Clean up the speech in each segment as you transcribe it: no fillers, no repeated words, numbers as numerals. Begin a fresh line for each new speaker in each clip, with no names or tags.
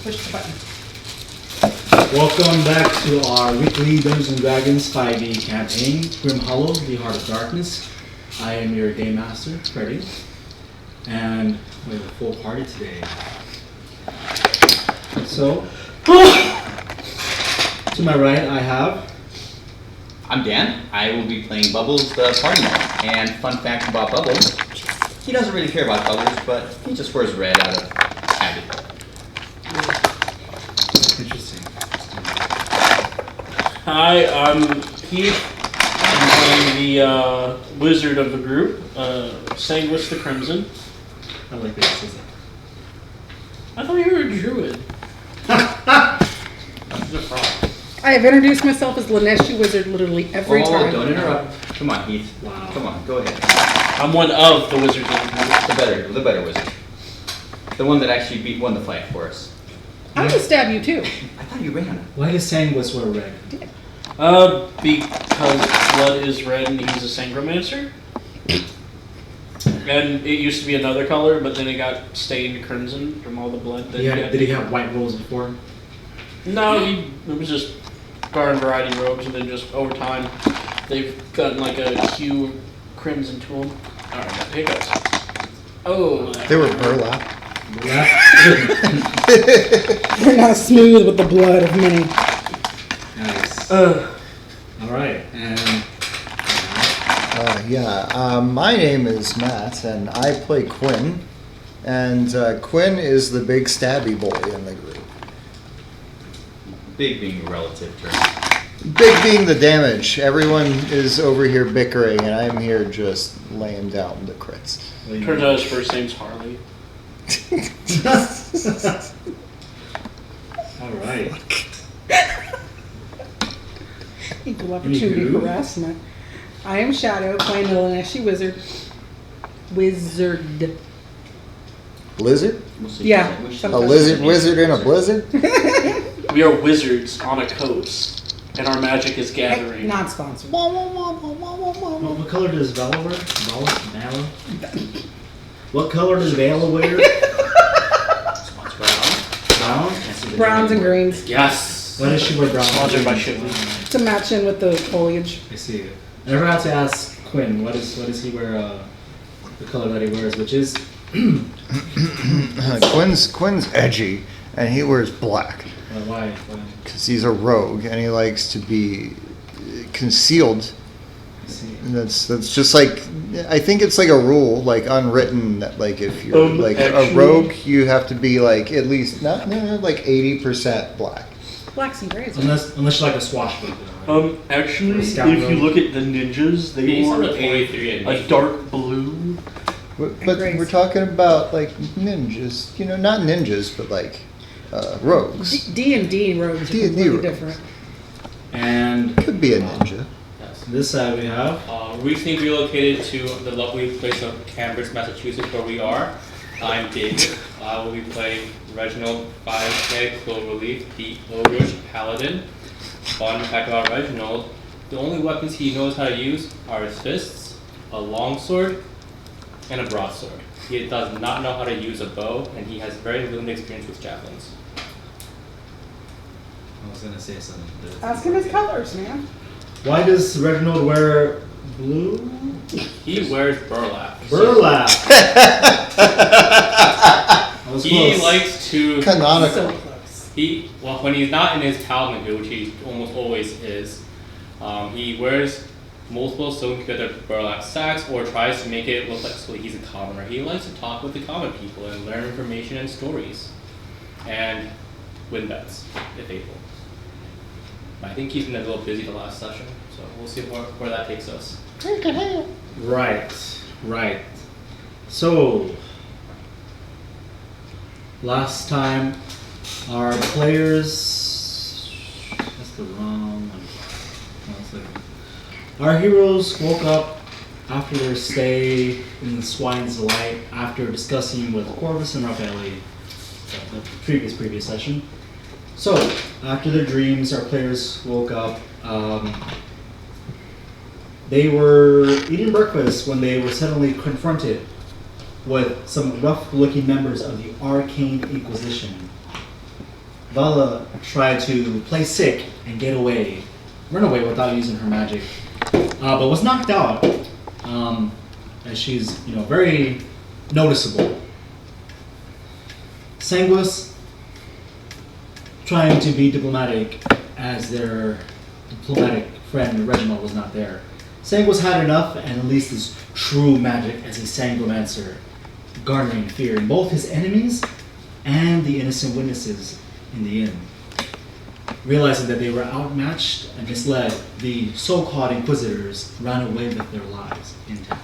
Push the button.
Welcome back to our weekly Dungeons & Dragons 5e campaign, Grim Hollow, the Heart of Darkness. I am your Game Master, Freddy, and we have a full party today. So, to my right I have...
I'm Dan. I will be playing Bubbles the party. And fun fact about Bubbles, he doesn't really care about Bubbles, but he just wears red out of habit.
Interesting.
Hi, I'm Heath. I'm playing the wizard of the group, Sanguis the Crimson.
I like this, isn't it?
I thought you were a druid. That's a problem.
I have introduced myself as Laneshi Wizard literally every time.
Don't interrupt. Come on, Heath.
Wow.
Come on, go ahead.
I'm one of the wizards of the group.
The better wizard. The one that actually won the fight for us.
I'm gonna stab you too.
I thought you ran.
Why does Sanguis wear red?
Because blood is red and he's a sangromancer. And it used to be another color, but then it got stained crimson from all the blood that
Did he have white robes before?
No, it was just garden variety robes, and then just over time, they've gotten like a hue crimson to them. Alright, hiccups. Oh.
They were burlap.
We're not smooth with the blood of many.
Nice. Alright, and...
My name is Matt, and I play Quinn. And Quinn is the big stabby boy in the group.
Big being a relative term.
Big being the damage. Everyone is over here bickering, and I'm here just laying down the crits.
Turns out his first name's Harley.
Alright.
Equal opportunity harassment. I am Shadow, playing the Laneshi Wizard. Wizard.
Blizzard?
Yeah.
A lizard wizard in a blizzard?
We are wizards on a coast, and our magic is gathering.
Not sponsored.
What color does Vala wear? Vala? What color does Vala wear? Brown?
Browns and greens.
Yes!
Why does she wear brown?
Sponsored by Shipley.
To match in with the foliage.
I see. I never had to ask Quinn, what does he wear, the color that he wears, which is?
Quinn's edgy, and he wears black.
Why?
Because he's a rogue, and he likes to be concealed.
I see.
And that's just like, I think it's like a rule, like unwritten, that like if you're like
actually,
a rogue, you have to be like at least not like 80% black.
Blacks and grays.
Unless you're like a swashbuckler. Right?
Actually, if
Scout
you
rogue.
look at the ninjas, they
He's
wore
on the
like
23 and
a dark blue.
But
grays.
we're talking about like ninjas, not ninjas, but like rogues.
D&D rogues are
D&D
completely
rogues.
different.
And
Could be a ninja.
Yes.
this side we have.
Recently relocated to the lovely place of Cambridge, Massachusetts, where we are. I'm David. I will be playing Reginald 5K Cloverleaf, the Ogrish Paladin. Fun fact about Reginald, the only weapons he knows how to use are his fists, a longsword, and a broadsword. He does not know how to use a bow, and he has very limited experience with javelins.
I was gonna say something.
Ask him his colors, man.
Why does Reginald wear blue?
He wears burlap.
Burlap! I was
He
close.
likes to...
Canonical.
So close.
When he's not in his paladin gear, which he almost always is, he wears multiple sewn together burlap sacks or tries to make it look like so he's a commoner. He likes to talk with the common people and learn information and stories, and win bets if able. I think he's been a little busy the last session, so we'll see where that takes us.
Right. So, last time our players. That's the wrong one. One second. Our heroes woke up after their stay in the Swine's Delight after discussing with Corvus and Raffaele the previous session. So, after their dreams, our players woke up. They were eating breakfast when they were suddenly confronted with some rough-looking members of the Arcane Inquisition. Vala tried to play sick and run away without using her magic, but was knocked out, as she's, very noticeable. Sanguis, trying to be diplomatic as their diplomatic friend Reginald was not there. Sanguis had enough and unleashed his true magic as a sanguimancer, garnering fear in both his enemies and the innocent witnesses in the inn. Realizing that they were outmatched and misled, the so-called inquisitors ran away with their lives intact.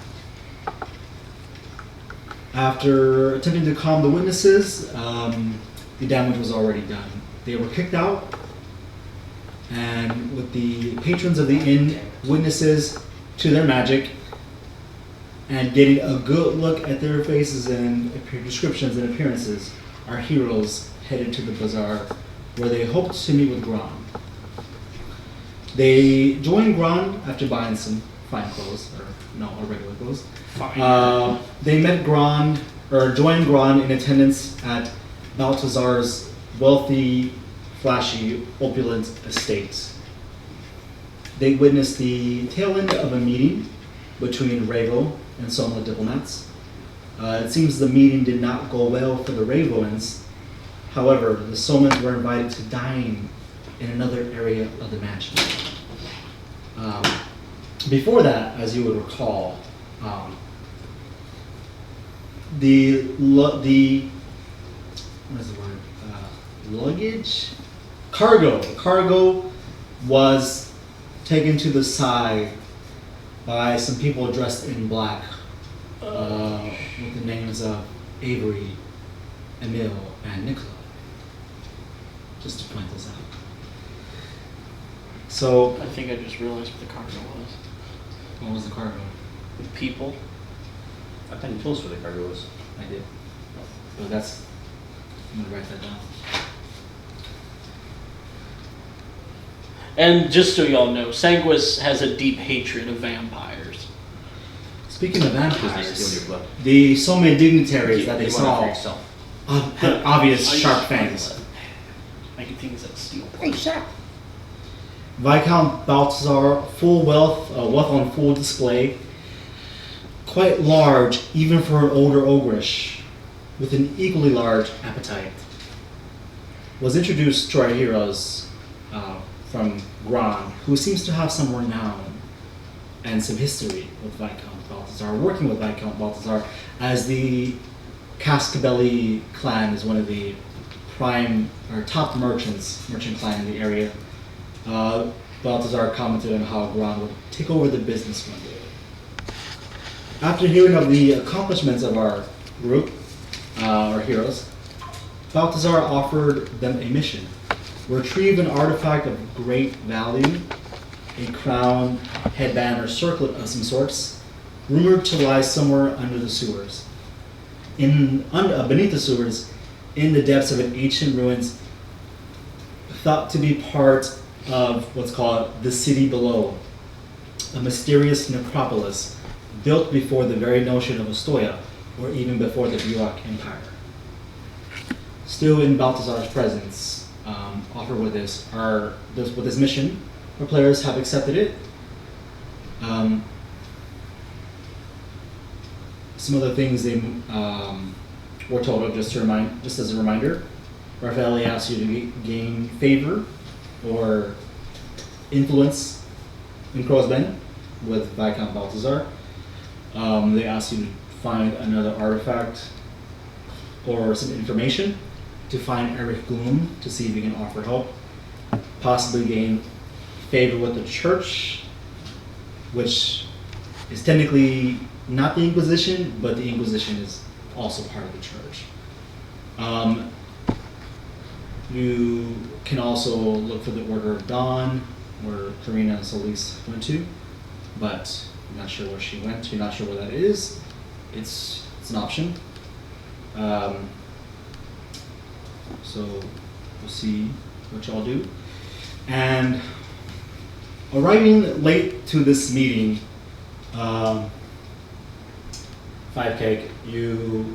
After attempting to calm the witnesses, the damage was already done. They were kicked out, and with the patrons of the inn witnesses to their magic, and getting a good look at their faces and descriptions and appearances, our heroes headed to the bazaar, where they hoped to meet with Gron. They joined Gron after buying some fine clothes, or regular clothes. They met Gron, or joined Gron in attendance at Balthazar's wealthy, flashy, opulent estate. They witnessed the tail end of a meeting between Ravo and some of the diplomats. It seems the meeting did not go well for the Ravoans. However, the Somans were invited to dine in another area of the mansion. Before that, as you would recall, the luggage? Cargo was taken to the side by some people dressed in black with the names of Avery, Emil, and Nicola. Just to point this out. So,
I think I just realized what the cargo was.
what was the cargo?
The people.
I thought you told us where the cargo was.
I did. But that's, I'm gonna write that down.
And just so y'all know, Sanguis has a deep hatred of vampires.
Speaking of
Nice to
vampires,
your blood.
the so many dignitaries that they
You want it for
saw
yourself.
had obvious sharp fangs.
Making things that steal.
Hey, shut.
Viscount Balthazar, full wealth on full display, quite large even for an older ogrish, with an equally large appetite, was introduced to our heroes from Gron, who seems to have some renown and some history with Viscount Balthazar, working with Viscount Balthazar, as the Cascabelli clan is one of the prime or top merchant clan in the area. Balthazar commented on how Gron would take over the business one day. After hearing of the accomplishments of our group, our heroes, Balthazar offered them a mission: retrieve an artifact of great value, a crown, headband, or circlet of some sorts, rumored to lie somewhere under the sewers. Beneath the sewers, in the depths of an ancient ruins, thought to be part of what's called the City Below, a mysterious necropolis built before the very notion of Ostoya, or even before the Burak Empire. Still in Balthazar's presence, offered with this mission, our players have accepted it. Some other things they were told of, just as a reminder, Raffaele asks you to gain favor or influence in Crosben with Viscount Balthazar. They ask you to find another artifact or some information to find Eric Gloom to see if you can offer help. Possibly gain favor with the church, which is technically not the Inquisition, but the Inquisition is also part of the church. You can also look for the Order of Dawn, where Karina and Solis went to, but I'm not sure where she went. You're not sure where that is. It's an option. So we'll see what y'all do. And arriving late to this meeting, 5K, you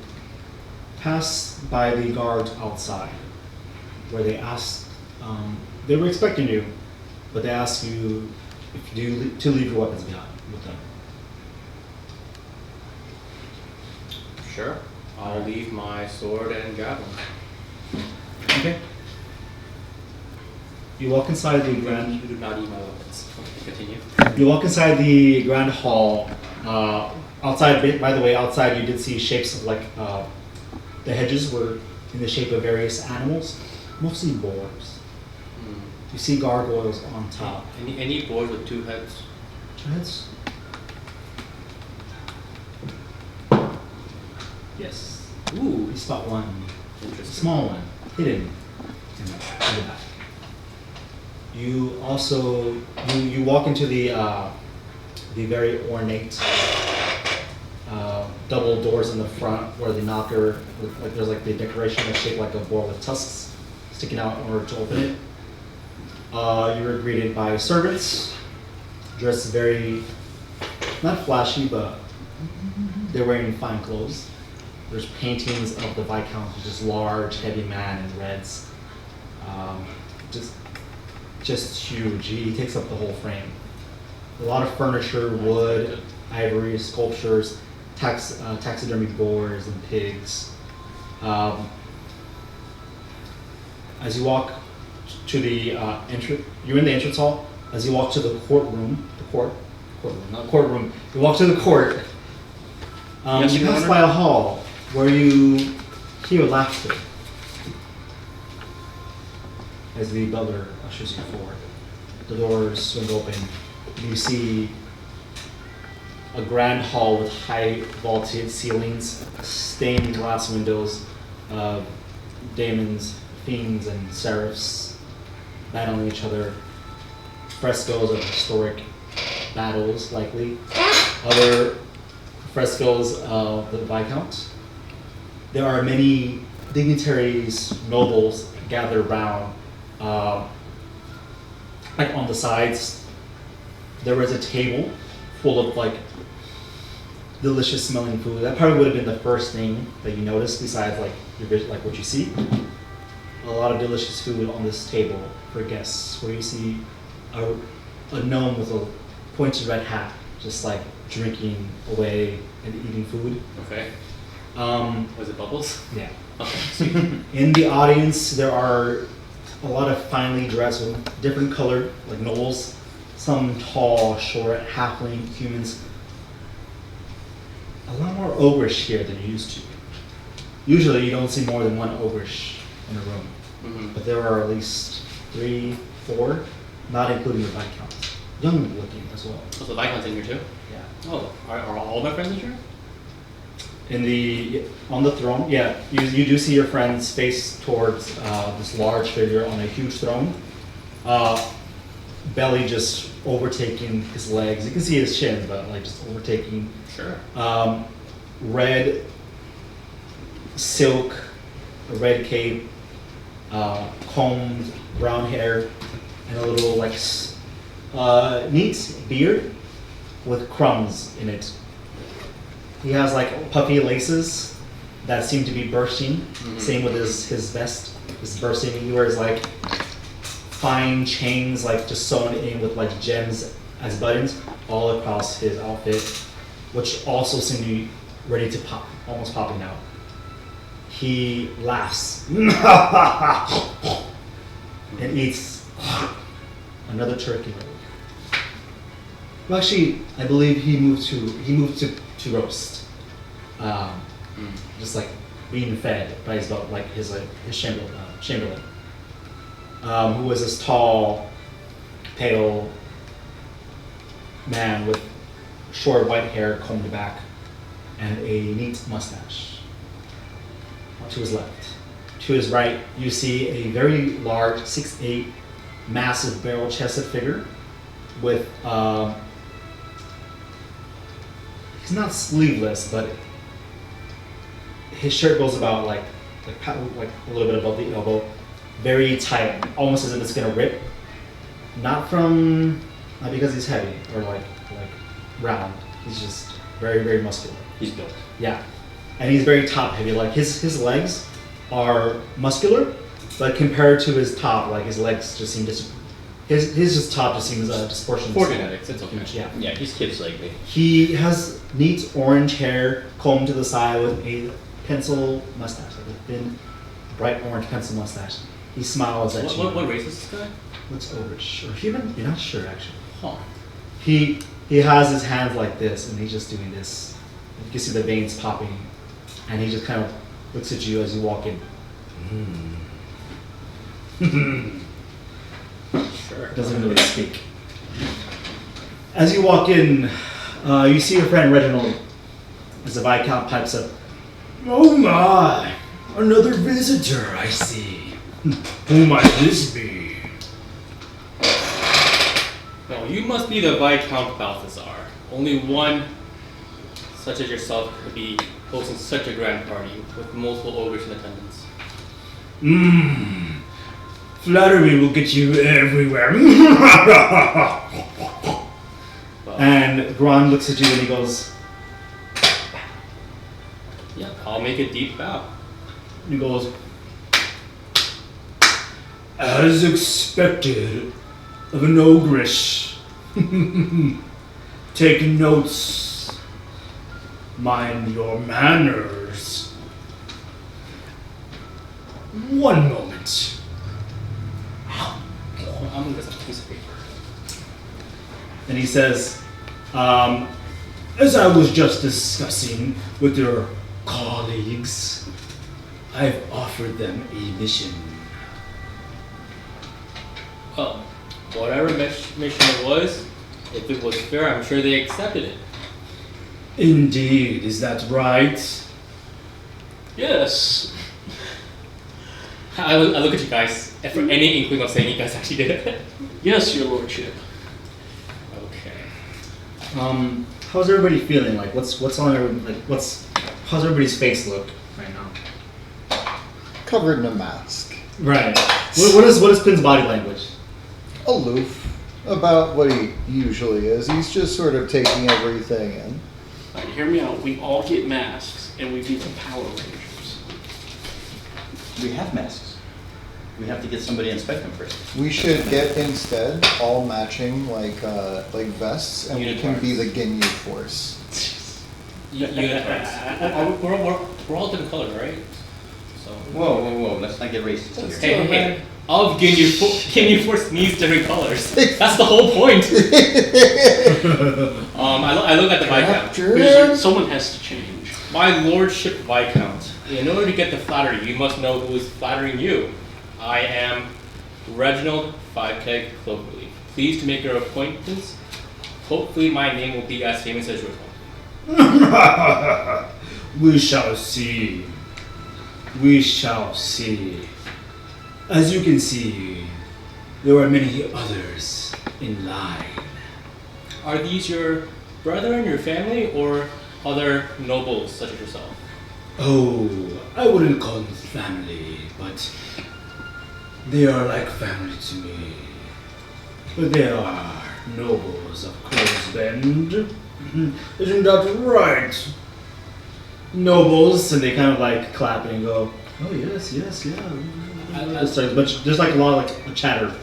pass by the guards outside. where they ask, they were expecting you, but they ask you if you to leave your weapons behind with them.
Sure. I'll leave my sword and javelin.
Okay. You walk inside the grand.
You do not need my weapons. Okay, continue.
You walk inside the grand hall. Outside, by the way, outside you did see shapes of like the hedges were in the shape of various animals, mostly boars. You see gargoyles on top.
Any board with 2 heads?
Two heads? Yes.
Ooh,
You spot one, a
interesting.
small one, hidden in the back. You also you walk into the very ornate double doors in the front where the knocker, like there's like the decoration that's shaped like a boar with tusks sticking out in order to open it. You were greeted by servants dressed very, not flashy, but they're wearing fine clothes. There's paintings of the Viscount, which is large, heavy man in reds. Just huge. He takes up the whole frame. A lot of furniture, wood, ivory, sculptures, taxidermy boars and pigs. As you walk to the you're in the entrance hall. As you walk to the courtroom, not courtroom. You walk to the court.
Yes,
You
Your
pass
Honor.
by a hall where you hear laughter as the butler ushers you forward. The doors swing open. You see a grand hall with high vaulted ceilings, stained glass windows, daemons, fiends, and seraphs battling each other. Frescoes of historic battles, likely. Other frescoes of the Viscount. There are many dignitaries, nobles gathered around. Like on the sides, there was a table full of like delicious smelling food. That probably would have been the first thing that you noticed, besides like like what you see. A lot of delicious food on this table for guests, where you see a gnome with a pointed red hat, just like drinking away and eating food.
Okay. Was it Bubbles?
Yeah.
Okay, sweet.
In the audience, there are a lot of finely dressed, with different colored, like gnolls, some tall, short, halfling humans. A lot more ogreish here than you used to. Usually, you don't see more than one ogreish in a room,
Mhm.
but there are at least 3, 4, not including the Viscount. Young looking as well.
Oh, so the Viscount's in here too?
Yeah.
Oh, are all my friends in here?
On the throne, yeah, you do see your friends face towards this large figure on a huge throne. Belly just overtaking his legs. You can see his chin, but like just overtaking.
Sure.
Red silk, a red cape, combed brown hair, and a little like neat beard with crumbs in it. He has like puffy laces that seem to be bursting.
Mhm.
Same with his vest. It's bursting. He wears like fine chains, like just sewn in with like gems as buttons all across his outfit, which also seem to be ready to pop, almost popping out. He laughs and eats another turkey leg. Well, actually, I believe he moved to roast. Just like being fed by his chamberlain, who was this tall, pale man with short white hair combed back and a neat mustache. To his left. To his right, you see a very large 6'8", massive barrel-chested figure with he's not sleeveless, but his shirt goes about like a little bit above the elbow, very tight, almost as if it's gonna rip. Not because he's heavy or like round. He's just very, very muscular.
He's built.
Yeah, and he's very top heavy. Like his legs are muscular, But compared to his top, like his legs just seem his just top just seems disproportionate.
For genetics, it's okay.
Yeah.
Yeah, he's kid's leggy.
He has neat orange hair combed to the side with a pencil mustache, like a thin, bright orange pencil mustache. He smiles at you.
What race is this guy?
Looks Irish or human? You're not sure actually.
Huh.
He has his hands like this, and he's just doing this. You can see the veins popping, and he just kind of looks at you as you walk in.
Sure.
Doesn't really speak. As you walk in, you see your friend Reginald as the Viscount pipes up.
Oh my! Another visitor, I see. Who might this be?
No, you must be the Viscount Balthazar. Only one such as yourself could be hosting such a grand party with multiple ogres in attendance.
Flattery will get you everywhere.
Well,
And Gron looks at you and he goes,
yeah, I'll make a deep bow.
he goes,
As expected of an ogrish. Take notes. Mind your manners. One moment.
I'm gonna get some piece of paper.
and he says,
As I was just discussing with your colleagues, I've offered them a mission.
Well, whatever mission it was, if it was fair, I'm sure they accepted it.
Indeed, is that right?
Yes.
I look at you guys for any inkling of saying you guys actually did it.
Yes, your lordship.
Okay.
how's everybody feeling? Like, what's on their, like, how's everybody's face look right now?
Covered in a mask.
Right. What is Pin's body language?
Aloof. About what he usually is. He's just sort of taking everything in.
Alright, hear me out. We all get masks, and we be the Power Rangers.
We have masks. We have to get somebody to inspect them first.
We should get instead all matching like vests, and we can be the Ginyu Force.
Unicorns. We're all different colors, right? So.
Whoa. Let's not get racist here.
Hey. Of Ginyu Force needs different colors. That's the whole point. I look at the Viscount.
Someone has to change.
My lordship Viscount. In order to get the flattery, you must know who is flattering you. I am Reginald Five-Keg Cloverleaf. Pleased to make your acquaintance. Hopefully my name will be as famous as yours.
We shall see. We shall see. As you can see, there are many others in line.
Are these your brethren, your family, or other nobles such as yourself?
Oh, I wouldn't call them family, but they are like family to me. But they are nobles of Crow's Bend. Isn't that right?
Nobles, and they kind of like clap and go, oh yes, yeah. But there's like a lot of like chatter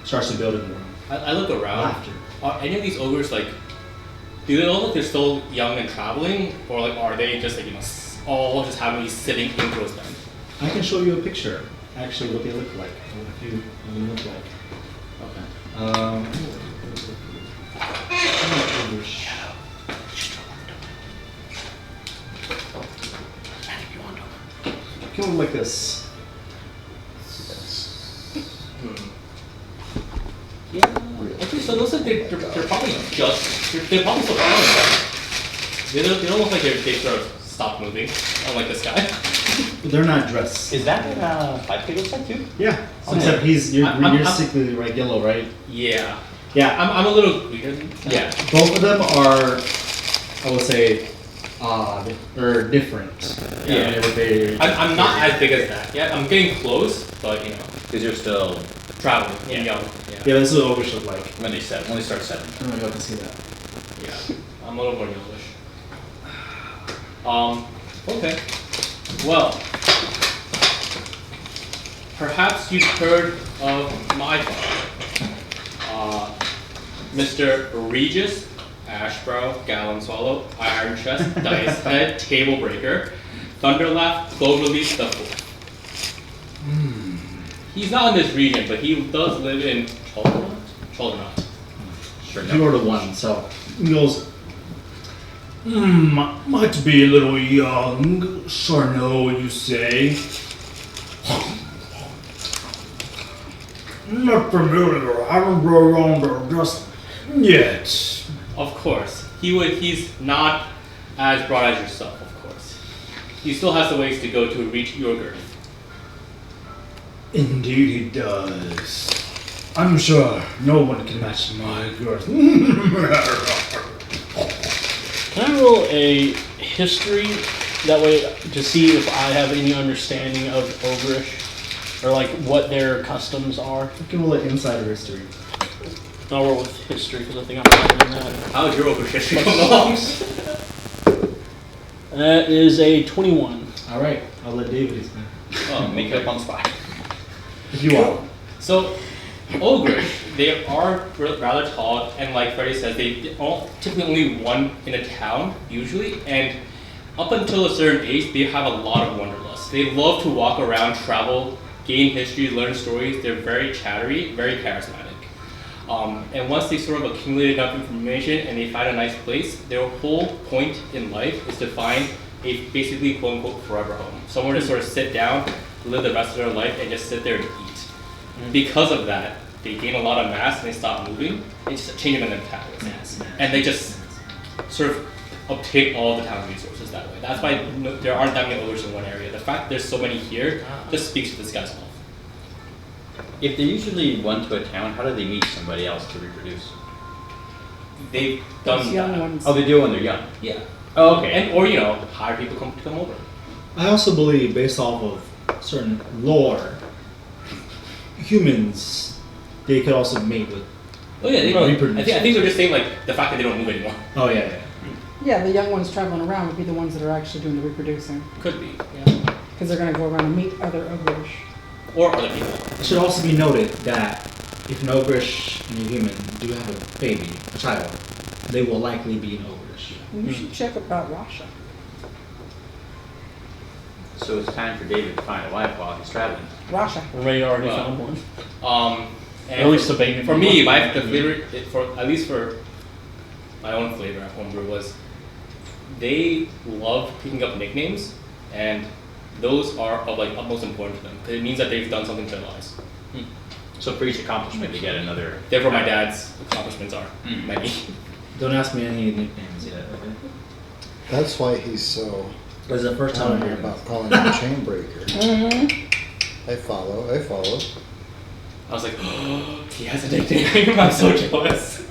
starts to build in the room.
I look around.
Laughter.
Are any of these ogres like? Do they all look like they're still young and traveling, or like are they just like all just happen to be sitting in Crow's Bend?
I can show you a picture, actually, what they look like, what they look like.
Okay.
Kind of like this.
Yeah. Okay, so it looks like they're probably they're probably still following. They don't look like they sort of stopped moving, unlike this guy.
They're not dressed.
Is that what Five-Keg looks like too?
Yeah.
Okay.
Except you're
I'm-
sickly right yellow, right?
Yeah.
Yeah.
I'm a little weird.
Yeah. Both of them are, I would say, odd or different.
Yeah. I'm not as big as that. Yeah, I'm getting close, but you know,
Because you're still
traveling and young. Yeah.
Yeah, this is what Ogre look like.
when they start setting.
I don't know if you can see that.
Yeah. I'm a little more yellowish. Okay. Well, perhaps you've heard of my father, Mr. Regis Ashbrow, Gallon Swallow, Iron Chest, Dice Head, Table Breaker, Thunderlaugh, Cloverleaf the Fourth. He's not in this region, but he does live in Chaldernaut.
Sure.
You were the one, so he goes.
Might be a little young. Charno, you say? Not familiar. I haven't grown older just yet.
Of course. He's not as broad as yourself, of course. He still has the ways to go to reach your girth.
Indeed he does. I'm sure no one can match my girth.
Can I roll a history that way to see if I have any understanding of Ogrish? Or like what their customs are?
You can roll an insider history.
I'll roll with history because I think I'm better than that.
How's your history coming along?
That is a 21.
All right, I'll let David explain.
Oh, make it up on the spot.
If you want.
So, Ogrish, they are rather tall, and like Freddie says, they all typically only one in a town, usually, and up until a certain age, they have a lot of wanderlust. They love to walk around, travel, gain history, learn stories. They're very chattery, very charismatic. And once they sort of accumulate enough information and they find a nice place, their whole point in life is to find a basically quote unquote forever home. Somewhere to sort of sit down, live the rest of their life, and just sit there and eat. Because of that, they gain a lot of mass and they stop moving. They just change them in their towns. And they just sort of obtain all the town's resources that way. That's why there aren't that many ogres in one area. The fact that there's so many here just speaks to this guy's wealth.
If they usually one to a town, how do they meet somebody else to reproduce?
They've
Those
done
young
that.
ones.
Oh, they do when they're young.
Yeah.
Oh, okay.
And or hire people to come over.
I also believe, based off of certain lore, humans, they could also mate with.
Oh yeah,
Well,
I
reproduce.
think they're just saying like the fact that they don't move anymore.
Oh yeah, yeah.
Yeah, the young ones traveling around would be the ones that are actually doing the reproducing.
Could be. Yeah.
Because they're going to go around and meet other ogres.
Or other people.
It should also be noted that if an ogrish and a human do have a baby, a child, they will likely be an ogrish.
You should check about Rasha.
So it's time for David to find a wife while he's traveling.
Rasha.
Ray already
Well,
found one.
And
At least the baby
For
one.
me, the flavor, at least for my own flavor at homebrew was, they love picking up nicknames, and those are of like utmost importance to them because it means that they've done something to their lives.
So for each accomplishment, they get another.
Therefore, my dad's accomplishments are many.
Don't ask me any nicknames yet, okay?
That's why he's so
This is the first time I'm
adamant
hearing
about calling him Chainbreaker.
Mm-hmm.
I follow.
I was like, oh, he has a nickname. I'm so jealous.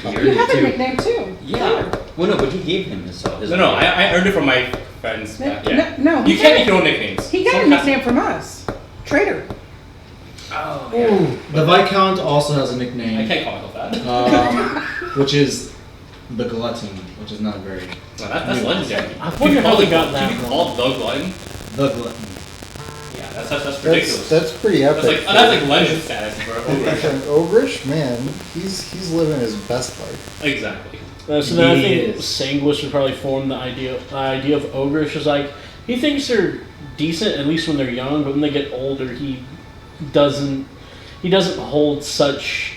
You have a nickname too.
Yeah. Well, no, but he gave him his.
No, I earned it from my friends.
No,
back.
Yeah.
no,
You can't make your own nicknames.
He got a
Someone has to-
nickname from us. Traitor.
Oh,
The Viscount also has a nickname.
I can't call myself that.
Which is the Glutton, which is not very.
No, that's legendary.
I wonder how they got that
To be
one.
called the Glutton?
The Glutton.
Yeah, that's ridiculous.
That's pretty epic.
That's like legend status for
For
ogre.
an ogrish, man, he's living his best life.
Exactly.
So then I
He
think
is.
Sanguis would probably form the idea of Ogrish is like, he thinks they're decent, at least when they're young, but when they get older, he doesn't hold such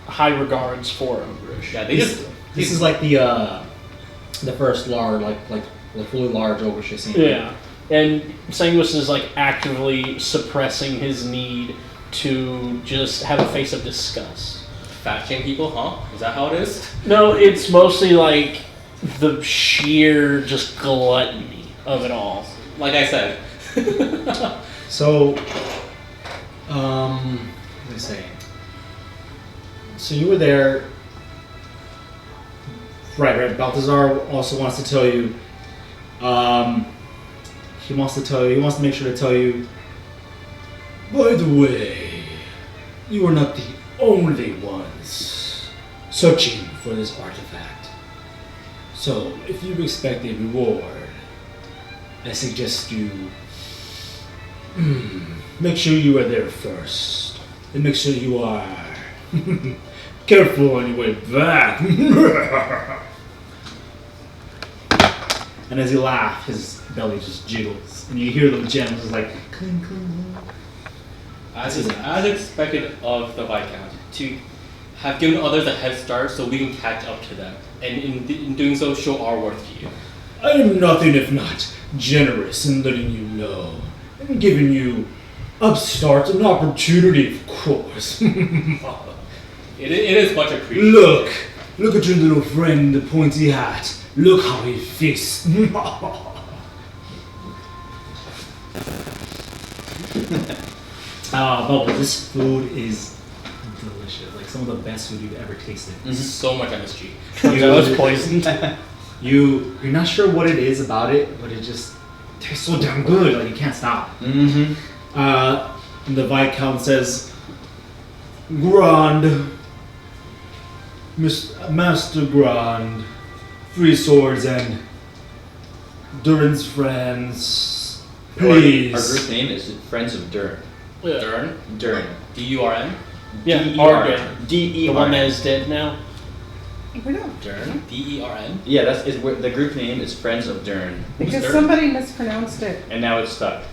high regards for Ogrish.
Yeah, they just.
This is like the first large, like fully large ogrish you've seen.
Yeah. And Sanguis is like actively suppressing his need to just have a face of disgust.
Fat shame people, huh? Is that how it is?
No, it's mostly like the sheer just gluttony of it all.
Like I said.
So, let me say. So you were there. Right. Balthazar also wants to tell you. He wants to make sure to tell you.
By the way, you are not the only ones searching for this artifact. So, if you expect a reward, I suggest you Make sure you are there first. And make sure you are careful on your way back.
And as you laugh, his belly just jiggles, and you hear the gems just like cling, cling.
As expected of the Viscount, to have given others a head start so we can catch up to them, and in doing so, show our worth to you.
I am nothing if not generous in letting you know. And giving you upstart an opportunity, of course.
It is much appreciated.
Look at your little friend in the pointy hat. Look how he feasts.
Bubble, this food is delicious. Like some of the best food you've ever tasted.
So much MSG.
That was poisoned.
You're not sure what it is about it, but it just tastes so damn good. Like you can't stop.
Mm-hmm.
And the Viscount says,
Grand, Master Grand, Three Swords and Durin's friends, please.
Our group name is Friends of Durn.
Durn?
Durn.
D-U-R-N?
Yeah,
D-E-R-N.
Arden.
D-E-R-N.
The one that is dead now.
We don't.
Durn? D-E-R-N?
Yeah, the group name is Friends of Durn.
Because
Durn?
somebody mispronounced it.
And now it's stuck.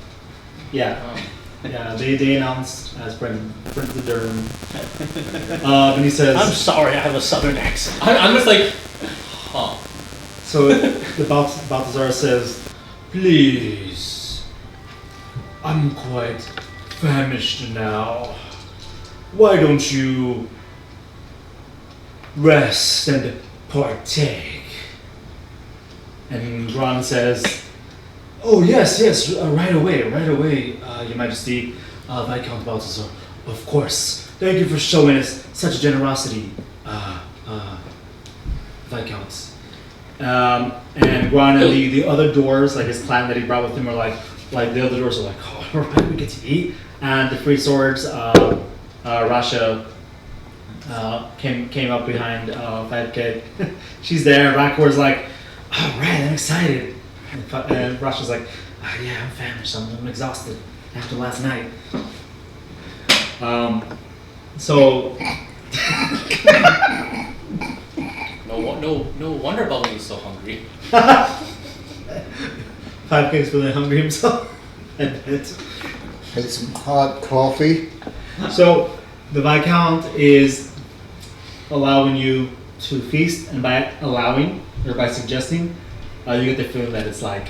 yeah.
Oh.
Yeah, they announced as Prince of Durham. And he says,
I'm sorry, I have a southern accent.
I'm just like, huh.
so the Balthazar says,
Please. I'm quite famished now. Why don't you rest and partake?
and Ron says,
Oh, yes, right away, Your Majesty, Viscount Balthazar. Of course. Thank you for showing us such generosity, Viscounts.
and Ron and the other doors, like his clan that he brought with him, are like the other doors are like, oh, all right, we get to eat. And the Free Swords, Rasha, came up behind 5K. She's there, and Rakor's like, all right, I'm excited. And Rasha's like, yeah, I'm famished, I'm exhausted after last night. So
No wonder Bubble is so hungry.
5K's feeling hungry himself.
Get some hot coffee.
So the Viscount is allowing you to feast, and by allowing or by suggesting, you get the feeling that it's like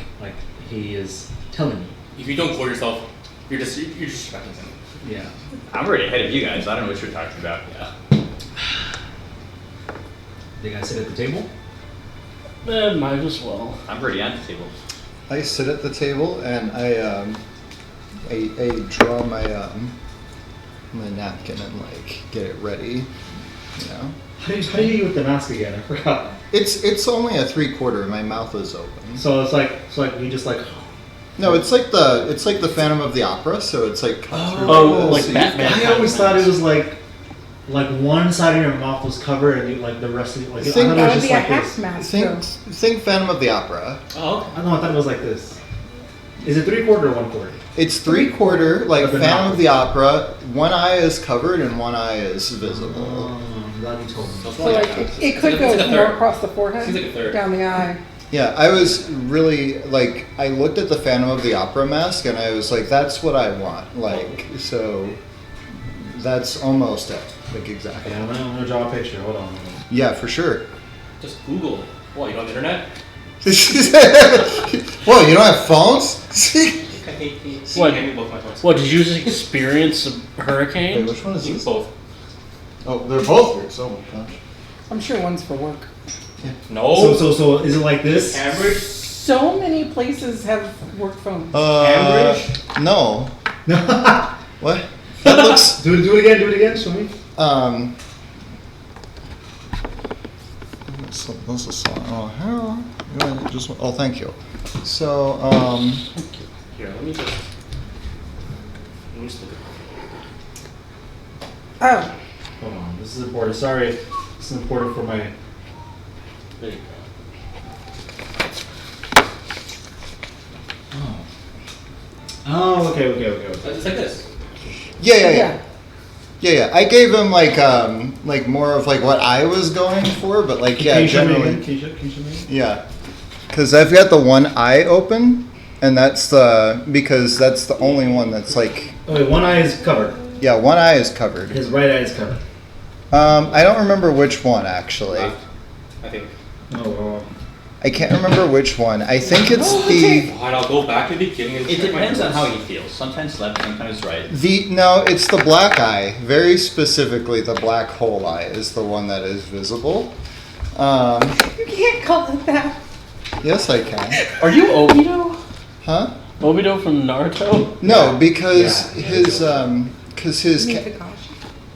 he is telling you.
If you don't call yourself, you're just respecting him.
Yeah.
I'm already ahead of you guys. I don't know what you're talking about.
Yeah.
You guys sit at the table.
Might as well.
I'm already at the table.
I sit at the table and I draw my napkin and like get it ready. You know.
How do you eat with the mask again? I forgot.
It's only a 3/4. My mouth is open.
So it's like you just like.
No, it's like the Phantom of the Opera. So it's like cut through
Oh,
this.
like
So you-
Batman.
I always thought it was like one side of your mouth was covered and like the rest of it, like I
Think
thought it
That
was
would
just
be a
like
half
this.
mask.
Think Phantom of the Opera.
Oh, okay.
I don't know. I thought it was like this. Is it 3/4 or 1/4?
It's 3/4 like
Of the
Phantom
mouth.
of the Opera. One eye is covered and one eye is visible.
Oh, I'm glad you told me.
So it's
So
more
like
like
it could go
it's like a
more
third.
across the forehead,
Seems like a third.
down the eye.
Yeah, I was really like I looked at the Phantom of the Opera mask and I was like, that's what I want. Like so, that's almost it. Like exactly.
Okay, I'm gonna draw a picture. Hold on.
Yeah, for sure.
Just Google it. What, you don't have the internet?
Well, you don't have phones?
What?
Hand me both my phones.
What, did you just experience a hurricane?
Wait, which one is
You
this?
both.
Oh, they're both yours. Oh my gosh.
I'm sure one's for work.
No.
So is it like this?
Cambridge?
So many places have work phones.
Cambridge?
No. What? That looks.
Do it again. Show me.
This is oh hell. You just oh thank you. So
Here, let me just look at
Oh,
Hold on. This is important. Sorry. This is important for my.
There you go.
Oh, okay.
It's like this.
Yeah. I gave him like more of like what I was going for, but like
Can
yeah,
you show me
generally
again? Can you show me again?
yeah. Because I've got the one eye open, and that's because that's the only one that's like
Oh wait, one eye is covered.
yeah, one eye is covered.
His right eye is covered.
I don't remember which one actually.
Left, I think.
Oh.
I can't remember which one. I think it's
Oh,
the
Alright, I'll go back to the beginning and
It
check my
depends on
notes.
how he feels. Sometimes left, sometimes right.
no, it's the black eye. Very specifically, the black hole eye is the one that is visible.
You can't call it that.
Yes, I can.
Are you Obito?
Huh?
Obito from Naruto?
No, because
Yeah.
his
Kakashi.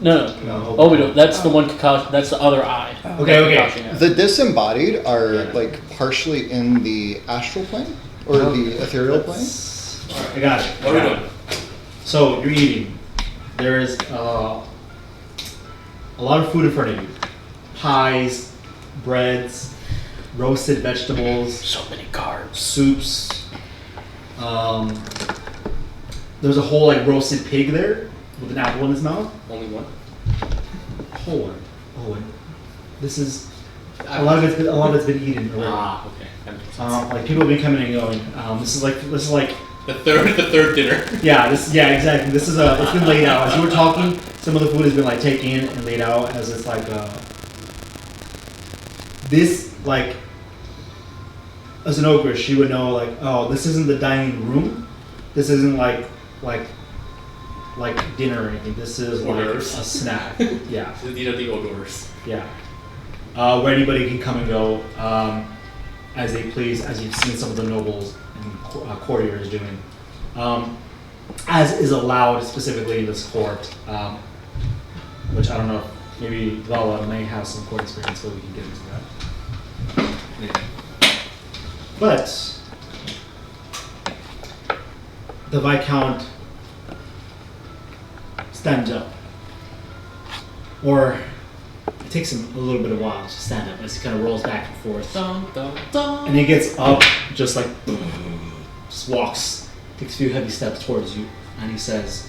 No.
No.
Obito. That's the one Kakashi. That's the other eye.
Okay.
Kakashi has.
the disembodied are
Yeah.
like partially in the astral plane or the ethereal plane.
I got it.
What are we
Got
doing?
it. So you're eating. There is a lot of food in front of you. Pies, breads, roasted vegetables,
So many carbs.
soups. There's a whole like roasted pig there with an apple in his mouth.
Only one?
Hold on. This is a lot of it's been eaten already.
Ah, okay. That makes sense.
Like people have been coming and going. This is like
The third dinner.
yeah exactly. This is it's been laid out as you were talking. Some of the food has been like taken in and laid out as it's like this like as an ogre she would know like oh this isn't the dining room. This isn't like dinner or anything. This is like a
Orders.
snack. Yeah.
These are the odors.
Yeah. Where anybody can come and go as they please, as you've seen some of the nobles and courtiers doing. As is allowed specifically in this court, which I don't know, maybe Lala may have some court experience, but we can get into that. But the Viscount stands up. Or it takes him a little bit of a while to stand up as he kind of rolls back and forth.
Dun, dun, dun.
And he gets up, just like, just walks, takes a few heavy steps towards you, and he says,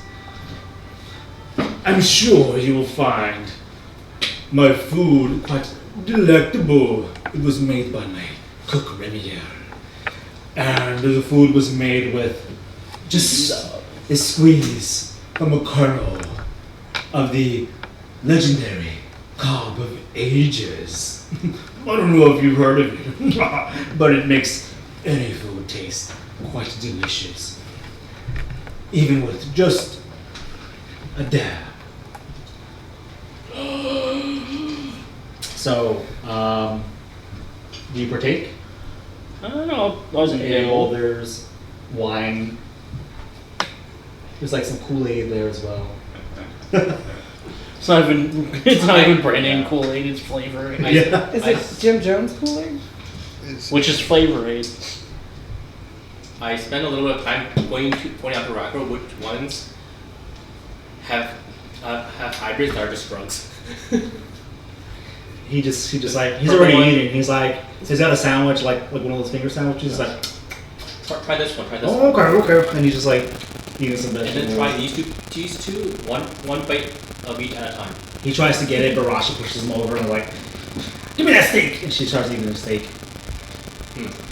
I'm sure you will find my food quite delectable. It was made by my cook Remier. And the food was made with just a squeeze from a kernel of the legendary Cob of Ages. I don't know if you've heard of it, but it makes any food taste quite delicious. Even with just a dab. So, do you partake?
I don't know. I was
There's ale, there's wine. There's like some Kool-Aid there as well.
It's not even brand name Kool-Aid. It's Flavor Aid.
Yeah.
Is it Jim Jones Kool-Aid?
Which is Flavor Aid.
I spend a little bit of time pointing out to Rocco which ones have hybrids that are just drugs.
He just like he's
Purple
already
one.
eating. He's like he's got a sandwich like one of those finger sandwiches. He's like
Try this one. Try this one.
oh okay, and he's just like eating some
And
vegetables.
then try these two, one bite of each at a time.
He tries to get it, but Rasha pushes him over and like, give me that steak, and she starts eating the steak.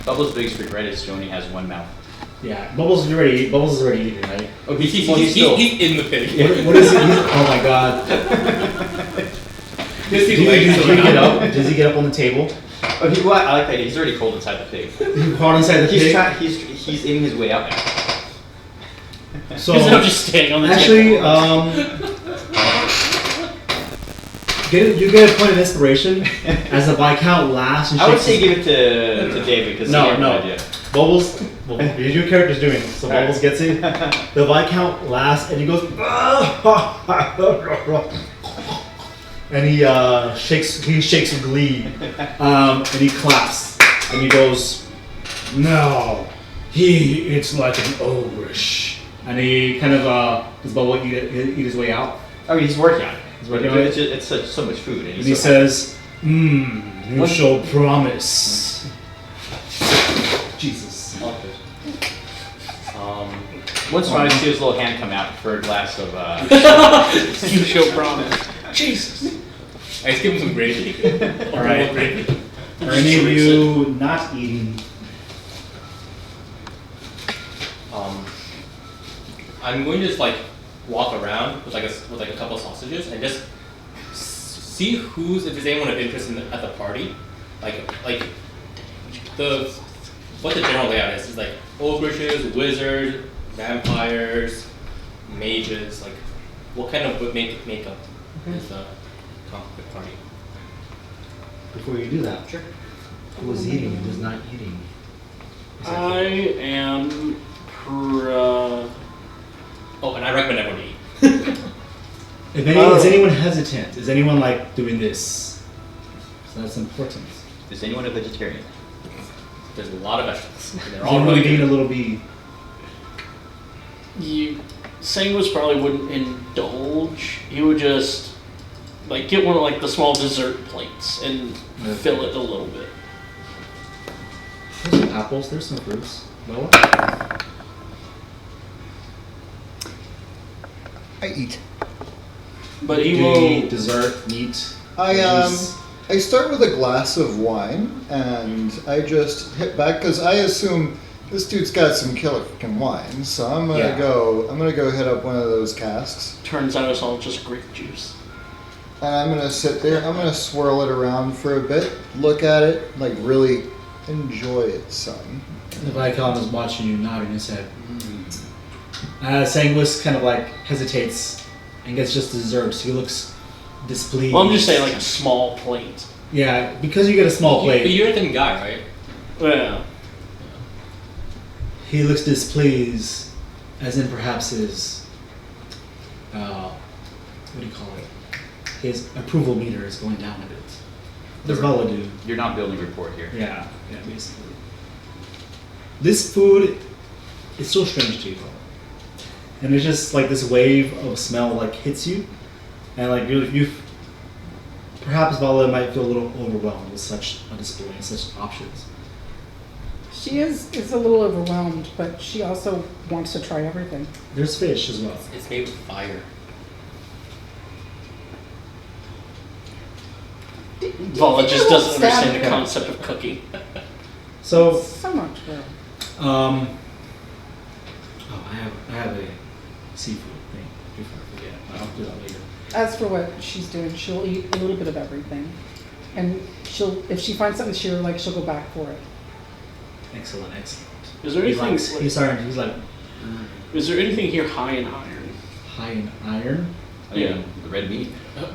Bubbles' biggest regret is she only has one mouth.
Yeah, Bubbles is already eating, right?
Oh, he's
still-
in the pig.
What is it? Oh my god!
Does
Does he get up? Does he get up on the table?
Oh, I like that. He's already cold inside the pig.
He crawled inside the pig.
He's eating his way out now.
So
Instead of just standing on the
actually,
table.
you get a point of inspiration as the Viscount laughs and
I would
shakes
say
his-
give it to David because
No,
he had
no.
no idea.
Bubbles. Well, your character's doing it, so
Alright.
Bubbles gets it. The Viscount laughs and he goes, and he shakes with glee, and he claps and he goes,
Now, he eats like an ogreish.
and he kind of does Bubble eat his way out,
I mean, he's working on it.
He's working on it.
It's so much food, and
and
he's
he
so happy.
says,
You shall promise.
Jesus.
Once I see his little hand come out for a glass of,
You show promise. Jesus.
I just give him some gravy.
All right.
Gravy.
Are any of you not eating?
I'm going to just like walk around with like a couple of sausages and just see if there's anyone of interest at the party, like what the general layout is like ogres, wizards, vampires, mages, like what kind of makeup is the party.
Before you do that,
Sure.
who is eating and who's not eating?
I am.
Oh, and I recommend everyone to eat.
Is anyone hesitant? Is anyone like doing this? So that's important.
is anyone a vegetarian?
There's a lot of vegetables. And they're
Is
all
anyone
really
being a
good.
little bee?
Sanguis probably wouldn't indulge. He would just like get one of like the small dessert plates and fill it a little bit.
There's some apples. There's some fruits. Noah?
I eat.
But he
Do you
will.
eat dessert, meat? veggies?
I start with a glass of wine and I just hit back because I assume this dude's got some killer fucking wine. So I'm gonna go hit up one of those casks
Turns out it's all just grape juice.
and I'm gonna sit there. I'm gonna swirl it around for a bit, look at it, like really enjoy it, son.
The Viscount is watching you, nodding his head. Sanguis kind of like hesitates and gets just desserts. He looks displeased.
Well, I'm just saying like a small plate.
Yeah, because you get a small
But
plate.
you're a thin guy, right?
Yeah.
He looks displeased, as in perhaps his, what do you call it? His approval meter is going down a bit. Does Vala do?
You're not building rapport here.
Yeah, basically. This food is so strange to you, and it's just like this wave of smell like hits you, and like you perhaps Vala might feel a little overwhelmed with such a display and such options.
She is a little overwhelmed, but she also wants to try everything.
There's fish as well.
It's made with fire.
Vala just doesn't understand the
Stab her.
concept of cooking.
So,
So much girl.
oh, I have a seafood thing before I forget. I'll do that later.
As for what she's doing, she'll eat a little bit of everything, and if she finds something she really likes, she'll go back for it.
Excellent.
Is there anything?
He's like
Is there anything here high in iron?
high in iron.
I mean,
Yeah.
the red meat.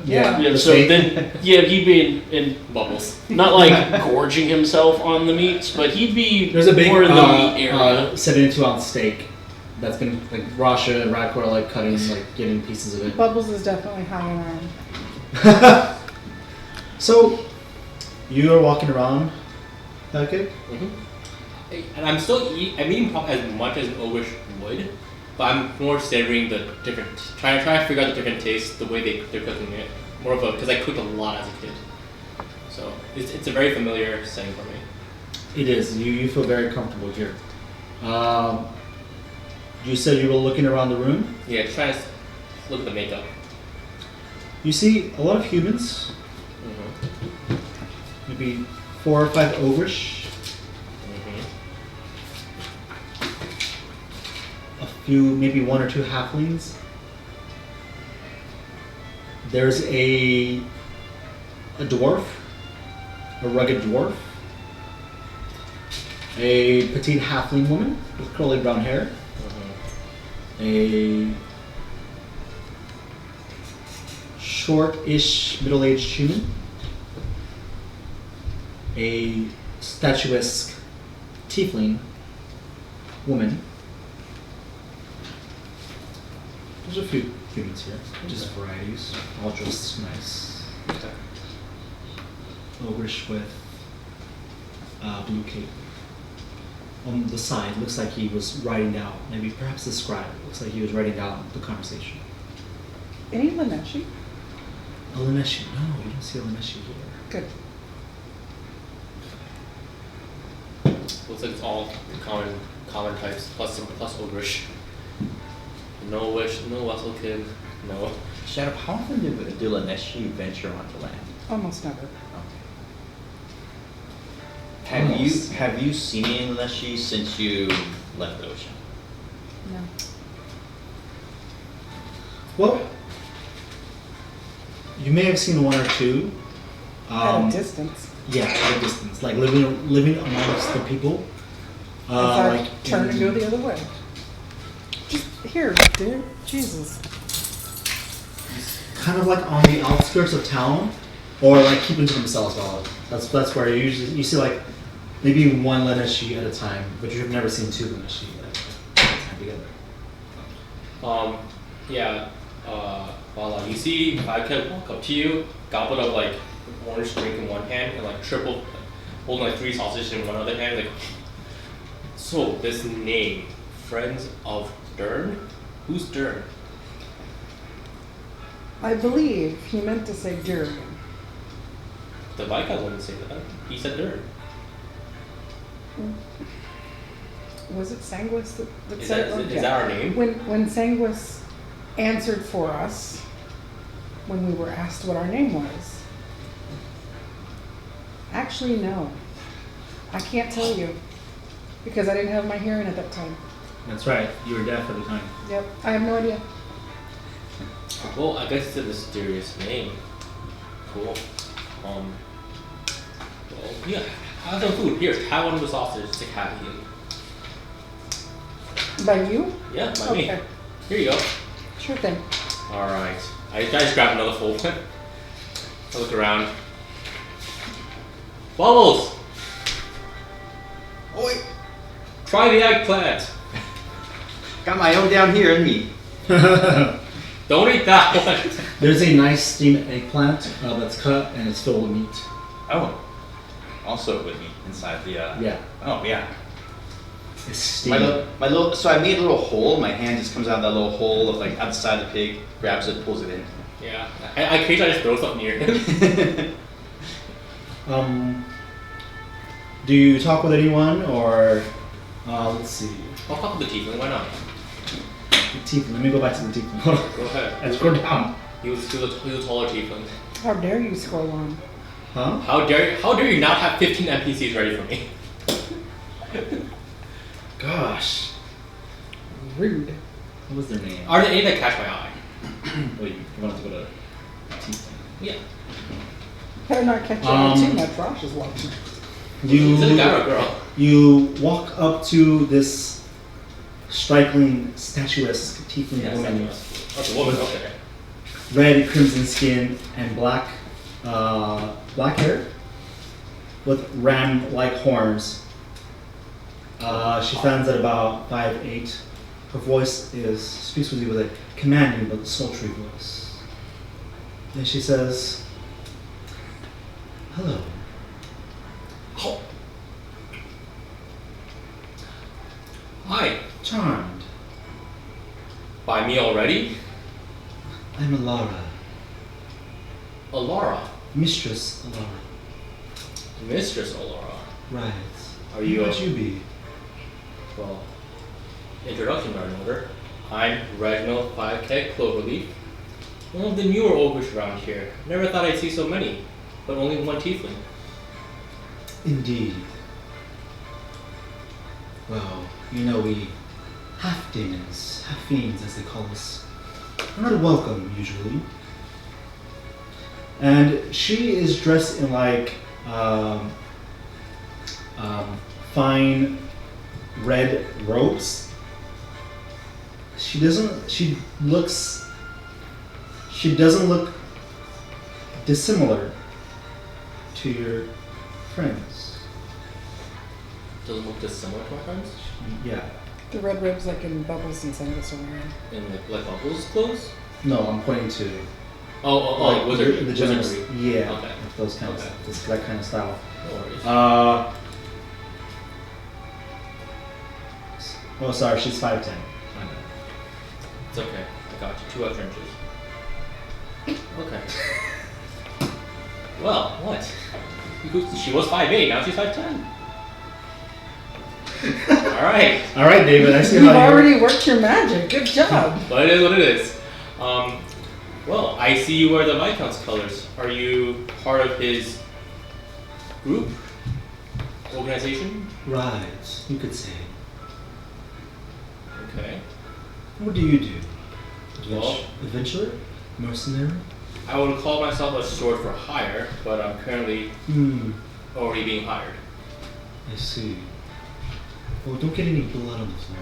Yeah.
Yeah.
the
So
steak.
then, yeah, he'd be in
Bubbles.
not like gorging himself on the meats, but he'd be
There's a big
more in the meat area.
72-ounce steak that's been like Rasha and Radkor are like cutting, like getting pieces of it.
Bubbles is definitely high in iron.
So, you are walking around, okay?
And I'm eating probably as much as an ogre would, but I'm more savoring the different, trying to figure out the different tastes, the way they're cooking it. More of a, because I cooked a lot as a kid. So it's a very familiar setting for me.
It is. You feel very comfortable here. You said you were looking around the room.
Yeah, just trying to look at the makeup.
You see a lot of humans, maybe 4 or 5 ogreish, a few, maybe 1 or 2 halflings. There's a dwarf, a rugged dwarf, a petite halfling woman with curly brown hair, a short-ish middle-aged human, a statuesque tiefling woman. There's a few humans here, just varieties, all dressed nice. Ogreish with blue cape. On the side, looks like he was writing down, maybe perhaps the scribe, looks like he was writing down the conversation.
Any Laneshi?
A Laneshi, no, you don't see a Laneshi here.
Good.
Looks like it's all common types plus ogreish. No wish, no Wesselkin, no.
Shadow, how often do Laneshi venture onto land?
Almost never.
Have you seen any Laneshi since you left the ocean?
No.
Well, you may have seen one or two.
At a distance.
Yeah, at a distance, like living amongst the people.
If I
like
turn
in-
and go the other way. Just here, dude. Jesus.
kind of like on the outskirts of town, or like keeping to themselves. Well, that's where you see like maybe one Laneshi at a time, but you've never seen two Laneshi at a time together.
Yeah. Voila. You see, if I could walk up to you, goblet of like orange drink in one hand, and like triple, holding like 3 sausages in one other hand, like. So this name, Friends of Dern, who's Dern?
I believe he meant to say Durian.
The white guy wouldn't say that. He said Dern.
Was it Sanguis that
Is
said
that,
it?
is that our name?
When Sanguis answered for us, when we were asked what our name was. Actually, no. I can't tell you. Because I didn't have my hearing at that time.
That's right. You were deaf at the time.
Yep, I have no idea.
Well, I guess it's a mysterious name. Cool. Well, yeah. Have some food. Here, have one of the sausages to have you.
By you?
Yeah, by me.
Okay,
Here you go.
sure thing.
All right. I just grabbed another full one. I look around. Bubbles!
Oi!
Try the eggplant.
Got my own down here, isn't he?
Don't eat that one.
There's a nice steamed eggplant that's cut and it's filled with meat.
Oh. Also with me inside the.
Yeah,
Oh yeah.
it's
My
steamed.
little. So I made a little hole. My hand just comes out of that little hole of like outside the pig, grabs it, pulls it in.
Yeah. I occasionally just throw stuff near him.
Do you talk with anyone or let's see.
I'll talk with the tiefling. Why not?
The tiefling. Let me go back to the tiefling. Hold on.
Go ahead.
Let's go down.
He was a taller tiefling.
How dare you scroll on?
Huh?
How dare you not have 15 NPCs ready for me?
Gosh.
Rude.
What was their name?
Are there any that catch my eye?
Wait, you wanted to go to tiefling.
Yeah.
Better not catch on too much. Rosh is watching.
Is it a guy or a girl?
You walk up to this striking, statuesque tiefling
Yeah,
woman,
okay, woman. Okay.
red crimson skin and black hair with ram-like horns. She stands at about 5'8". Her voice speaks with you with a commanding but sultry voice. Then she says, "Hello.
Oh. Hi.
Charmed.
By me already?
I'm Alara,
Alara.
Mistress Alara."
Mistress Alara.
Right.
Are you
Who
a-
might you be?
Well, introduction, Garden Order. I'm Reginald 5K Cloverleaf. One of the newer ogres around here. Never thought I'd see so many, but only one tiefling.
Indeed. Well, we half demons, half fiends as they call us, are not welcome usually. And she is dressed in like fine red robes. She doesn't look dissimilar to your friends.
Doesn't look dissimilar to my friends.
Yeah.
The red ribs like in Bubbles and Sanguis are wearing.
In like Bubbles' clothes?
No, I'm pointing to
Oh, wizardry.
the general,
Wizardry.
yeah,
Okay.
like those kind
Okay.
of that kind of style.
No worries.
Oh, sorry, she's 5'10".
It's okay. I got you. 2 extra inches. Okay. Well, what? She was 5'8", now she's 5'10". Alright.
All right, David. I see
You've
how you.
already worked your magic. Good job.
But it is what it is. Well, I see you wear the Viscount's colors. Are you part of his group? Organization?
Right. You could say.
Okay.
What do you do?
Well-
Adventurer? Mercenary?
I would call myself a sword for hire, but I'm currently already being hired.
I see. Well, don't get any blood on the floor.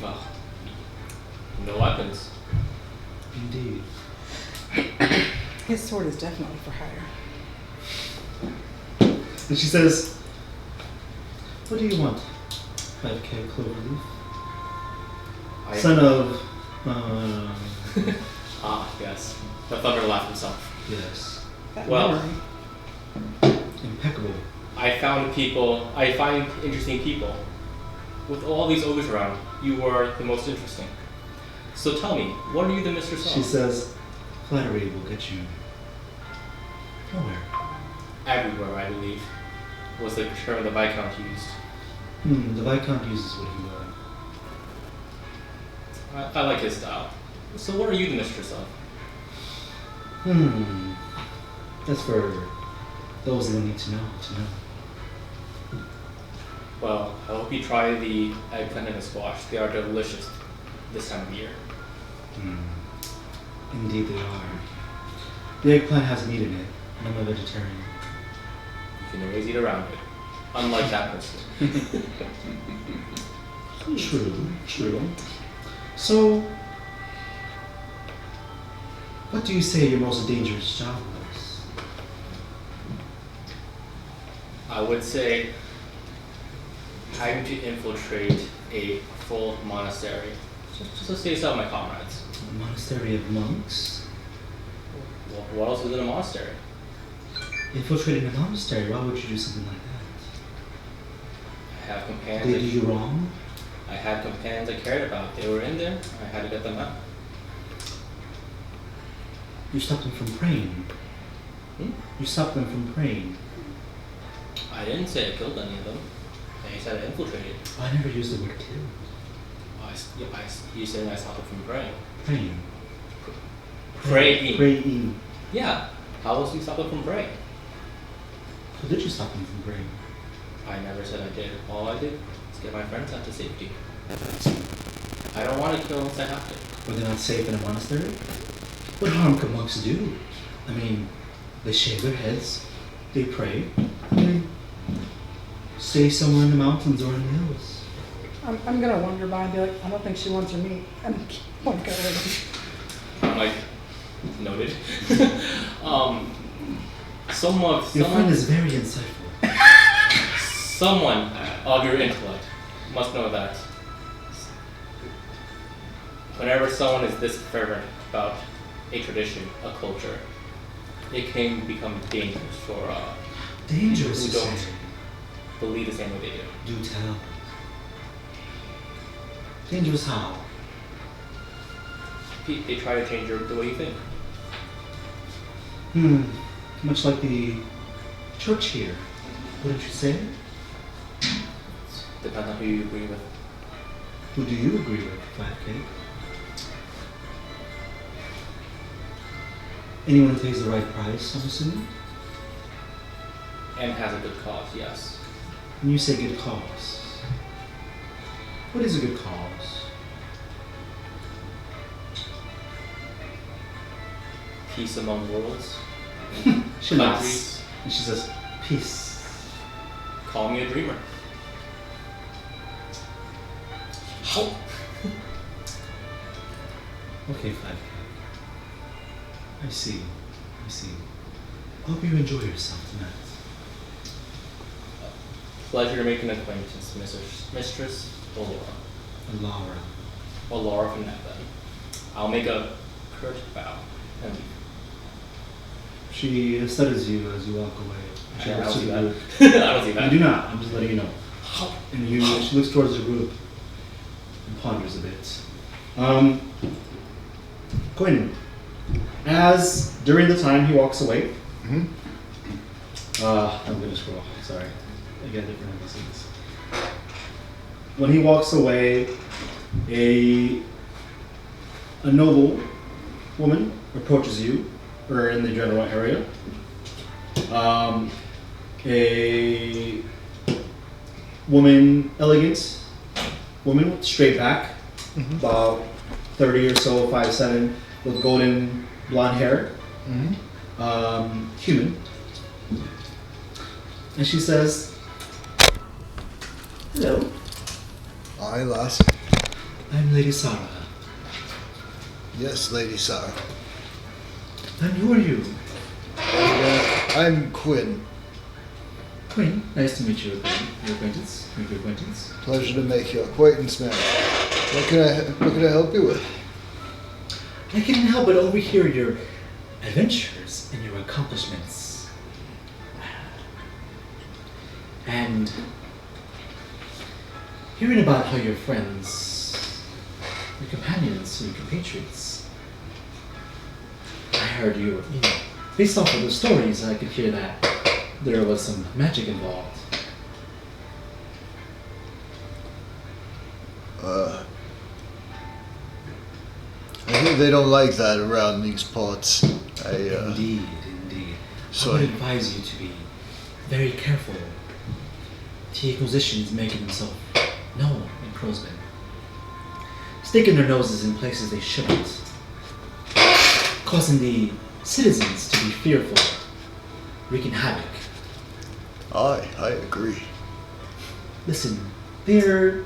Well, no weapons.
Indeed.
His sword is definitely for hire.
And she says, "What do you want, 5K Cloverleaf? Son of,
Ah, yes. The Thunder laughed himself.
yes,
That
Well-
memory.
impeccable.
I find interesting people. With all these ogres around, you are the most interesting. So tell me, what are you the mistress of?
She says, flattery will get you nowhere.
Everywhere, I believe, was the term the Viscount used.
The Viscount uses what he will.
I like his style. So what are you the mistress of?
That's for those that need to know.
Well, I hope you try the eggplant and the squash. They are delicious this time of year.
Indeed they are. The eggplant has meat in it, and I'm a vegetarian.
You can always eat around it. Unlike that person.
True. So, what do you say your most dangerous job was?
I would say having to infiltrate a full monastery. Just to save some of my comrades.
A monastery of monks?
What else is in a monastery?
Infiltrating a monastery, why would you do something like
I have
that?
companions.
Did they do you wrong?
I had companions I cared about. They were in there. I had to get them out.
You stopped them from praying. You stopped them from praying.
I didn't say I killed any of them. I said I infiltrated.
I never used the word kill.
You said I stopped them from praying.
Praying.
Praying.
Praying.
Yeah. How else do you stop them from praying?
How did you stop them from praying?
I never said I did. All I did was get my friends out to safety. I don't want to kill unless I have to.
Were they not safe in a monastery? What harm could monks do? I mean, they shave their heads, they pray, they stay somewhere in the mountains or in the hills.
I'm gonna wander by and be like, I don't think she wants her meat. And walk away.
I'm like, noted.
Your friend is very insightful.
Someone of your intellect must know that whenever someone is this fervent about a tradition, a culture, it can become dangerous for
Dangerous
who
to
don't
say.
believe the same way they do.
Do tell. Dangerous how?
They try to change the way you think.
Much like the church here. Wouldn't you say?
Depends on who you agree with.
Who do you agree with, 5K? Anyone who pays the right price, I'm assuming?
And has a good cause, yes.
When you say good cause, what is a good cause?
Peace among worlds.
She laughs.
Countries.
And she says, peace.
Call me a dreamer. How?
Okay, 5K. I see. I hope you enjoy yourself tonight.
Pleasure to make an acquaintance, Mistress Olora.
Laura.
Olora from that then. I'll make a curt bow and leave.
She studies you as you walk away. She
I
looks
don't
to
see
the
that.
group.
I don't see
You
that.
do not. I'm just letting you know. And she looks towards the group and ponders a bit. Quinn, as during the time he walks away, I'm gonna scroll. Sorry, I got different emphases. when he walks away, a noble woman approaches you, or in the general area. A woman, elegant woman with straight back, about 30 or so, 5'7", with golden blonde hair. Human. And she says, "Hello,
Aye, lass.
I'm Lady Sarah.
Yes, Lady Sarah.
And who are you?"
I'm Quinn.
Queen, nice to meet you, your acquaintance. Make your acquaintance.
Pleasure to make your acquaintance, man. What can I help you with?
I can't help but overhear your adventures and your accomplishments. And hearing about how your friends, your companions, your compatriots, I heard you know, based off of the stories, I could hear that there was some magic involved.
I hear they don't like that around these parts.
Indeed.
So-
I would advise you to be very careful. The Inquisition is making themselves known in Crowsben, sticking their noses in places they shouldn't, causing the citizens to be fearful, wreaking havoc.
I agree.
Listen, they're,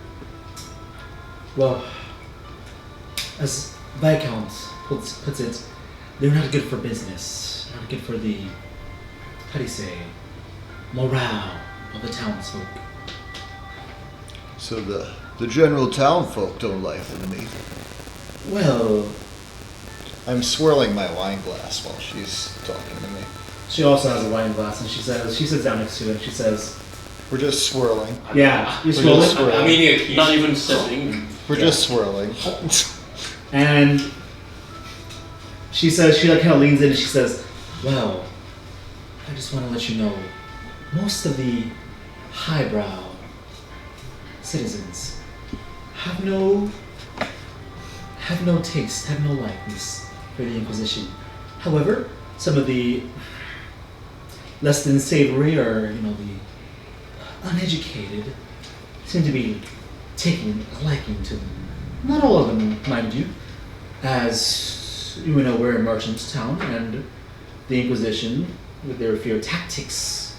well, as Viscount puts it, they're not good for business, not good for the, how do you say, morale of the townsfolk.
So the general town folk don't like me.
Well,
I'm swirling my wine glass while she's talking to me.
she also has a wine glass, and she sits down next to it, and she says,
We're just swirling.
yeah, you
We're
swirl
just
it,
swirling.
I'm eating a quiche.
Not even sipping.
We're just swirling.
and she says, she like kind of leans in and she says, well, I just want to let you know, most of the highbrow citizens have no taste, have no likeness for the Inquisition. However, some of the less than savory or, the uneducated seem to be taking a liking to them. Not all of them, mind you, as you know, we're a merchant town, and the Inquisition, with their fear tactics,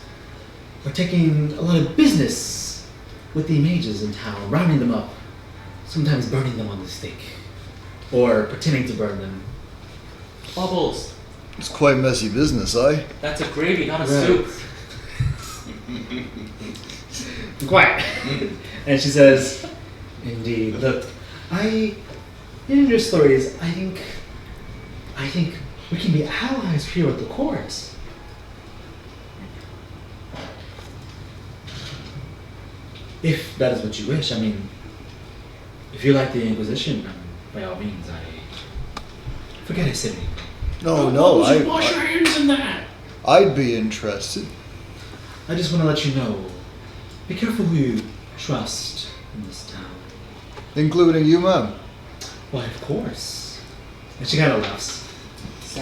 are taking a lot of business with the mages in town, rounding them up, sometimes burning them on the stake, or pretending to burn them.
Bubbles.
It's quite messy business, eh?
That's a gravy, not a
Right.
soup.
Quiet. And she says, indeed, look, in your stories, I think we can be allies here at the court. If that is what you wish, if you like the Inquisition, by all means, forget I said anything.
No,
Wash your hands in that.
I'd be interested.
I just want to let you know, be careful who you trust in this town.
Including you, ma'am.
Why, of course. And she kind of laughs.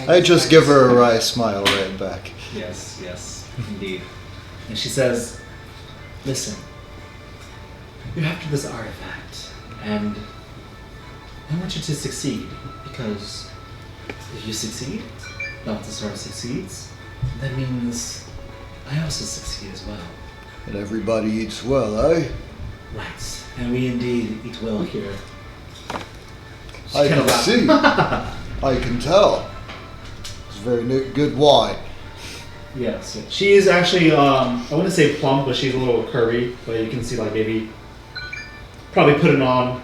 I just give her a wry smile right back.
Yes, indeed. And she says, listen, you're after this artifact, and I want you to succeed, because if you succeed, Balthasar succeeds, that means I also succeed as well.
And everybody eats well, eh?
Right, and we indeed eat well here. She
I
kinda
can
laughs.
see. I can tell. It's very good wine.
Yes, yeah. She is actually, I wouldn't say plump, but she's a little curvy, but you can see like maybe, probably putting on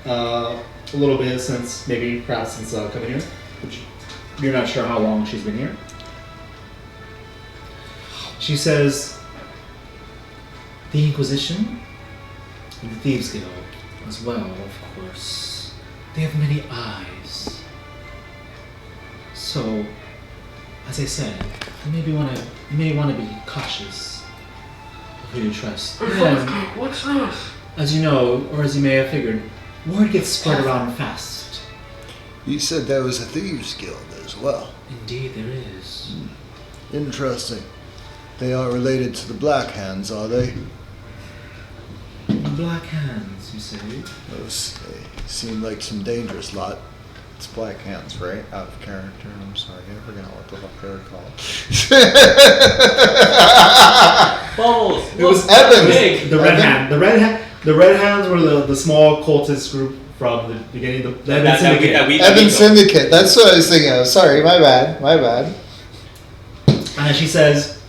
a little bit since coming here, which you're not sure how long she's been here. She says, the Inquisition and the Thieves Guild as well, of course, they have many eyes. So, as I said, you may want to be cautious of who you trust.
What's this?
As you know, or as you may have figured, word gets spread around fast.
You said there was a thieves guild as well.
Indeed, there is.
Interesting. They are related to the Black Hands, are they?
Black Hands, you say?
Those seem like some dangerous lot. It's Black Hands, right? Out of character. I'm sorry, I forgot what the fuck they were called.
Bubbles.
It was
look,
Evans.
big.
The Red Hand. The Red Hands were the small cultist group from the beginning. The
That
Syndicate.
we
Evan
know.
Syndicate. That's what I was thinking of. Sorry, my bad. My bad.
And she says,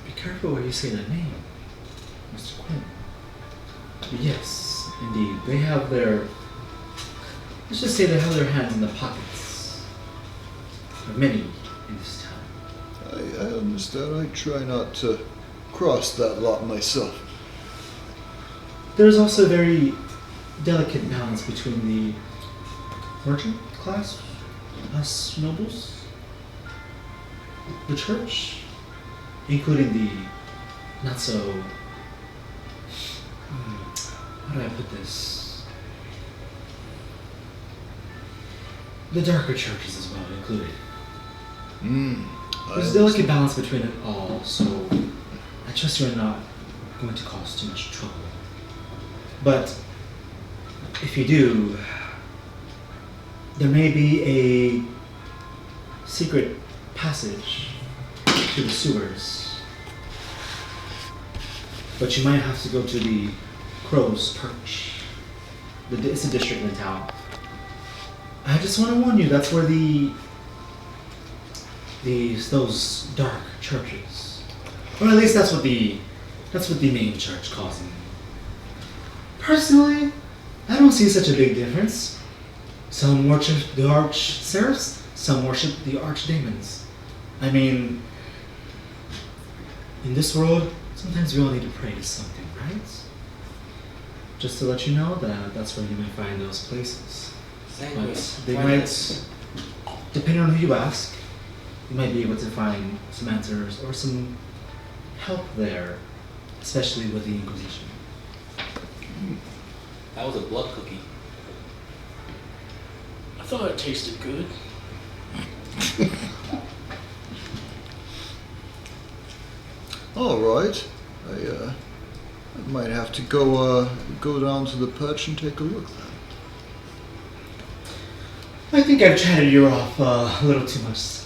"Be careful where you say that name, Mr. Quinn." Yes, indeed. They have their. Let's just say they have their hands in the pockets of many in this town.
I understand. I try not to cross that lot myself.
There's also a very delicate balance between the merchant class, us nobles, the church, including the not so. How do I put this? The darker churches as well included. There's a delicate balance between it all, so I trust you're not going to cause too much trouble. But if you do, there may be a secret passage to the sewers. But you might have to go to the Crow's Perch. It's a district in town. I just want to warn you, that's where those dark churches, or at least that's what the main church calls them. Personally, I don't see such a big difference. Some worship the arch seraphs, some worship the archdemons. I mean, in this world, sometimes we all need to pray to something, right? Just to let you know that that's where you may find those places. But they might, depending on who you ask, you might be able to find some answers or some help there, especially with the Inquisition.
That was a blood cookie.
I thought it tasted good.
All right. I might have to go down to the perch and take a look then.
I think I've chatted you off a little too much.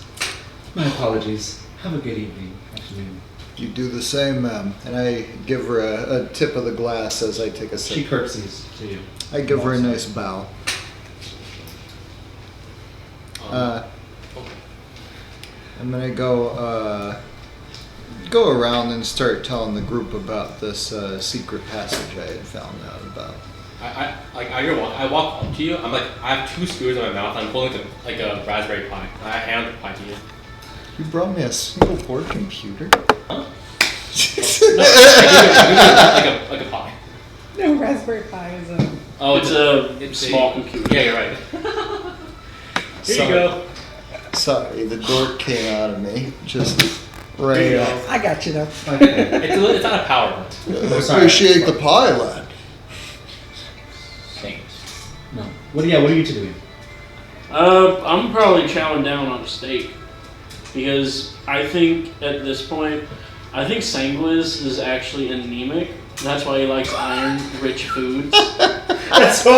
My apologies. Have a good evening, afternoon.
You do the same, ma'am. And I give her a tip of the glass as I take a
She
sip.
curtsies to you.
I give her a nice bow. I'm gonna go around and start telling the group about this secret passage I had found out about.
I walk up to you. I'm like, I have 2 screws in my mouth. I'm holding like a raspberry Pi. I hand the pie to you.
You brought me a single board computer?
Huh? No, I give you like a pie.
No, Raspberry Pi is a.
Oh,
It's a small computer.
Yeah, you're right. Here you go.
Sorry, the dork came out of me. Just right
Here you
out.
go.
I got you though.
Okay.
It's not a power.
Appreciate the pie, lad.
Thanks.
No. What are you two doing?
I'm probably chowing down on a steak because I think at this point, I think Sanguis is actually anemic. That's why he likes iron-rich foods.
That's so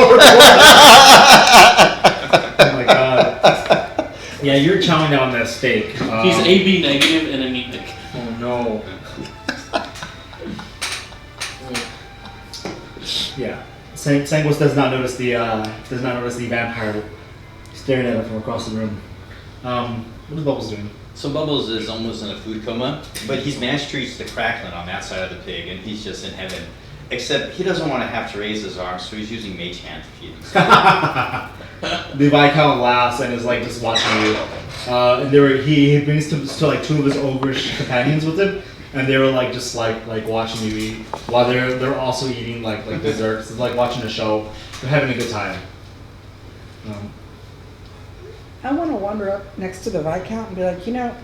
Oh my god. Yeah, you're chowing down that steak.
He's AB negative and anemic.
Oh no. Yeah. Sanguis does not notice the vampire staring at him from across the room. What is Bubbles doing?
So Bubbles is almost in a food coma, but he's managed to reach the crackling on that side of the pig, and he's just in heaven. Except he doesn't want to have to raise his arms, so he's using mage hand to feed himself.
The Viscount laughs and is like just watching you. And he brings to like 2 of his ogreish companions with him, and they were like just like watching you eat while they're also eating like desserts. It's like watching a show. They're having a good time.
I want to wander up next to the Viscount and be like, you know,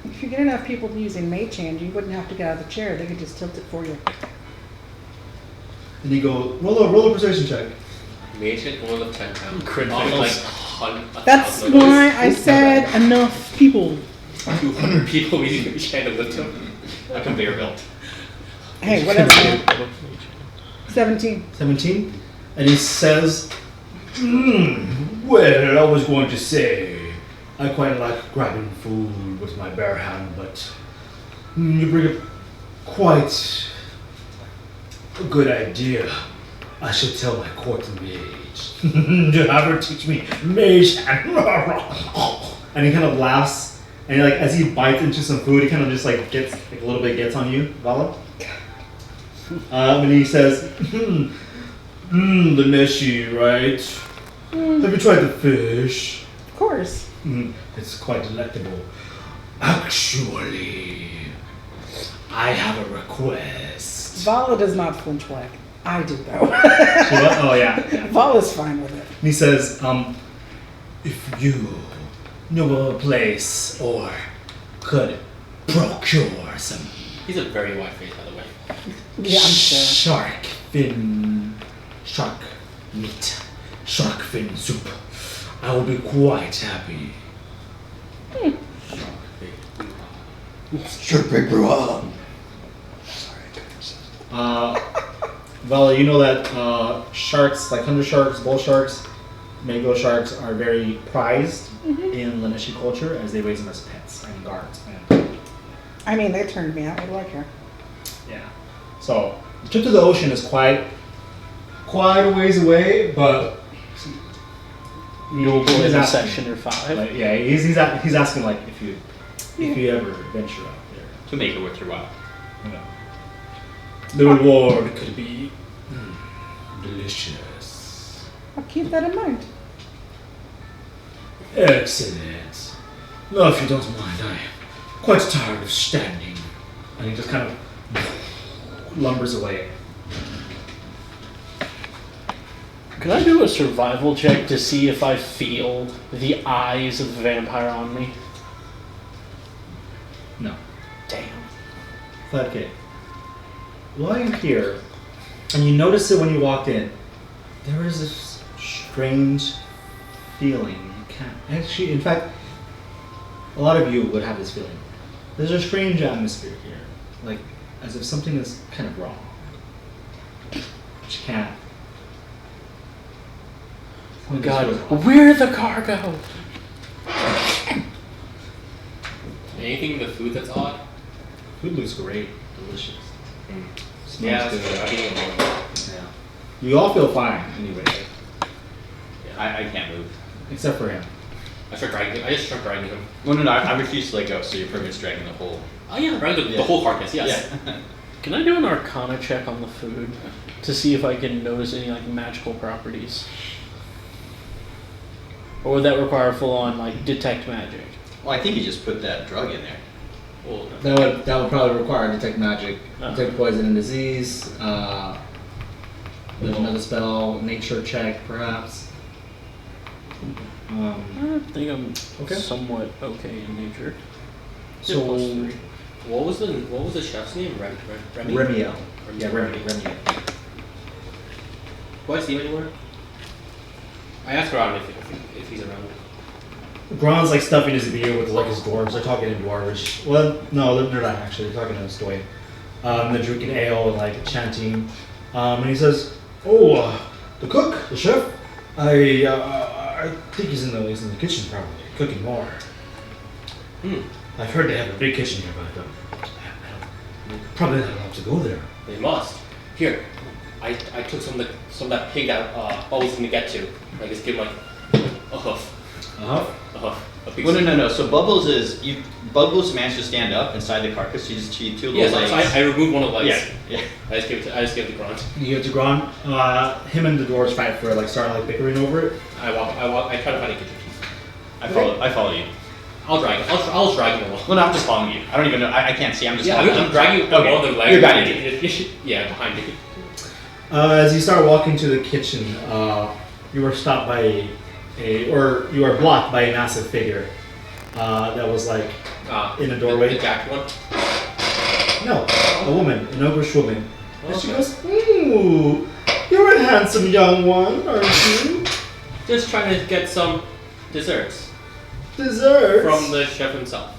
if you get enough people using Mage Hand, you wouldn't have to get out of the chair. They could just tilt it for you.
And you go, roll a persuasion check.
Mage hit more than 10 pounds.
Crit
Not
fails.
like
That's
1,000 of
why
those.
I said enough people.
200 people using the mage hand to lift him.
A conveyor belt.
Hey, whatever, man. 17.
17. And he says,
Well, I was going to say, I quite like grabbing food with my bare hand, but you bring up quite a good idea. I should tell my court mage to have her teach me mage hand.
and he kind of laughs, and like as he bites into some food, he kind of just like gets like a little bit gets on you, Vala. And he says,
The Neshi, right? Have you tried the fish?
Of course.
It's quite delectable. Actually, I have a request.
Vala does not flinch black. I do, though.
oh yeah.
Vala's fine with it.
And he says,
If you know a place or could procure some
He's a very wide face, by the way.
Yeah, I'm sure.
shark meat, shark fin soup, I will be quite happy.
Sure, big bro.
Vala, you know that sharks, like hunter sharks, bull sharks, mango sharks, are very prized in Laneshi culture as they raise them as pets and guards. And,
I mean, they turned me out. What do I care?
yeah. So the trip to the ocean is quite a ways away, but
You'll go
he's
in
asking.
section or 5.
Like, yeah, he's asking like if you ever venture out there.
To make it worth your while.
You know.
The reward could be delicious.
I'll keep that in mind.
Excellent. Now, if you don't mind, I'm quite tired of standing.
And he just kind of lumbers away.
Can I do a survival check to see if I feel the eyes of the vampire on me?
No.
Damn.
5K. While you're here, and you notice it when you walked in, there is this strange feeling. You can't actually, in fact, a lot of you would have this feeling. There's a strange atmosphere here, like as if something is kind of wrong, but you can't.
Oh God, where'd the cargo?
Anything in the food that's odd?
Food looks great, delicious. Smells
Yeah,
good.
I'm eating more.
Yeah. You all feel fine anyway,
I can't move.
except for him.
I just start dragging him.
No, I refuse to let go, so you're pretty much dragging the whole.
Oh yeah, drag the
Yeah.
whole carcass, yes.
Yeah.
Can I do an Arcana check on the food to see if I can notice any like magical properties? Or would that require full-on like detect magic?
Well, I think you just put that drug in there.
Well,
That would probably require detect magic, detect poison and disease. There's another spell, nature check perhaps.
I think I'm
Okay.
somewhat okay in nature.
So
+3.
what was the chef's name? Remy?
Remiel. Yeah, Remiel.
Do I see him anywhere? I asked around if he's around.
Gron's like stuffing his beer with like his dwarves. They're talking in dwarvish. Well, no, they're not actually. They're talking in Stoy. They're drinking ale and like chanting. And he says, "Oh, the cook, the chef. I think he's in the kitchen probably cooking more. I've heard they have a big kitchen here, but I don't, probably not allowed to go there.
They must. Here, I took some of that pig that always going to get to. I just give him like a hoof.
Uh-huh.
A hoof. A big
Well, no. So Bubbles Bubbles managed to stand up inside the carcass. She just cheated two
Yeah,
little
so
legs.
I removed one of the legs.
Yeah.
I just gave it to Grunt.
You give it to Gron. Him and the dwarves fight for it, like start like bickering over it.
I try to find a kitchen piece.
I follow you.
I'll drag him. I'll drag him along.
Well, no, I'm just following you. I don't even know. I can't see. I'm just.
Yeah,
following
I'm dragging
Okay.
one of the legs.
You're guiding me.
Yeah, behind me.
As you start walking to the kitchen, you are stopped by you are blocked by a massive figure that was like in a doorway.
The jacked one.
No, a woman, an ogreish woman. And she goes, Ooh, you're a handsome young one, aren't you?
Just trying to get some desserts
Desserts?
from the chef himself.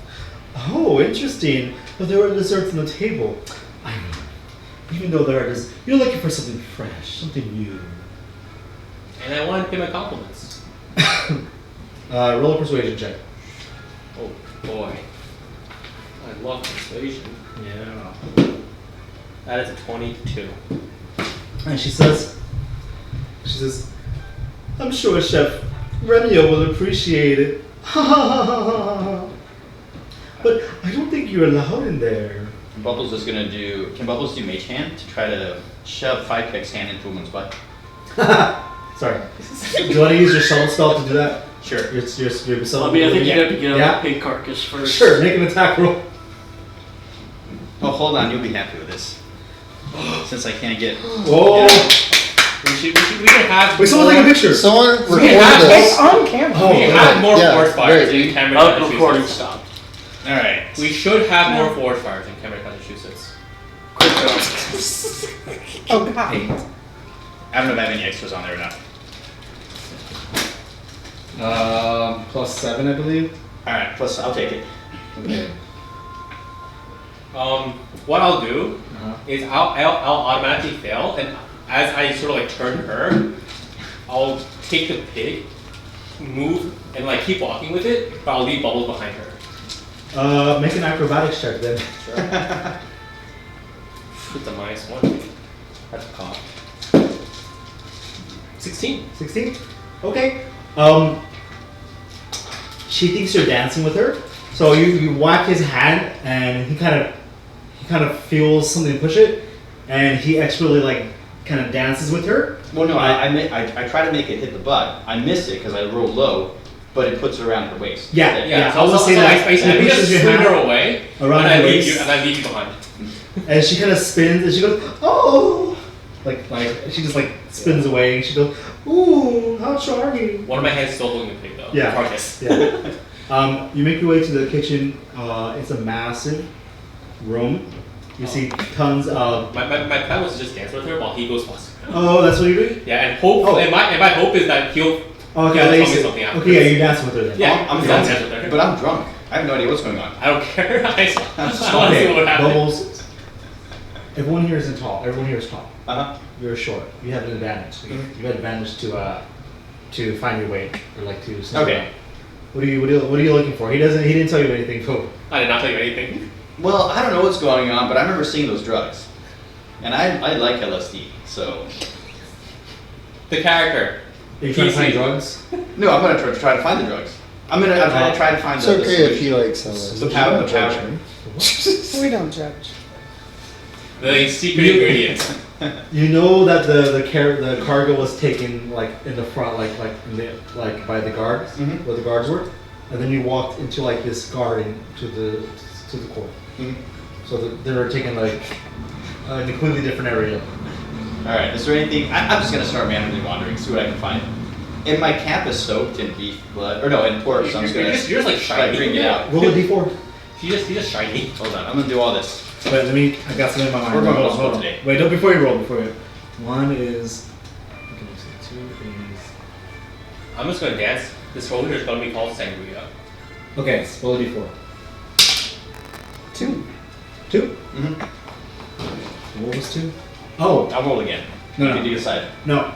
Oh, interesting. But there are desserts on the table. I mean, even though there are desserts, you're looking for something fresh, something new.
And I want to pay my compliments.
Roll a persuasion check.
Oh boy. I love persuasion.
Yeah.
That is a 22.
And she says, I'm sure Chef Remio will appreciate it. But I don't think you're allowed in there.
Bubbles is gonna do. Can Bubbles do Mage Hand to try to shove Five Peg's hand into a woman's butt?
Sorry. Do you want to use your shovel spell to do that?
Sure.
Your
I mean, I think you have to get on
Yeah.
the pig carcass first.
Sure, make an attack roll.
Oh, hold on. You'll be happy with this. Since I can't get.
Whoa!
We can have.
Wait, someone take a picture.
Someone record
have-
It's
this.
on camera.
Oh,
We
yeah.
have more
Yeah,
forest fires
great.
in Cambridge,
Oh, recording
Massachusetts.
stopped.
All right.
We should have more forest fires in Cambridge, Massachusetts.
Quick job.
Oh, God.
I don't know if I have any extras on there or not.
+7, I believe.
All right. Plus, I'll take it.
Okay.
What I'll do
Uh-huh.
is I'll automatically fail, and as I sort of like turn her, I'll take the pig, move, and like keep walking with it, but I'll leave Bubbles behind her.
Make an acrobatics check then.
It's a -1. That's a cop. 16.
16? Okay. She thinks you're dancing with her, so you whack his hand, and he kind of feels something push it, and he expertly like kind of dances with her.
Well, no, I try to make it hit the butt. I miss it because I roll low, but it puts it around her waist.
Yeah,
Yeah,
I would say that.
I
He
just
pushes your
swing
hand
her away,
around
and
her
I leave
waist.
you, and I leave you behind.
And she kind of spins, and she goes, "Oh!" Like she just like spins away, and she goes, "Ooh, how charming!"
One of my hands still holding the pig though.
Yeah.
Carcass.
Yeah. You make your way to the kitchen. It's a massive room. You see tons of.
My plan was to just dance with her while he goes faster.
Oh, that's what you're doing.
Yeah, and hope
Oh.
and my hope is that he'll
Okay,
tell me
Lacey.
something afterwards.
Okay, yeah, you're dancing with her then.
Yeah.
I'm
Yeah,
drunk,
dance with her.
but I'm drunk. I have no idea what's going on.
I don't care. I just want to see
Okay,
what happens.
Bubbles. Everyone here isn't tall. Everyone here is tall.
Uh-huh.
You're short. You have an advantage. You have an advantage to find your way or like to. sneak
Okay.
around. What are you looking for? He didn't tell you anything. Cool.
I did not tell you anything.
Well, I don't know what's going on, but I remember seeing those drugs. And I like LSD, so.
The character.
Are you trying to find
PC.
drugs?
No, I'm gonna try to find the drugs. I'm gonna try to find
It's
the
okay if he
solution.
likes LSD.
The powder,
Don't
the
judge
powder.
him.
We don't judge.
The secret ingredient.
You know that the cargo was taken like in the front, like by the guards,
Mhm.
where the guards were, and then you walked into like this garden to the court.
Mhm.
So they were taking like in a completely different area.
Alright, is there anything? I'm just gonna start randomly wandering, see what I can find. And my cap is soaked in beef blood, or no, in pork, so I'm just gonna
You're just like shiny.
bring it out.
Roll a d4.
He's just shiny.
Hold on, I'm gonna do all this.
Wait, I got something in my mind.
We're going
Hold on,
old
hold
school
on.
today.
Wait, don't before you roll. One is. Okay, so 2 is.
I'm just gonna dance. This roller is gonna be called sangria.
Okay, roll a d4.
2.
2.
Mm-hmm.
What was 2? Oh,
I'll roll again.
No,
You
no.
can do decide.
no.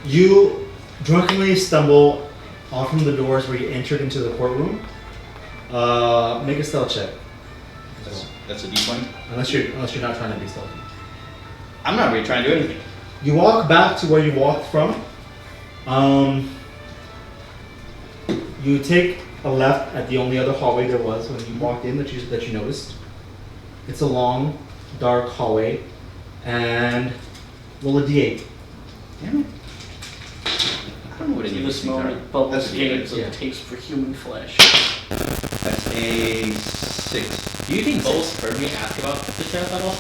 You drunkenly stumble off from the doors where you entered into the courtroom. Make a stealth check.
That's a D20.
Unless you're not trying to be stealthy.
I'm not really trying to do anything.
You walk back to where you walked from. You take a left at the only other hallway there was when you walked in that you noticed. It's a long, dark hallway, and roll a d8.
Damn it. I don't know what any
In
of
this
these things are.
moment, Bubbles
That's a
gains
D8.
a taste for human flesh.
That's a 6.
Do you think Bubbles heard me ask about the sheriff at all?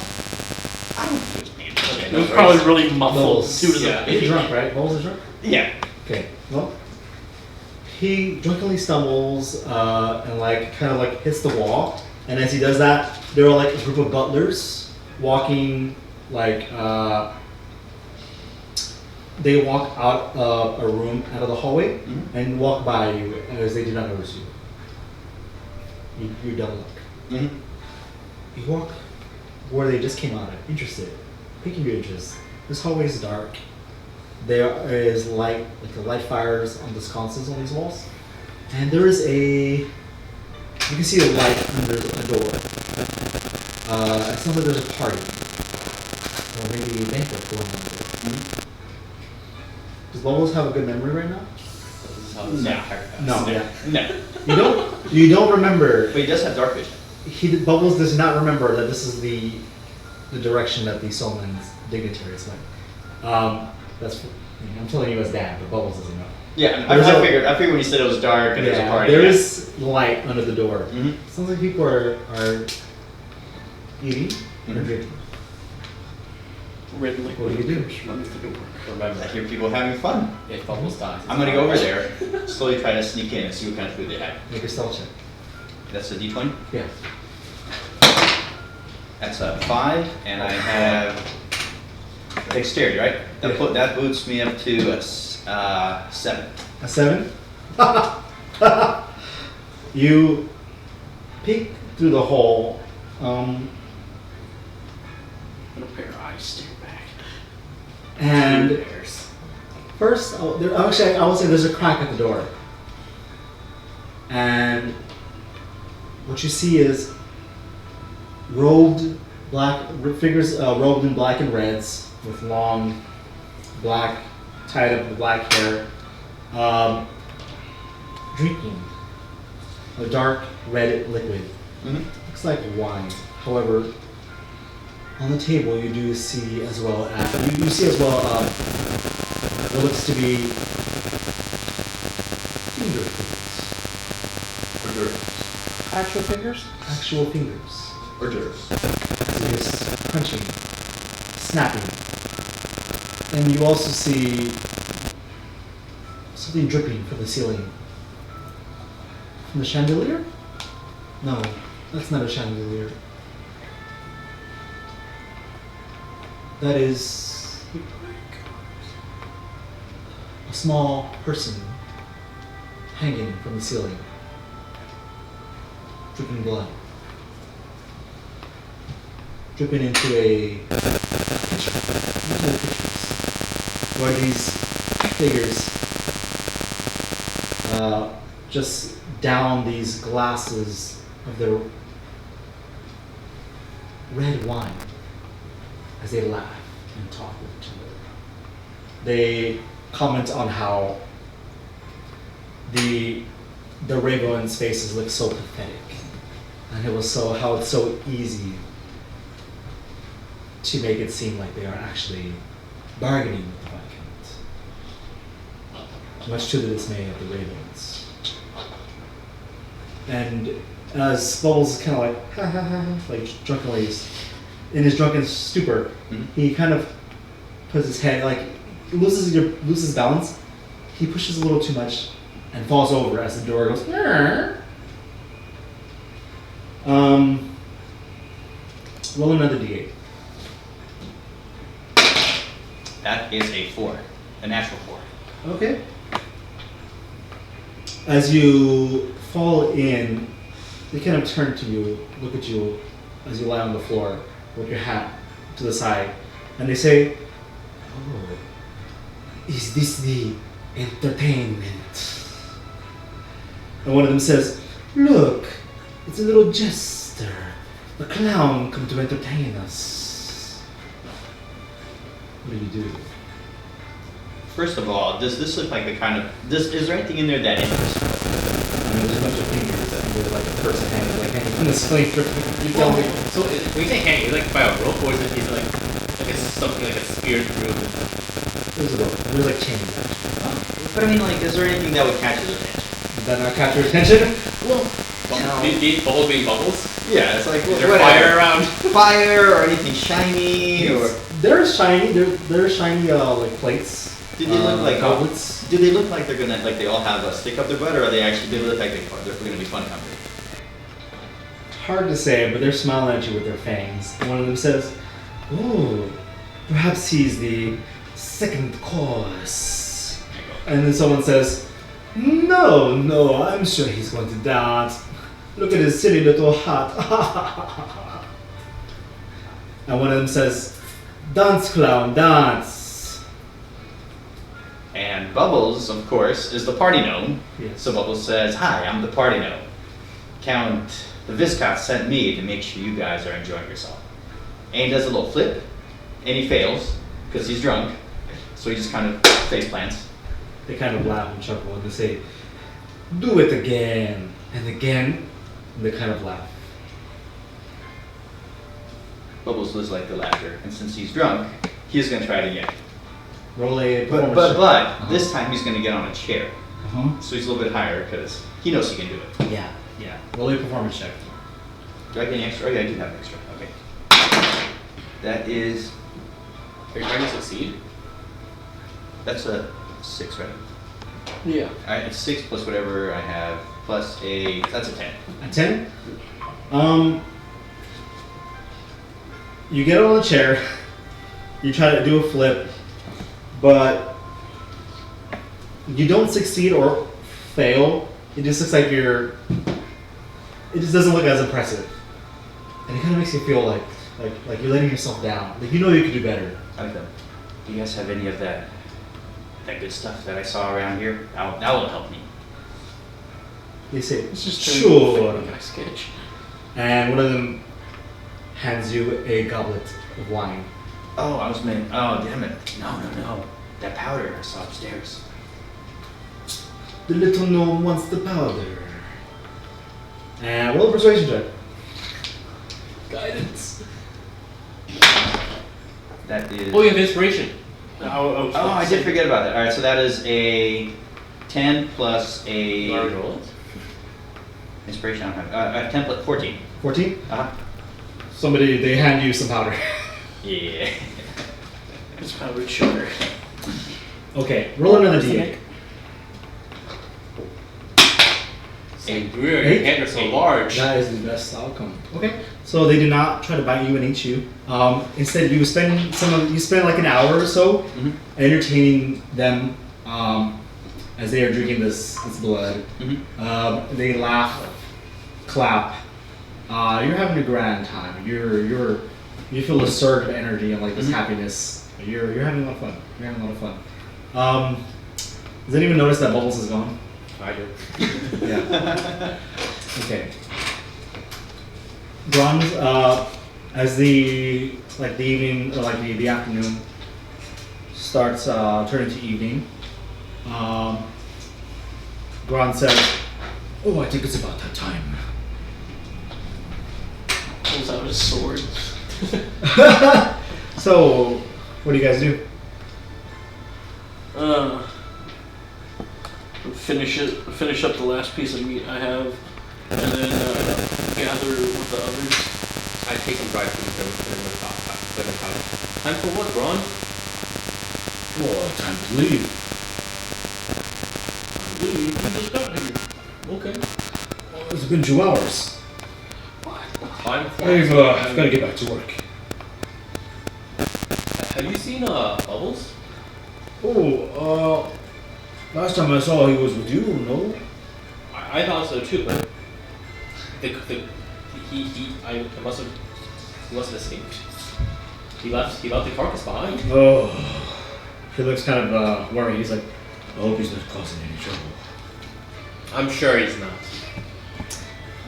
I don't think it's me. Okay,
It
no
was
worries.
probably really muffled
Bubbles.
due to the
Yeah.
You're drunk, right? Bubbles is drunk?
Yeah.
Okay, well, he drunkenly stumbles and like kind of like hits the wall, and as he does that, there are like a group of butlers walking like they walk out of a room, out of the hallway,
Mhm.
and walk by you as they do not notice you. You're double luck.
Mhm.
You walk where they just came out of, interested, piquing your interest. This hallway is dark. There is light, like the light fires on the sconces on these walls. And there is you can see a light under a door. It sounds like there's a party. Or maybe a banquet going on there.
Mhm.
Does Bubbles have a good memory right now?
This is how this
No.
happens.
No, yeah.
No.
You don't remember.
But he does have dark vision.
Bubbles does not remember that this is the direction that the Solomons dignitaries went. I'm telling you as dad, but Bubbles doesn't know.
Yeah,
There's
I
a-
figured when he said it was dark and there's a party.
there
yeah.
is light under the door.
Mhm.
Sounds like people are eating or
Mhm.
drinking.
Red liquid
What do you do?
runs the door.
Remember,
I hear people having fun.
if Bubbles dies.
I'm gonna go over there, slowly try to sneak in and see what kind of food they have.
Make a stealth check.
That's a D20.
Yeah.
That's a 5, and I have dexterity, right?
Yeah.
That boots me up to a 7.
A 7? You peek through the hole.
And a pair of eyes stare back.
And
Two pairs.
first, actually, I would say there's a crack at the door. And what you see is robed black figures, robed in black and reds, with long black, tied up with black hair, drinking a dark red liquid.
Mm-hmm.
Looks like wine. However, on the table you do see as well you see as well what looks to be finger foods.
Actual fingers?
Actual fingers.
Hors d'oeuvres.
As it is crunching, snapping. And you also see something dripping from the ceiling. From the chandelier? No, that's not a chandelier. That is a small person hanging from the ceiling, dripping blood, dripping into a pitcher, into the pitchers, where these figures just down these glasses of their red wine as they laugh and talk with each other. They comment on how the Raven's faces look so pathetic, and how it's so easy to make it seem like they are actually bargaining with the Viscount, much to the dismay of the Ravens. And as Bubbles is kind of like ha ha ha, like drunkenly in his drunken stupor,
Mhm.
he kind of puts his head like loses balance. He pushes a little too much and falls over as the door goes. Roll another d8.
That is a 4, a natural 4.
Okay. As you fall in, they kind of turn to you, look at you as you lie on the floor with your hat to the side, and they say, "Oh, is this the entertainment?" And one of them says, "Look, it's a little jester, a clown come to entertain us." What do you do?
First of all, does this look like the kind of is there anything in there that interests you?
I mean, there's a bunch of fingers with like a person hanging from the ceiling.
You tell me. So when you say hang, is it like by a rope or is it like something like a spear through?
There's a rope. There's like chains.
But I mean, like, is there anything that would catch his attention?
Did that not catch your attention?
Well,
These bubbles being bubbles?
yeah, it's like
Is there fire around?
fire or anything shiny or
They're shiny. They're shiny like plates.
do they look like
goblets?
Do they look like they're gonna like they all have a stick up their butt, or are they actually do they look like they're gonna be fun company?
Hard to say, but they're smiling at you with their fangs. And one of them says, "Oh, perhaps he's the second course. And then someone says, no, I'm sure he's going to dance. Look at his silly little hat. And one of them says, dance clown, dance.
And Bubbles, of course, is the party gnome.
Yes.
So Bubbles says, hi, I'm the party gnome. Count the Viscount sent me to make sure you guys are enjoying yourself. And he does a little flip, and he fails, because he's drunk. So he just kind of face plants.
They kind of laugh and chuckle and they say, do it again and again. And they kind of laugh.
Bubbles lives like the laughter, and since he's drunk, he's gonna try it again.
Roll a
But
performance check.
this time he's gonna get on a chair.
Uh-huh.
So he's a little bit higher, because he knows he can do it.
Yeah. Roll a performance check.
Do I get any extra? Oh yeah, I do have extra. Okay. That is,
Are you trying to succeed?
that's a 6, right?
Yeah.
Alright, it's 6 plus whatever I have, plus that's a 10.
A 10? You get on the chair, you try to do a flip, but you don't succeed or fail. It just looks like it just doesn't look as impressive. And it kind of makes you feel like you're letting yourself down. Like you know you could do better.
I like that. Do you guys have any of that good stuff that I saw around here? That will help me.
They say,
It's just
sure.
a sketch.
And one of them hands you a goblet of wine.
Oh, oh, damn it. No. That powder I saw upstairs.
The little gnome wants the powder. And roll a persuasion check.
Guidance.
That is.
Oh, you have inspiration.
Oh, I did forget about that. Alright, so that is a 10 plus a.
Large rolls.
Inspiration, I don't have. 10 plus 14.
14?
Uh-huh.
They hand you some powder.
Yeah.
It's powdered sugar.
Okay, roll another d8.
So weird. Your hands are so large.
That is the best outcome. Okay, so they do not try to bite you and eat you. Instead, you spend like an hour or so
Mhm.
entertaining them as they are drinking this blood.
Mhm.
They laugh, clap. You're having a grand time. You feel a surge of energy and like this happiness. You're having a lot of fun. You're having a lot of fun. Does anyone notice that Bubbles is gone?
I do.
Yeah. Okay. Bronze, as the evening or the afternoon starts turning to evening, Gron says,
Oh, I think it's about that time.
Pulls out his sword.
"So, what do you guys do?"
Finish up the last piece of meat I have, and then gather with the others.
I take some dried food and put it in the top. Time for what, Ron?
Oh, time to leave.
You just got here. Okay.
It's been 2 hours.
Time for
I've got to get back to work.
Have you seen Bubbles?
Oh, last time I saw he was with you, no?
I thought so too, but he must have escaped. He left the carcass behind.
Oh,
He looks kind of worried. He's like,
I hope he's not causing any trouble.
I'm sure he's not.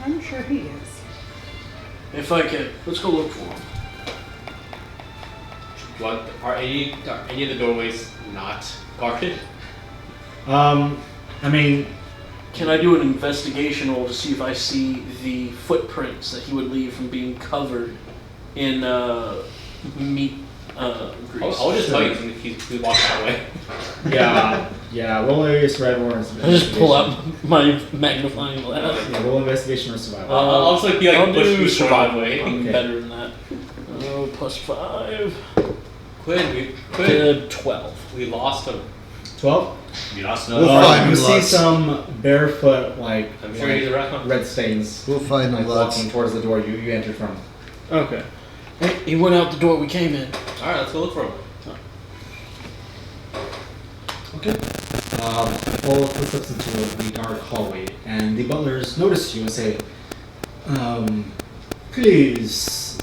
I'm sure he is.
If I can, let's go look for him.
Are any of the doorways not guarded?
I mean,
Can I do an investigation roll to see if I see the footprints that he would leave from being covered in meat grease?
I'll just tell you if he walks that way.
yeah. Roll a survival or
I just pull out my magnifying glass.
Yeah, roll investigation or survival.
I'll just like be like
I'll
push
do
you
survival.
way.
I'm
Okay.
better than that. Oh, +5.
Quinn,
12.
we lost him.
12.
We lost
We'll
another.
find
You
him,
see
Lutz.
some barefoot
I'm sure he's around.
red stains
We'll find
like
him, Lutz.
walking towards the door you entered from.
Okay. He went out the door we came in.
All right, let's go look for him.
Okay. Follow footsteps into a dark hallway, and the butlers notice you and say, please,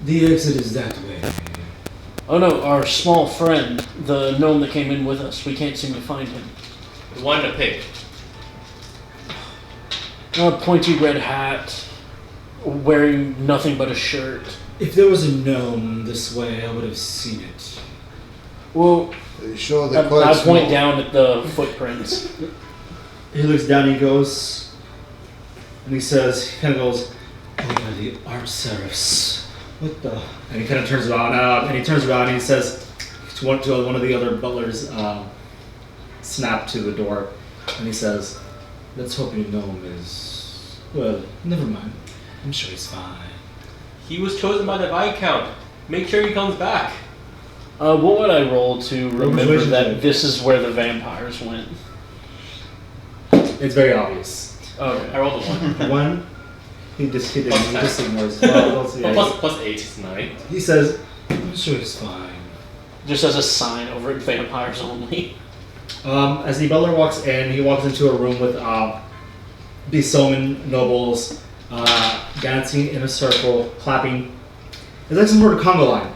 the exit is that way.
Oh no, our small friend, the gnome that came in with us. We can't seem to find him.
The one in a pig.
A pointy red hat, wearing nothing but a shirt.
If there was a gnome this way, I would have seen it.
Well,
Sure,
I
they're quite
point
small.
down at the footprints.
He looks down, he goes, and he says, he kind of goes, oh, the art seraphs. What the? And he kind of turns around, and he turns around and he says to one of the other butlers, snap to the door, and he says, let's hope your gnome is, well, never mind. I'm sure he's fine.
He was chosen by the Viscount. Make sure he comes back.
What would I roll to remember
persuasion
that
check.
this is where the vampires went?
It's very obvious.
Okay.
I rolled a 1.
One, he just ignores.
Plus 8 is 9.
He says, I'm sure he's fine.
Just as a sign over at vampires only.
As the butler walks in, he walks into a room with the Soman nobles dancing in a circle, clapping. It's like some sort of Congo line.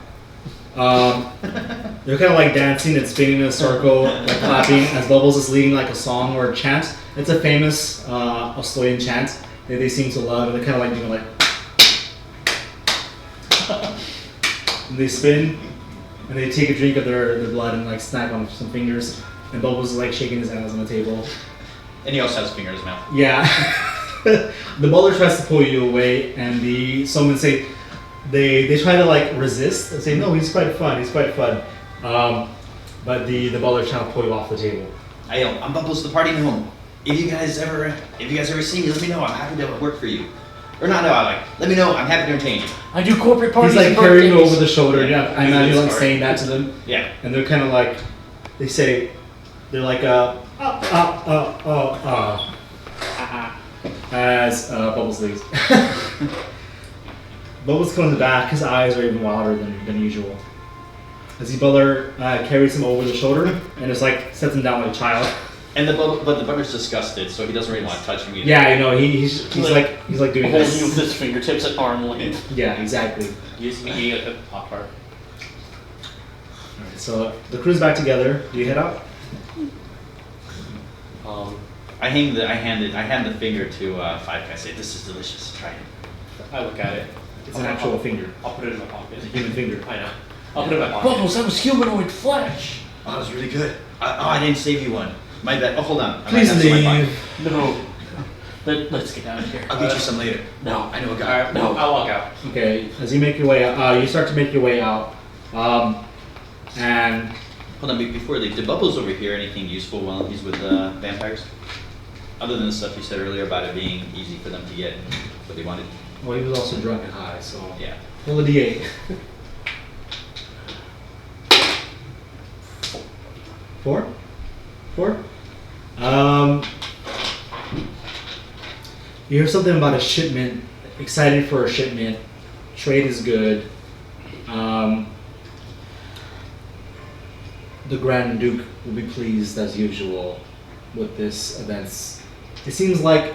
They're kind of like dancing and spinning in a circle, like clapping, as Bubbles is leading like a song or a chant. It's a famous Australian chant that they seem to love, and they're kind of like doing like. And they spin, and they take a drink of their blood and like snap on some fingers. And Bubbles is like shaking his hands on the table.
And he also has a finger in his mouth.
Yeah. The butler tries to pull you away, and someone say they try to like resist and say no, he's quite fun. But the butler trying to pull you off the table.
I yell, I'm Bubbles the party gnome. If you guys ever see me, let me know. I'm happy to work for you. Or not, no, let me know. I'm happy to entertain you.
I do corporate parties.
He's like
and
carrying you
birthdays.
over the shoulder. Yeah, I
He's
imagine
really
like
smart.
saying that to them,
Yeah.
and they're kind of like they say they're like as Bubbles leaves. Bubbles comes back. His eyes are even wilder than usual. As the butler carries him over the shoulder and just like sets him down like a child.
And the butler's disgusted, so he doesn't really want to touch him either.
Yeah, I know. He's like doing
Holding you
this.
with his fingertips at arm length.
Yeah, exactly.
He used to be eating a Pop-Tart.
Alright, so the crew's back together. Do you head out?
I hand the finger to Five. I say, "This is delicious. Try it."
I look at it.
It's an actual finger.
I'll put it in my pocket.
It's a human finger.
I know. I'll put it in my pocket.
Bubbles, that was humanoid flesh.
Oh, that was really good. I didn't save you one. My bad. Oh, hold on. I might
Please
have some in my
leave.
pocket.
No. Let's get out of here.
I'll get you some later.
No.
I know a
All
guy.
right, I'll walk out.
Okay. As you make your way out, you start to make your way out, and
Hold on. Before they leave, did Bubbles overhear anything useful while he's with the vampires? Other than the stuff you said earlier about it being easy for them to get what they wanted.
well, he was also drunk and high, so
Yeah.
roll a d8. 4? 4? You hear something about a shipment, excited for a shipment, trade is good. The Grand Duke will be pleased as usual with this event. It seems like,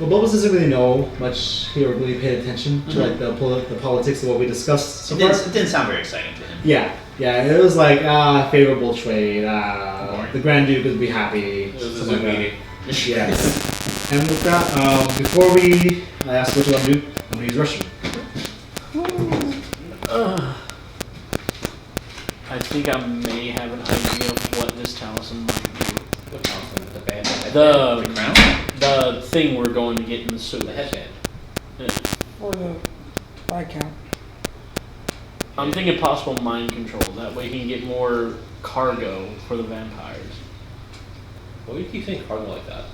well, Bubbles doesn't really know much. He or really paid attention to like the politics of what we discussed so far.
It didn't sound very exciting to him.
Yeah, it was like favorable trade.
Boring.
The Grand Duke would be happy.
It was a
something
Zoom
like that.
meeting.
Yes. And with that, before I ask what you want to do, I'm gonna use Russian.
I think I may have an idea of what this talisman might do.
What talisman? The band?
The
The crown?
the thing we're going to get in the sewer.
The headband.
For the Viscount.
I'm thinking possible mind control. That way he can get more cargo for the vampires.
Why do you keep saying cargo like that?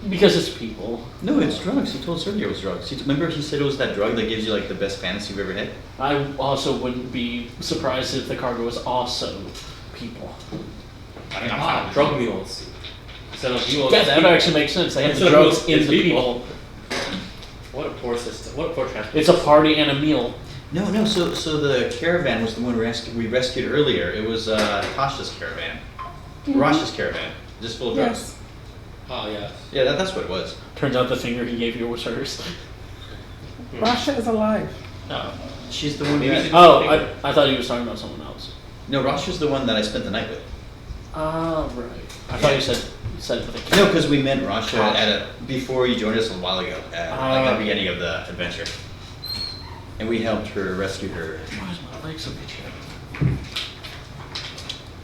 Because it's people.
No, it's drugs. He told us earlier it was drugs. Remember he said it was that drug that gives you like the best fantasy you've ever had?
I also wouldn't be surprised if the cargo was also people.
I mean, I'm fine with
Drug mules. Instead of mules.
Yeah,
it's
that
people.
actually makes sense. They have the
Instead of
drugs
mules,
in
it's
the people.
What a poor system. What a poor transport.
It's a party and a meal.
No. So the caravan was the one we rescued earlier. It was Tasha's caravan, Rash's caravan, just full of drugs.
Yes.
Oh yeah.
Yeah, that's what it was.
Turns out the finger he gave you was hers.
Rasha is alive.
No.
She's the one.
Maybe
That,
it's-
Oh, I thought he was talking about someone else.
no, Rasha's the one that I spent the night with.
Ah, right. I thought you said it with a K.
No, because we met Rasha before you joined us a while ago, at the beginning of the adventure, and we helped her rescue her.
Why is my leg so itchy?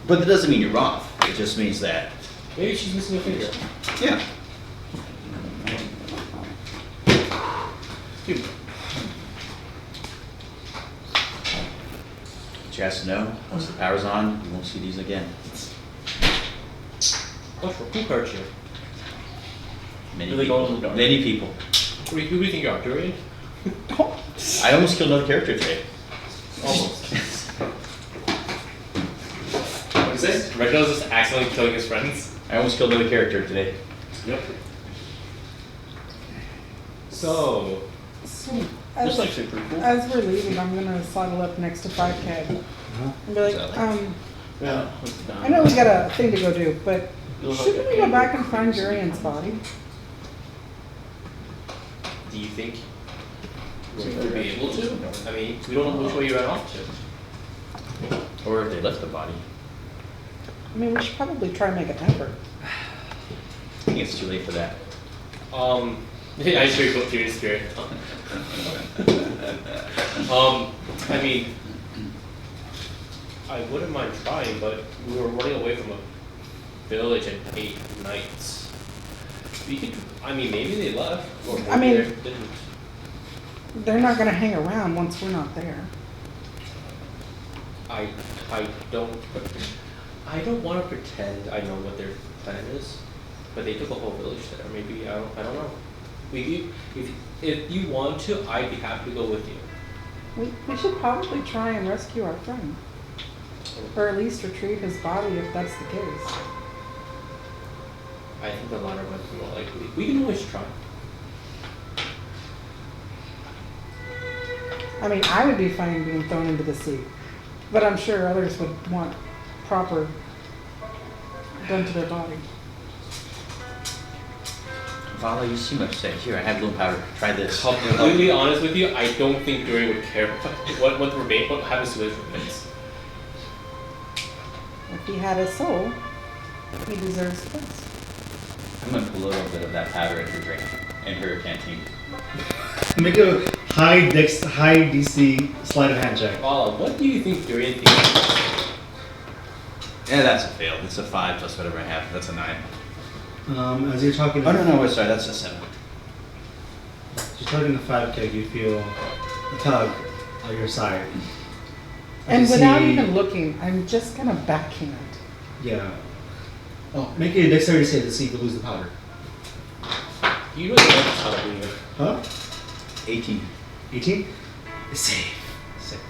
But that doesn't mean you're wrong. It just means that.
Maybe she's missing a finger.
Yeah.
Dude,
She has to know, once the power's on, you won't see these again.
Who hurt you?
Many
Do they
people.
go in the dark?
Many people.
Who do you think you are, Durian?
I almost killed another character today.
Almost. What is it? Reginald's just accidentally killing his friends.
I almost killed another character today.
Yep. So,
So,
just
as,
like super cool.
as we're leaving, I'm gonna sidle up next to 5K and be like,
Yeah.
I know we got a thing to go do, but
You'll have
shouldn't
to
we go
end
back and find Jurian's body?
do you think we'll be able to? I mean, we don't know which way you ran off to.
Or if they left the body.
I mean, we should probably try and make an effort.
I think it's too late for that.
I sure you put Durian's spirit. I mean, I wouldn't mind trying, but we were running away from a village in 8 nights. We could, I mean, maybe they left, or maybe
I mean-
they didn't.
They're not gonna hang around once we're not there.
I don't want to pretend I know what their plan is, but they took a whole village there. Maybe I don't know. If you want to, I'd be happy to go with you.
We should probably try and rescue our friend. Or at least retrieve his body if that's the case.
I think the latter might be more likely. We can always try.
I mean, I would be fine being thrown into the sea, but I'm sure others would want proper done to their body.
Vala, you seem upset. Here, I have little powder. Try this.
Completely honest with you, I don't think Durian would care what happens to his remains.
If he had a soul, he deserves the best.
I'm gonna put a little bit of that powder in her drink, in her canteen.
Make a high DC sleight of hand check.
Vala, what do you think Durian thinks?
Yeah, that's a fail. It's a 5 plus whatever I have. That's a 9.
As you're talking to,
Oh no, sorry, that's a 7.
as you're talking to 5K, you feel a tug on your side.
And
You
without
see-
even looking, I'm just gonna backhand.
Yeah. Oh, make a dexterity save to see if you lose the powder.
You really want to tell me.
Huh?
18.
18? It's safe. Safe.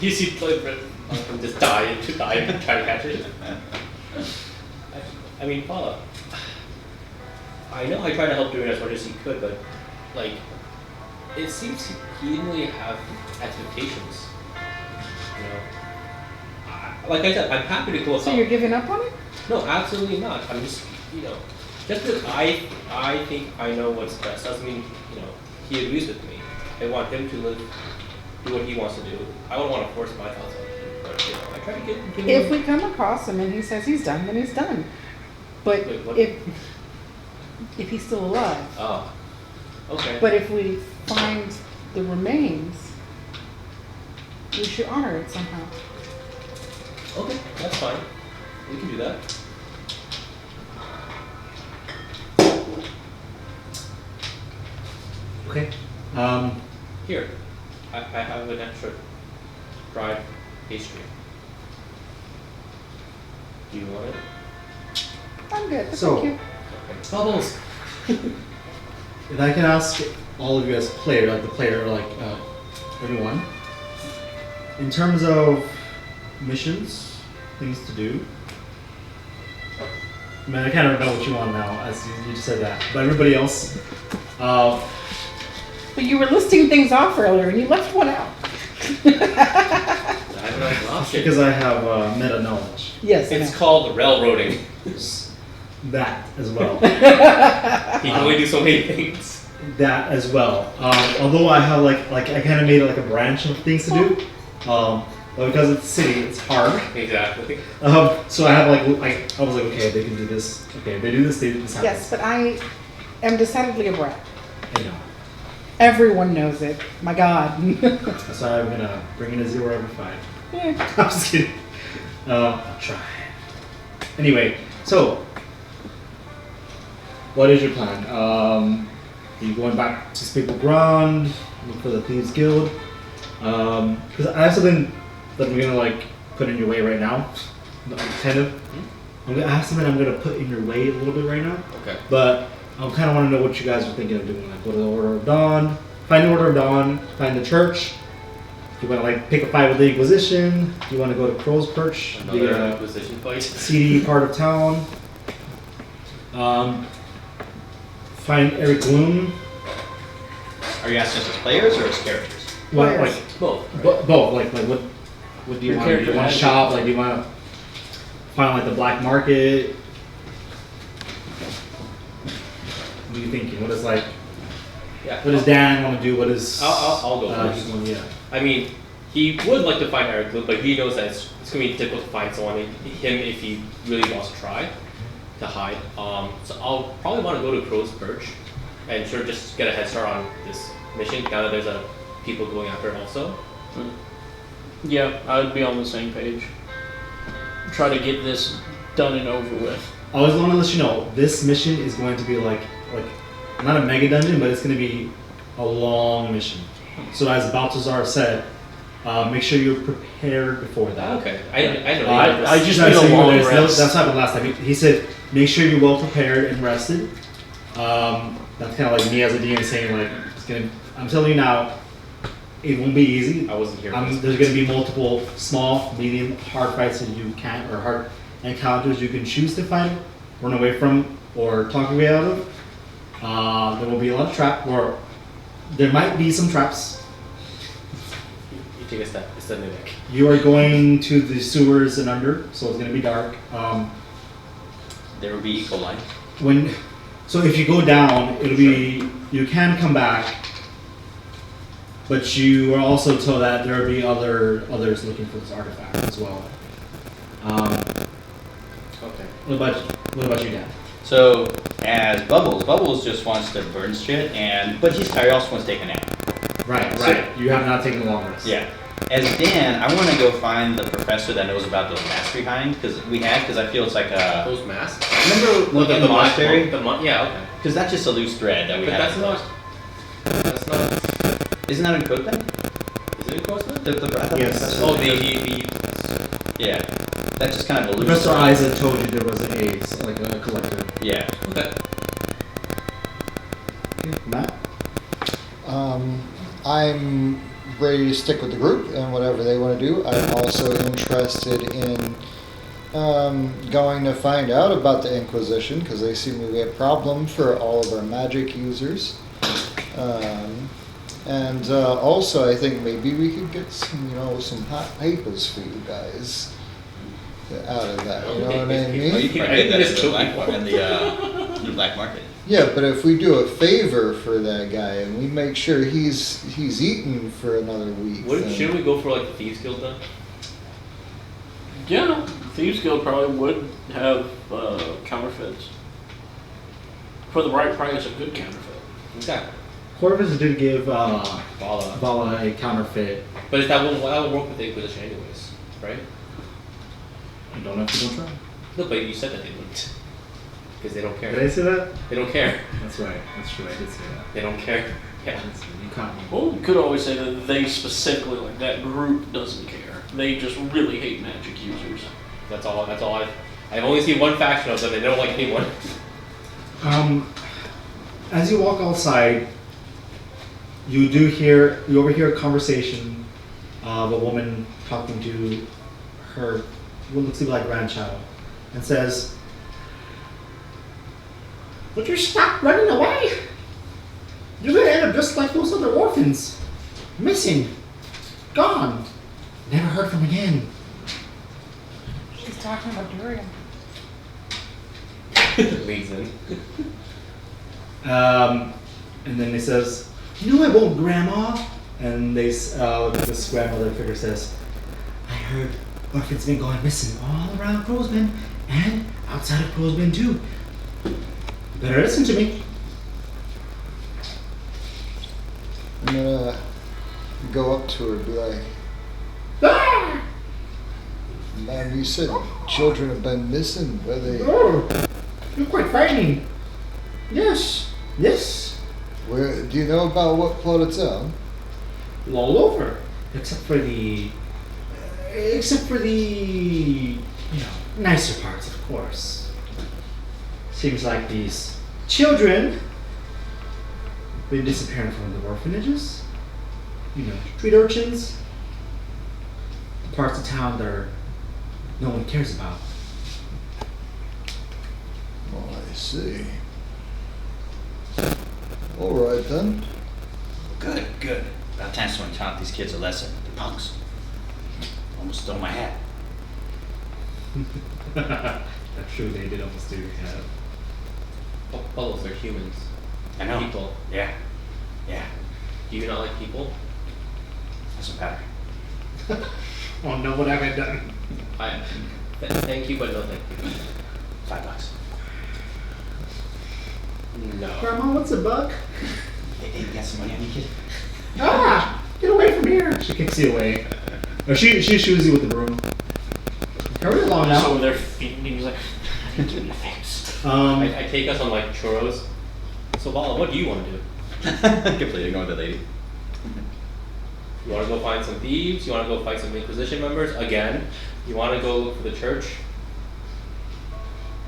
You see Flipper just die and try to catch it. I mean, Paula, I know I tried to help Durian as much as he could, but like, it seems he didn't really have expectations. You know, like I said, I'm happy to go
So
help.
you're giving up on it?
No, absolutely not. I'm just, just because I think I know what's best doesn't mean, he agrees with me. I want him to do what he wants to do. I don't want to force my thoughts on him, but I try to give him.
If we come across him and he says he's done, then he's done. But
Wait, what?
if he's still alive,
Oh, okay.
but if we find the remains, we should honor it somehow.
Okay, that's fine. We can do that.
Okay.
Here, I have an extra dried pastry. Do you want it?
I'm good, but
So-
thank you.
Okay. Bubbles!
If I can ask all of you as player, like the player, or like everyone, in terms of missions, things to do. I mean, I kind of know what you want now, as you just said that. But everybody else,
But you were listing things off earlier and you left one out.
I have no option.
Because I have meta knowledge.
Yes, I
It's
know.
called railroading.
That as well.
He can only do so many things.
That as well. Although I have like I kind of made it like a branch of things to do. But because it's a city, it's hard.
Exactly.
So I have I was like, okay, they can do this. Okay, they do this. They do this.
Yes, but I am decidedly a brat.
I know.
Everyone knows it. My God.
That's why I'm gonna bring in a 0 every 5.
Yeah.
I'm just kidding. I'll try. Anyway, so what is your plan? Are you going back to Staple Ground? Look for the Thieves Guild? Because I have something that I'm gonna put in your way right now. Kind of. I have something I'm gonna put in your way a little bit right now.
Okay.
But I kind of want to know what you guys are thinking of doing. Like, go to the Order of Dawn, find the Order of Dawn, find the church. You want to pick a fight with the Inquisition. You want to go to Crow's Perch,
Another
the
acquisition fight.
seedy part of town. Find Eric Gloom.
Are you asking us as players or as characters?
Well,
Players.
Both. Right?
both. What do you
Your
want? Do
character
you want to
has-
shop? Do you want to find the black market? What are you thinking? What is
Yeah.
What does Dan want to do? What is
I'll go first.
he's going- yeah.
I mean, he would like to find Eric Luke, but he knows that it's going to be difficult to find someone him if he really wants to try to hide. So I'll probably want to go to Crow's Perch and sure just get a head start on this mission now that there's people going after it also.
Yeah, I would be on the same page. Try to get this done and over with.
I always want to let you know this mission is going to be like not a mega dungeon, but it's going to be a long mission. So as Balthazar said, make sure you're prepared before that.
Okay, I know.
I just
That's
need a long
what
rest.
That's what happened last time. He said, make sure you're well prepared and rested. That's kind of like me as a DM saying I'm telling you now, it won't be easy.
I wasn't here.
There's going to be multiple small, medium, hard fights that you can, or hard encounters you can choose to fight, run away from, or talk your way out of. There will be a lot of or there might be some traps.
You take a step. It's the mimic.
You are going to the sewers and under, so it's going to be dark.
There will be E. coli.
So if you go down, it'll be, you can come back, but you are also told that there will be others looking for this artifact as well.
Okay.
What about you, Dan?
So as Bubbles just wants to burn shit, but he's tired. He also wants to take a nap.
Right.
So-
You have not taken a long rest.
Yeah. As Dan, I want to go find the professor that knows about those masks behind, because I feel it's like a.
Those masks.
Remember in the monastery?
Yeah. Okay.
Because that's just a loose thread that we
But
have.
that's not. That's not.
Isn't that in code then?
Is it in Grossman?
I thought
Yes.
that's-
Oh, the
Yeah. That's just kind of a loose.
Professor
thread.
Isaac told you there was a collector.
Yeah.
Okay.
Matt?
I'm ready to stick with the group and whatever they want to do. I'm also interested in going to find out about the Inquisition because they seem to be a problem for all of our magic users. And also, I think maybe we could get some hot papers for you guys out of that. You know what I
Oh,
mean?
you can
I
get
think
that
this
in the
could
black
be
market. In the black market.
Yeah, but if we do a favor for that guy and we make sure he's eaten for another week, then-
Shouldn't we go for like the Thieves Guild then?
Yeah, Thieves Guild probably would have counterfeits. For the right price, a good counterfeit.
Exactly.
Corvus did give
Vala.
Vala a counterfeit.
But that won't work with the Inquisition anyways, right?
I don't know if you don't try.
No, but you said that they wouldn't. Because they don't
Did I
care.
say that?
They don't care.
That's right. That's true. I did say that.
They don't care. Yeah.
You caught me.
Well, we could always say that they specifically, like that group, doesn't care. They just really hate magic users.
That's all. I've only seen one faction of them. They don't like anyone.
As you walk outside, you overhear a conversation of a woman talking to her, what looks to be like grandchild, and says, "Would you stop running away? You're going to end
are just like those other orphans. Missing. Gone. Never heard from again.
She's talking about Durian.
Leads in.
And then he says, "No, I won't, Grandma." And this grandmother figure says, "I heard orphans been going missing all around Crow's Bend and outside of Crow's Bend too. Better listen to me."
I'm gonna go up to her and be like,
Ah!
"Ma'am, you said children have been missing. Were they?
Oh, you're quite frightening. Yes, yes,
Where? Do you know about what plot it's on?"
all over.
Except for the nicer parts, of course. Seems like these children been disappearing from the orphanages. Street urchins. Parts of town that no one cares about.
Oh, I see. All right then.
Good, good. About time someone taught these kids a lesson. The punks. Almost stole my hat.
That's true, they did almost do have.
Bubbles are humans.
I know.
People.
Yeah. Yeah.
Do you not like people?
Doesn't matter.
Oh no, what have I done?
Thank you, but no thank you.
$5.
No.
Grandma, what's a buck?
Hey, you got some money on you, kid?
Ah! Get away from here!
She kicks you away. Or she shoos you with the broom.
Hurry along
Just
now.
over there feeding, he's like, I didn't give you thanks.
I take us on like churros. So Vala, what do you want to do?
Completely ignored the lady.
You want to go find some thieves? You want to go fight some Inquisition members? Again? You want to go look for the church?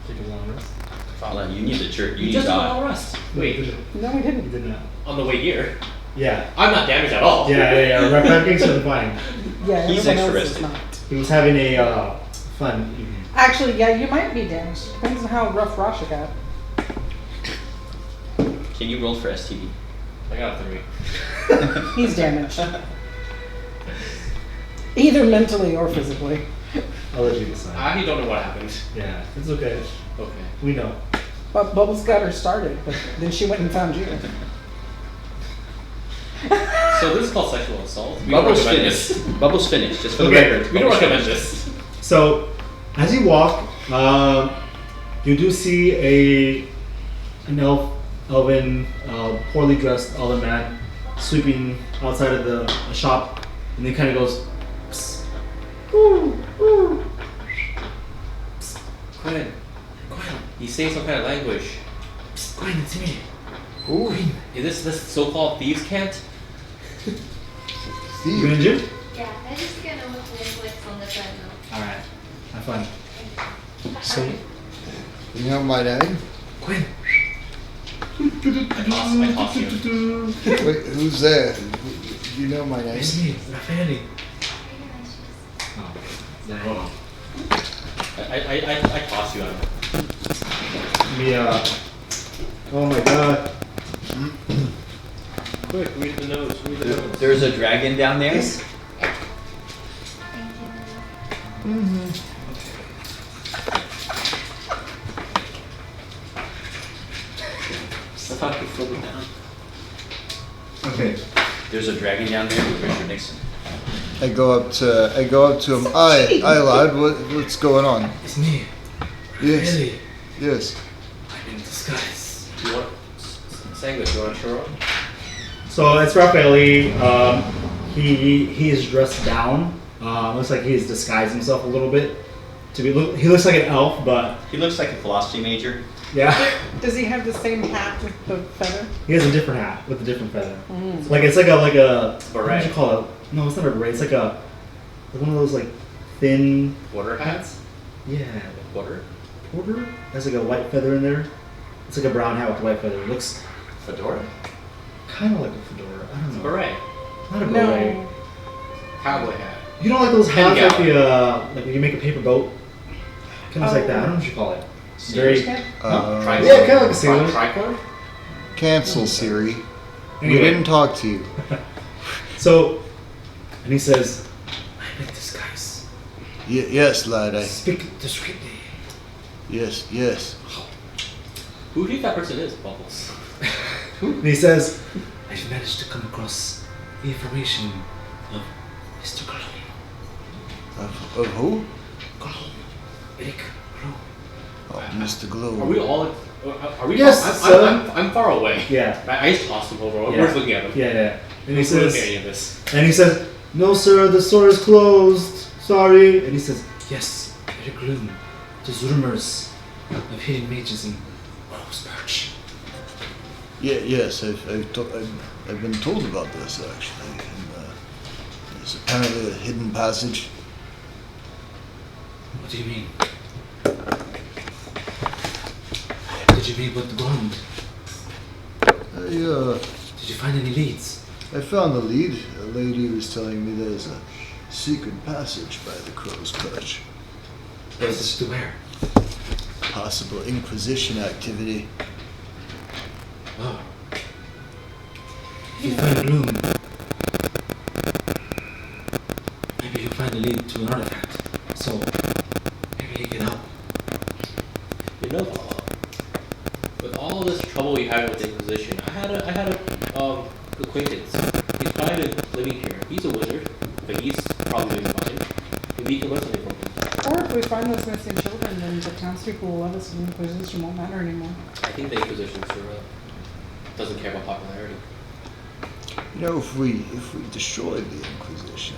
Take a long rest.
Fala, you need the church. You need
just
God.
want to rest. Wait,
No, we
You
didn't.
did not.
on the way here?
Yeah.
I'm not damaged at all.
Yeah. Raphael's doing fine.
Yeah,
He's
everyone else is
extra
not.
He was having a fun evening.
Actually, yeah, you might be damaged. Depends on how rough Rasha got.
Can you roll for STD?
I got a 3.
He's damaged. Either mentally or physically.
I'll let you decide.
I actually don't know what happened.
Yeah, it's okay.
Okay.
We know.
But Bubbles got her started, but then she went and found you.
So this is called sexual assault. We don't
Bubbles
recommend
finished.
this.
Bubbles finished, just for the
Okay.
record.
We don't
Bubbles
recommend
finished.
this.
So, as you walk, you do see an elven, poorly dressed elven man sweeping outside of the shop, and he kind of goes, "Psst. Ooh, ooh."
Quinn. He's saying some kind of language.
Psst, Quinn, it's me.
Ooh,
Is this so-called thieves' cant?
You
Steve.
gonna gym?
Yeah, I'm just gonna look Netflix on the treadmill.
Alright, have fun.
So, you know my name?
Quinn.
I toss you.
Wait, who's there? You know my name?
It's me, Raphael. Oh, then hold on.
I toss you out.
Oh my god.
Quick, read the notes. Read the notes.
There's a dragon down there.
Thank you.
I thought you filled it down.
Okay.
There's a dragon down there with Richard Nixon.
I go up to him. Aye, lad. What's going on?
It's me.
Yes,
Really?
yes.
I'm in disguise.
Do you want Sangus, you want a churro?
So it's Raphael. He is dressed down. Looks like he's disguised himself a little bit. He looks like an elf, but
He looks like a philosophy major.
yeah,
Does he have the same hat with the feather?
he has a different hat with a different feather.
Mm.
Like it's like a what
Beret.
would you call it? No, it's not a beret. It's like one of those like thin
Quarter hats?
Yeah,
Quarter?
porter. Has like a white feather in there. It's like a brown hat with a white feather. It looks
Fedora?
kind of like a fedora. I don't know.
Beret.
Not a beret.
No.
Cowboy hat.
You know, like those hats,
Pen
like like when you make a paper boat, kind of like that. I don't know what you call it. Very.
Sailor's cap?
Tricorn?
Yeah, kinda like a sailor.
Tricorn?
Cancel Siri. We
Anyway.
didn't talk to you.
So, and he says, I'm in disguise.
Yes, lad.
Speak discreetly.
Yes.
Who do you think that person is, Bubbles?
And he says,
I've managed to come across the information of Mr. Gloom.
Of who?
Gloom. Eric Gloom.
Oh, Mr. Gloom.
Are we all? Are we?
Yes,
I'm far away.
yeah.
I just tossed him over.
Yeah.
We're looking at him.
Yeah. And he
We're looking at
says,
any of this.
no sir, the store is closed. Sorry. And he says,
Yes, Eric Gloom. There's rumors of hidden mages in Rose Perch.
Yes, I've been told about this actually. And, there's apparently a hidden passage.
What do you mean? What did you mean with the ground? Did you find any leads?
I found the lead. A lady was telling me there's a secret passage by the Crow's Perch.
Passage to where?
Possible Inquisition activity.
Oh. If you find Gloom, maybe you'll find the lead to an artifact. So, maybe he can help.
You know, with all this trouble we had with the Inquisition, I had a acquaintance. He's probably been living here. He's a wizard, but he's probably doing fine. Maybe he can learn something from him.
Or if we find those missing children, then the townspeople will love us and the Inquisition won't matter anymore.
I think the Inquisition doesn't care about popularity.
You know, if we destroyed the Inquisition,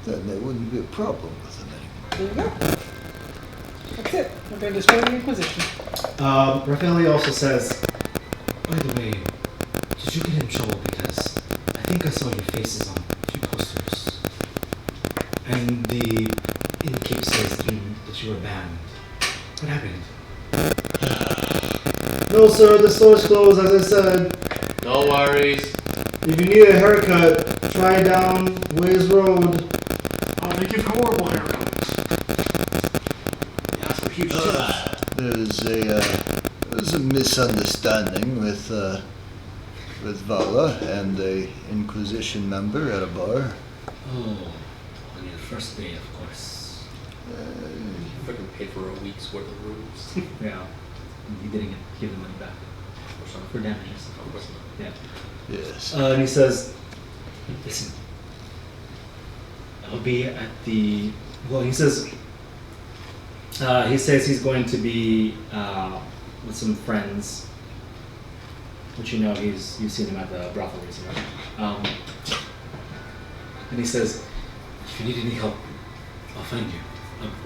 then there wouldn't be a problem with them anymore.
There you go. That's it. We're going to destroy the Inquisition.
Raffaele also says,
By the way, did you get in trouble because I think I saw your faces on a few posters. And the innkeep says that you were banned. What happened?
no sir, the store's closed as I said.
No worries.
If you need a haircut, try down Ways Road.
Oh, they give horrible haircuts.
Yeah, for huge
There was a misunderstanding with Vala and a Inquisition member at a bar.
Oh, on your first day, of course.
Freaking paid for a week's worth of rooms.
Yeah. He didn't give the money back.
Or something.
For damages.
Of course not.
Yeah.
Yes.
And he says,
Listen, I'll be at the.
well, he says he's going to be with some friends, which you know you've seen him at the brothel recently. And he says,
If you need any help, I'll find you.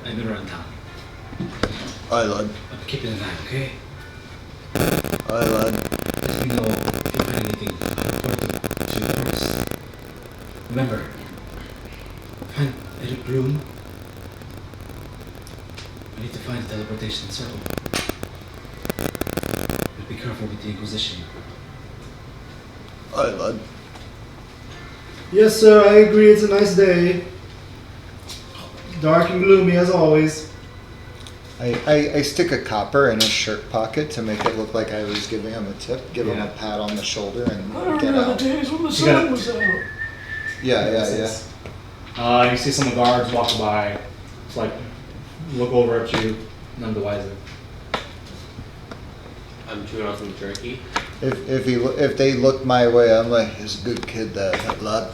I've been around town.
Aye, lad.
I'll keep an eye, okay?
Aye, lad.
Let me know if you find anything. I'll report it to your course. Remember, find Eric Gloom. We need to find a teleportation circle. But be careful with the Inquisition.
Aye, lad.
yes sir, I agree, it's a nice day. Dark and gloomy as always.
I stick a copper in his shirt pocket to make it look like I was giving him a tip, give him a pat on the shoulder, and get out.
days when the
sun
was out.
Yeah.
And you see some guards walk by, just like look over at you, none the wiser.
I'm chewing on some jerky.
If they look my way, I'm like, he's a good kid, that lad.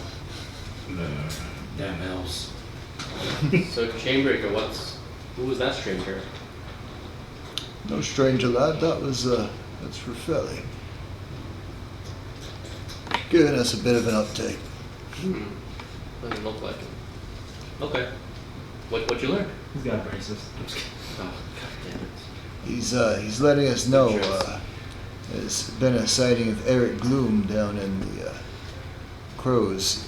Damn elves.
So Chainbreaker, who was that stranger?
No stranger, lad. That's Raffaele. Giving us a bit of an update.
Doesn't look like him. Okay. What'd you learn?
He's got braces.
Oh, god damn it.
He's letting us know there's been a sighting of Eric Gloom down in the Crow's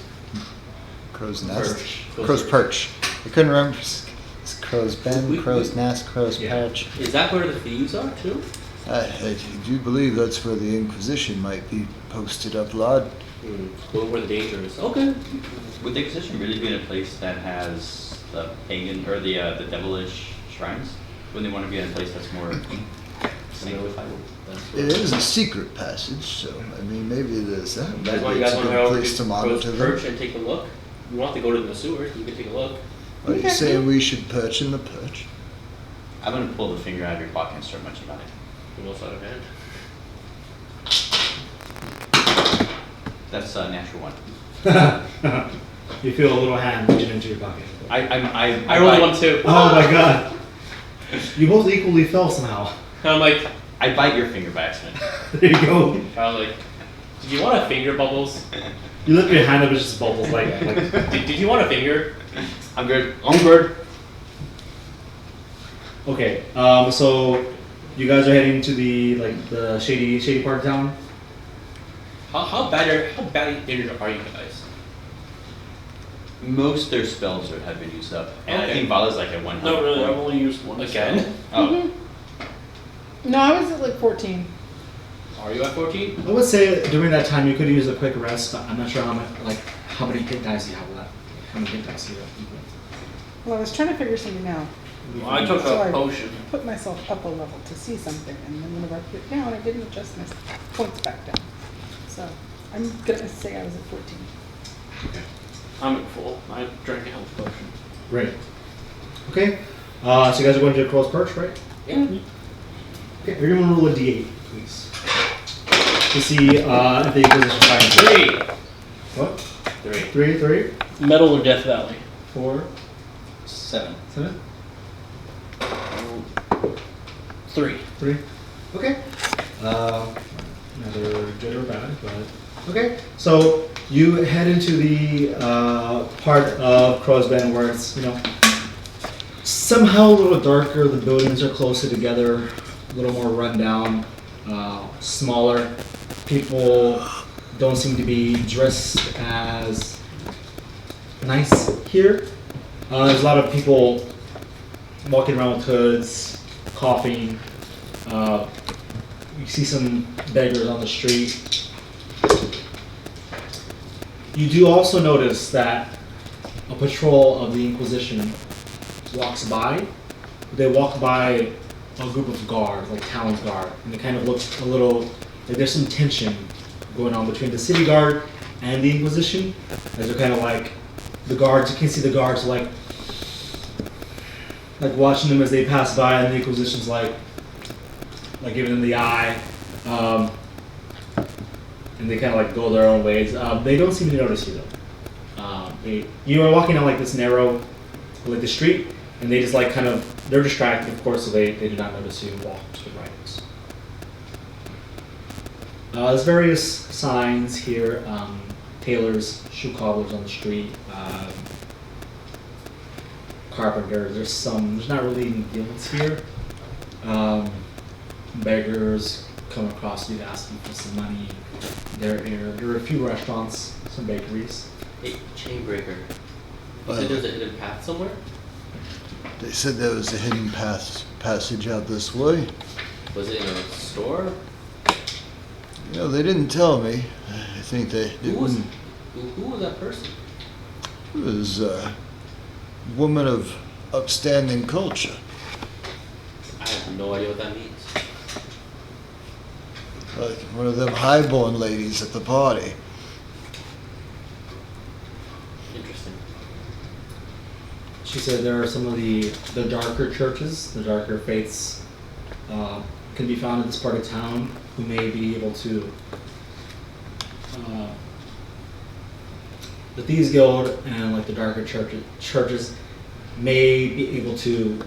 Nest?
Perch.
Crow's Perch. I couldn't remember. It's Crow's Bend, Crow's Nest, Crow's
Yeah.
Perch.
Is that where the thieves are too?
I do believe that's where the Inquisition might be posted up, lad.
Where the danger is. Okay.
Would the Inquisition really be in a place that has the pagan or the devilish shrines? Wouldn't they want to be in a place that's more Sanctified.
It is a secret passage, so I mean, maybe there's that.
That's
Maybe
why you
it's
guys
a
want to
good
go over
place to
to
monitor them.
Perch and take a look. You want to go to the sewers, you can take a look.
Are you saying we should perch in the perch?
I'm gonna pull the finger out of your pocket and start munching on it.
You know, sleight of hand.
That's a natural one.
You feel a little hand reaching into your pocket.
I rolled one too.
Oh my god. You both equally fell somehow.
I'm like,
I bite your finger by accident.
There you go.
I was like, did you want a finger, Bubbles?
You lift your hand up, it's just bubbles like
Did you want a finger?
I'm good. I'm good.
Okay, so you guys are heading to the shady part of town?
How bad injured are you guys?
Most of their spells have been used up, and I
Okay.
think Vala's like at 100.
No, really, I've only used one.
Again?
Oh,
No, I was at like 14.
Are you at 14?
I would say during that time you could use a quick rest, but I'm not sure how many hit dice you have left. How many hit dice you have?
Well, I was trying to figure something out.
Well, I took
So
a
I
potion.
put myself up a level to see something, and then whenever I put it down, I didn't adjust my points back down. So I'm gonna say I was at 14.
I'm at full. I drank a health potion.
Great. Okay, so you guys are going to Crow's Perch, right?
Yeah.
Okay, everyone roll a d8, please. To see if the Inquisition finds
3.
What?
3.
3,
Metal or Death Valley?
4,
7.
7,
3.
3. Okay. Neither good or bad, but okay. So you head into the part of Crow's Bend where it's somehow a little darker. The buildings are closer together, a little more rundown, smaller. People don't seem to be dressed as nice here. There's a lot of people walking around with hoods, coughing. You see some beggars on the street. You do also notice that a patrol of the Inquisition walks by. They walk by a group of guards, like town guard, and it kind of looks a little like there's some tension going on between the city guard and the Inquisition. As they're kind of like the guards, you can see the guards like watching them as they pass by, and the Inquisition's like giving them the eye, and they kind of like go their own ways. They don't seem to notice you though. You are walking on like this narrow, the street, and they just they're distracted, of course, so they do not notice you and walk to the right. There's various signs here, tailors, shoe cobblers on the street, carpenters. There's not really any guilds here. Beggars come across you asking for some money. There are a few restaurants, some bakeries.
Hey, Chainbreaker. You said there's a hidden path somewhere?
They said there was a hidden passage out this way.
Was it in a store?
They didn't tell me. I think they
Who was
wouldn't.
that person?
It was a woman of upstanding culture.
I have no idea what that means.
Like one of them highborn ladies at the party.
Interesting.
She said there are some of the darker churches, the darker faiths, can be found in this part of town who may be able to. The Thieves Guild and the darker churches may be able to,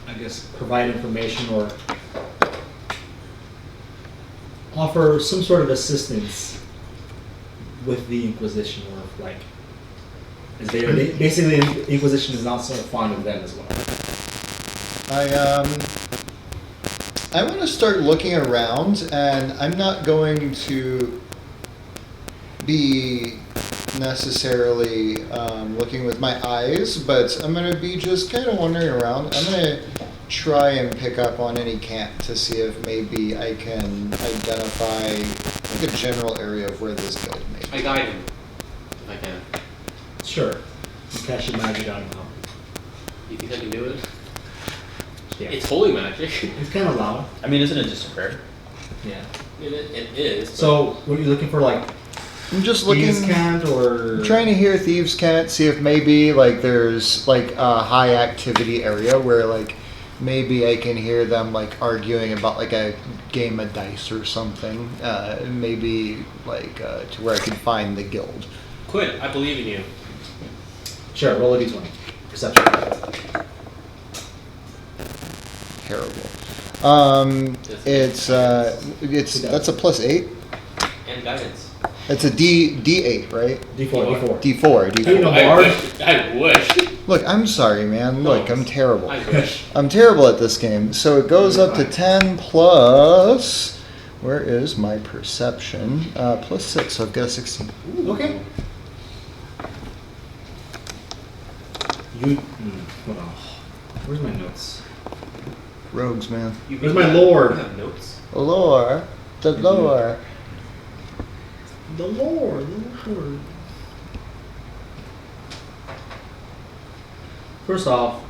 I guess, provide information or offer some sort of assistance with the Inquisition, or as they are basically the Inquisition is not so fond of them as well.
I want to start looking around, and I'm not going to be necessarily looking with my eyes, but I'm going to be just kind of wandering around. I'm going to try and pick up on any camp to see if maybe I can identify a general area of where this guild may be.
I guide him, if I can.
Sure. You cast your magic on him.
You think I can do it?
Yeah.
It's holy magic.
It's kind of loud.
I mean, isn't it just a prayer?
Yeah.
It is. but-
So, what are you looking for, like,
I'm just
thieves'
looking.
cant or?
I'm trying to hear thieves' cant, see if maybe like there's like a high activity area where like maybe I can hear them like arguing about like a game of dice or something. Maybe like to where I can find the guild.
Quinn, I believe in you.
Sure, roll a d20. Perception.
Terrible. It's that's a +8.
And guidance.
It's a D8, right?
D4.
D4.
Hey, no.
I
Bard?
wish. I wish.
Look, I'm sorry, man. Look, I'm terrible.
I wish.
I'm terrible at this game. So it goes up to 10 plus. Where is my perception? +6, so I've got a 16.
Okay. Hold on. Where's my notes?
Rogues, man.
Where's my lord?
You have notes.
Lore. The lore.
The Lord. First off,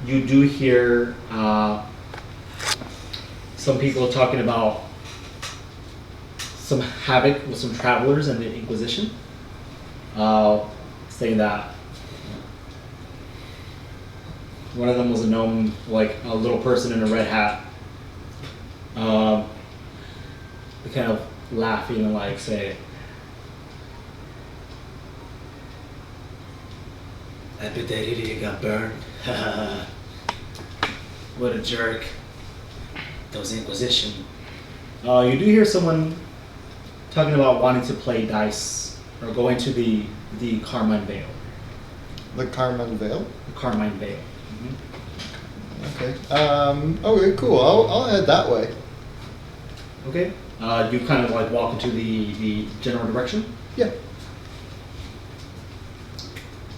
you do hear some people talking about some havoc with some travelers and the Inquisition, saying that one of them was a gnome, like a little person in a red hat. They kind of laughing and like say,
I bet that idiot got burned. What a jerk. Those Inquisition.
you do hear someone talking about wanting to play dice or going to the Carmine Vale.
The Carmen Vale.
The Carmine Vale.
Okay. Okay, cool. I'll head that way.
Okay. You kind of like walk into the general direction.
Yeah.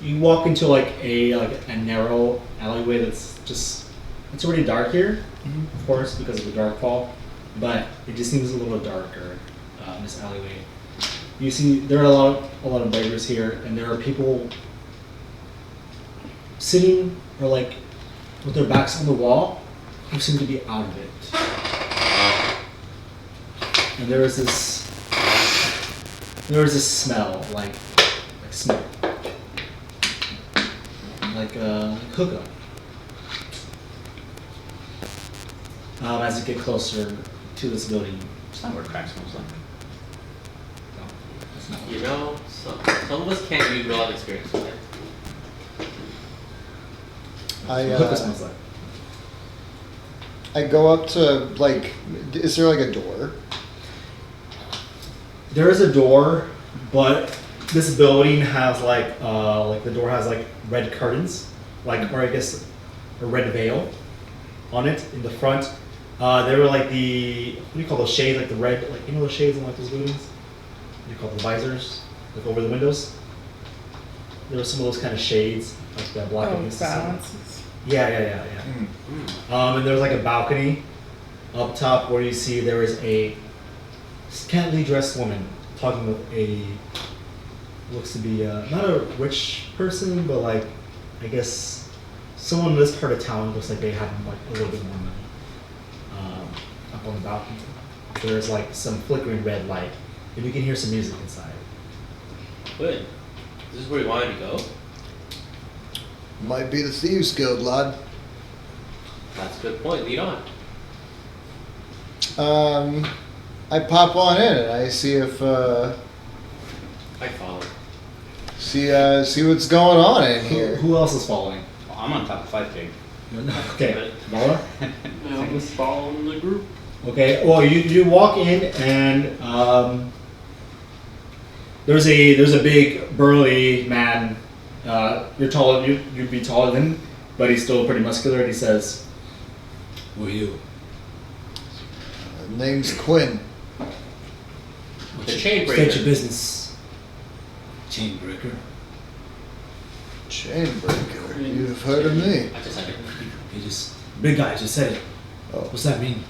You walk into like a narrow alleyway that's just, it's already dark here, of course, because of the dark fall, but it just seems a little darker in this alleyway. You see there are a lot of beggars here, and there are people sitting or like with their backs on the wall who seem to be out of it. And there is this smell like smoke. Like hookah. As you get closer to this building.
It's not what crack smells like.
No, that's not what
You know, some of us can't use real life experience. Right?
hookah smells like.
I go up to like. Is there like a door?
There is a door, but this building has like the door has like red curtains, like, or I guess a red veil on it in the front. They were like the, what do you call those shades, like the red, like, you know those shades in like those buildings? What do you call them, the visors, like over the windows? There were some of those kind of shades, like the black and white.
Balances.
Yeah. And there's like a balcony up top where you see there is a scantily dressed woman talking with a, looks to be not a rich person, but like, I guess someone in this part of town looks like they have like a little bit more money. Up on the balcony, there's like some flickering red light, and you can hear some music inside.
Good. This is where we wanted to go.
Might be the Thieves Guild, lad.
That's a good point. Lead on.
I pop on in and I see if
I follow.
see what's going on in here.
Who else is following?
Well, I'm on top of 5K.
Okay, Vala?
I was following the group.
Okay, well you walk in and there's a big burly man. You're taller. You'd be taller than him, but he's still pretty muscular. And he says,
Who are you?
Name's Quinn.
The chain
State your
breaker.
business. Chainbreaker.
Chainbreaker. You've heard of me.
I just said it.
You just big guy just said it.
Oh.
What's that mean?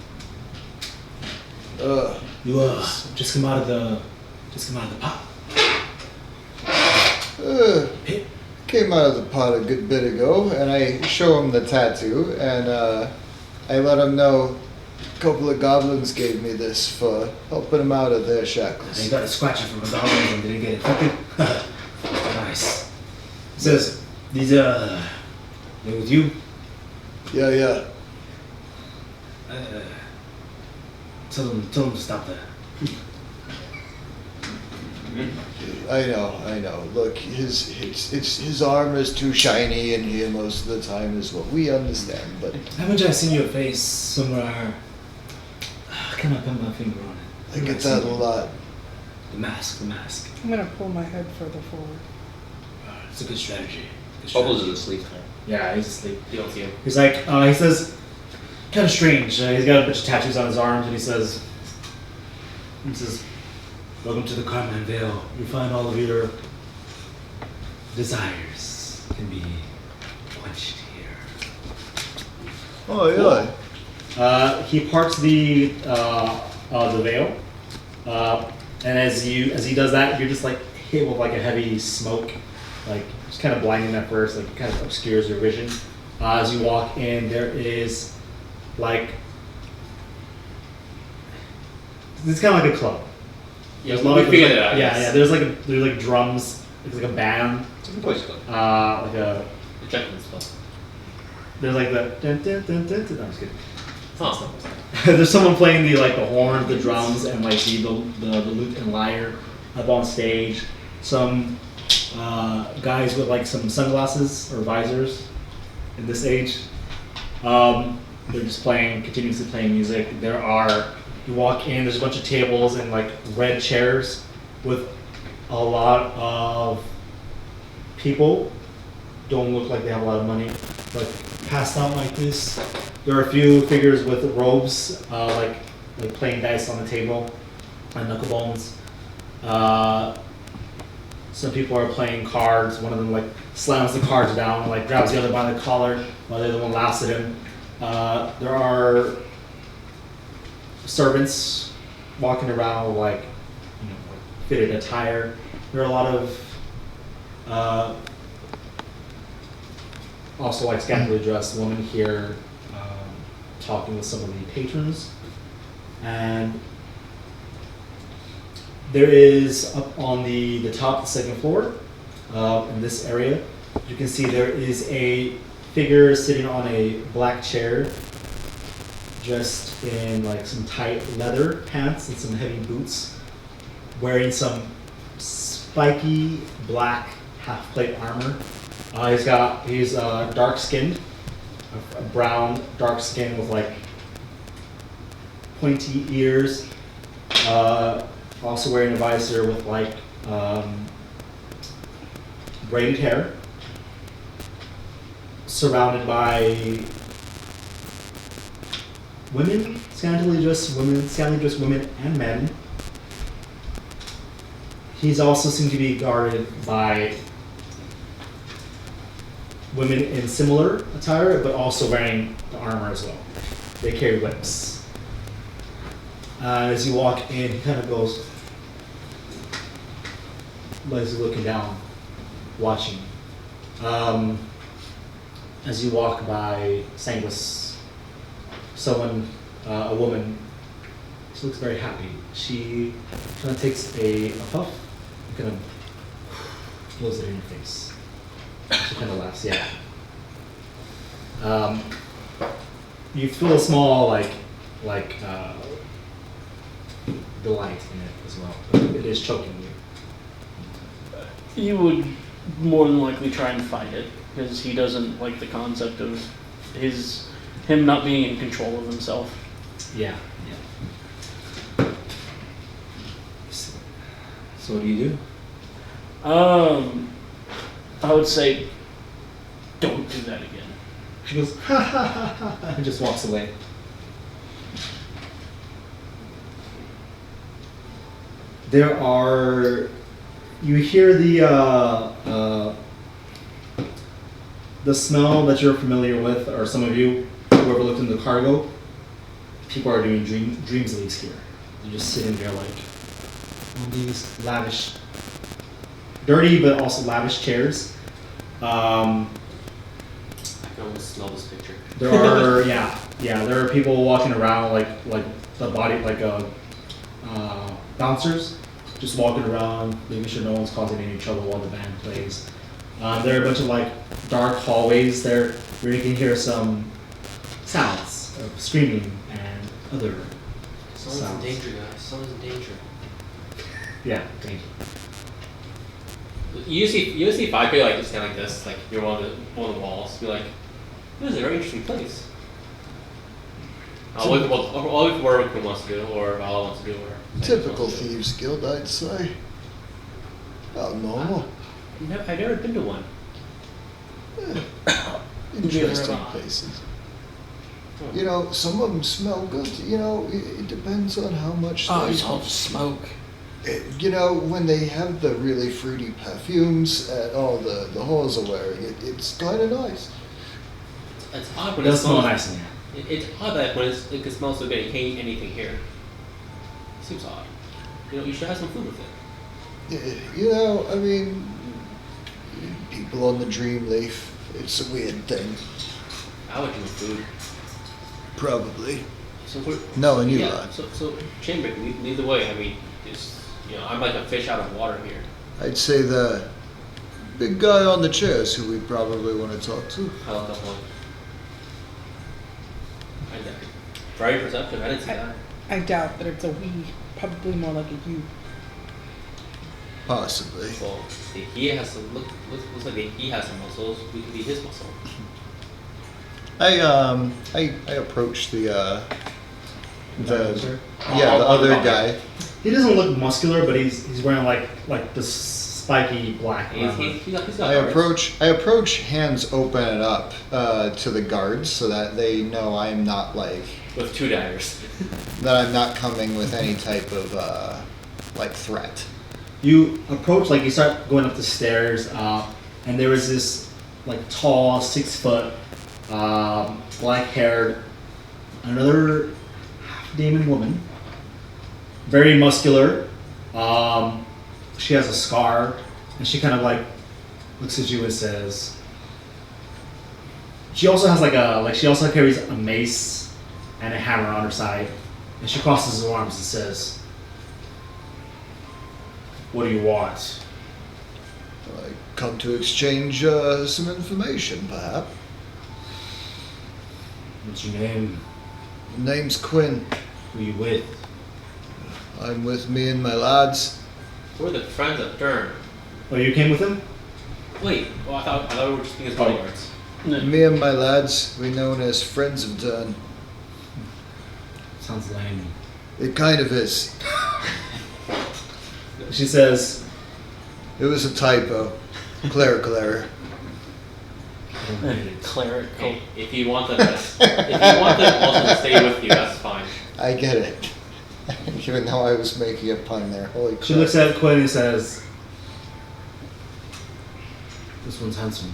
You just come out of the pot.
Uh,
Pit.
came out of the pot a good bit ago, and I show him the tattoo, and I let him know a couple of goblins gave me this for helping them out of their
And
shackles.
you got a scratcher from a goblin and didn't get infected? Nice. He says, these they with you?
Yeah.
Tell them to stop that.
I know. Look, his armor is too shiny in here most of the time, is what we understand. But
Haven't I seen your face somewhere? I cannot put my finger on it.
I get that a lot.
The mask.
I'm gonna pull my head further forward.
It's a good strategy.
Bubbles is asleep.
Yeah, he's asleep.
He don't see him.
He's like, he says, kind of strange. He's got a bunch of tattoos on his arms, and he says,
Welcome to the Carmine Vale. You find all of your desires can be quenched here.
Oh yeah.
he parts the veil, and as he does that, you're just like hit with like a heavy smoke, like it's kind of blinding at first, like kind of obscures your vision. As you walk in, there is like it's kind of like a club.
Yeah,
There's a lot
we
of-
figured it out.
Yeah. There's like drums. It's like a band.
It's a boys club.
Like a
The gentleman's club.
there's like the dun, dun, dun, dun, dun. No, I'm just kidding.
Huh.
There's someone playing the horn, the drums, and like the lute and lyre up on stage. Some guys with like some sunglasses or visors in this age. They're just continuously playing music. You walk in, there's a bunch of tables and like red chairs with a lot of people. Don't look like they have a lot of money, like passed out like this. There are a few figures with robes, like playing dice on the table, and knuckle bones. Some people are playing cards. One of them like slams the cards down, and, like grabs the other by the collar, while the other one laughs at him. There are servants walking around with like fitted attire. There are a lot of also like scantily dressed women here talking with some of the patrons, and there is up on the top of the second floor in this area, you can see there is a figure sitting on a black chair dressed in like some tight leather pants and some heavy boots, wearing some spiky black half plate armor. He's dark skinned, a brown dark skin with like pointy ears. Also wearing a visor with like braided hair, surrounded by women, scantily dressed women and men. He's also seemed to be guarded by women in similar attire, but also wearing the armor as well. They carry whips. As you walk in, he kind of goes, Leslie's looking down, watching. As you walk by Sanguis, a woman, she looks very happy. She kind of takes a puff, and kind of blows it in your face. She kind of laughs, yeah. You feel a small, delight in it as well. But it is choking you.
You would more than likely try and fight it because he doesn't like the concept of him not being in control of himself.
Yeah. So what do you do?
I would say, don't do that again.
She goes, ha ha ha ha, and just walks away. You hear the smell that you're familiar with, or some of you, whoever looked into the cargo, people are doing dreams leagues here. They're just sitting there like on these lavish, dirty but also lavish chairs.
I can almost smell this picture.
There are there are people walking around like the body bouncers, just walking around, making sure no one's causing any trouble while the band plays. There are a bunch of like dark hallways there where you can hear some sounds of screaming and other
Someone's in
sounds.
danger, guys. Someone's in danger.
Yeah, danger.
You see if I could like just stand like this, like you're one of the walls, be like, this is a very interesting place. I'll look at what Warwick wants to do, or all wants to do, or
Typical Thieves Guild, I'd say. About normal.
I've never been to one.
Interesting
Never.
places. You know, some of them smell good. You know, it depends on how much
Oh,
they...
it's all smoke.
You know, when they have the really fruity perfumes and all the halls are wearing, it's kind of nice.
It's odd
It
when it
does smell
smells.
nice in here.
It's odd that when it can smell so good, you can't eat anything here. Seems odd. You know, you should have some food with it.
You know, I mean, people on the Dream Leaf, it's a weird thing.
I would do food.
Probably.
So we're,
Knowing you,
yeah.
lad.
So Chamber, lead the way. I mean, it's I'm like a fish out of water here.
I'd say the big guy on the chair is who we probably want to talk to.
I love that one. Very perceptive. I didn't see that.
I doubt that it's a we, probably more like a you.
Possibly.
Well, if he has some looks like he has some muscles. We could be his muscle.
I approached the
Officer?
yeah, the other guy.
He doesn't look muscular, but he's wearing like the spiky black armor.
He's got
I
arms.
approach, hands open and up to the guards so that they know I'm not like
With 2 daggers.
that I'm not coming with any type of like threat.
You approach, like you start going up the stairs, and there was this like tall, 6 foot, black-haired, another half-demon woman, very muscular. She has a scar, and she kind of like looks at you and says. She also has she also carries a mace and a hammer on her side, and she crosses her arms and says. What do you want?
I come to exchange some information, perhaps.
What's your name?
Name's Quinn.
Who you with?
I'm with me and my lads.
We're the friends of Dern.
Oh, you came with him?
Wait, well, I thought we were just being his bodyguards.
Me and my lads, we're known as Friends of Dern.
Sounds lame.
It kind of is.
She says,
It was a typo. Clerical error.
I don't get it.
Cleric.
Hey, if you want them, if you want them also to stay with you, that's fine.
I get it. Even though I was making a pun there. Holy crap.
She looks at Quinn and says, this one's handsome.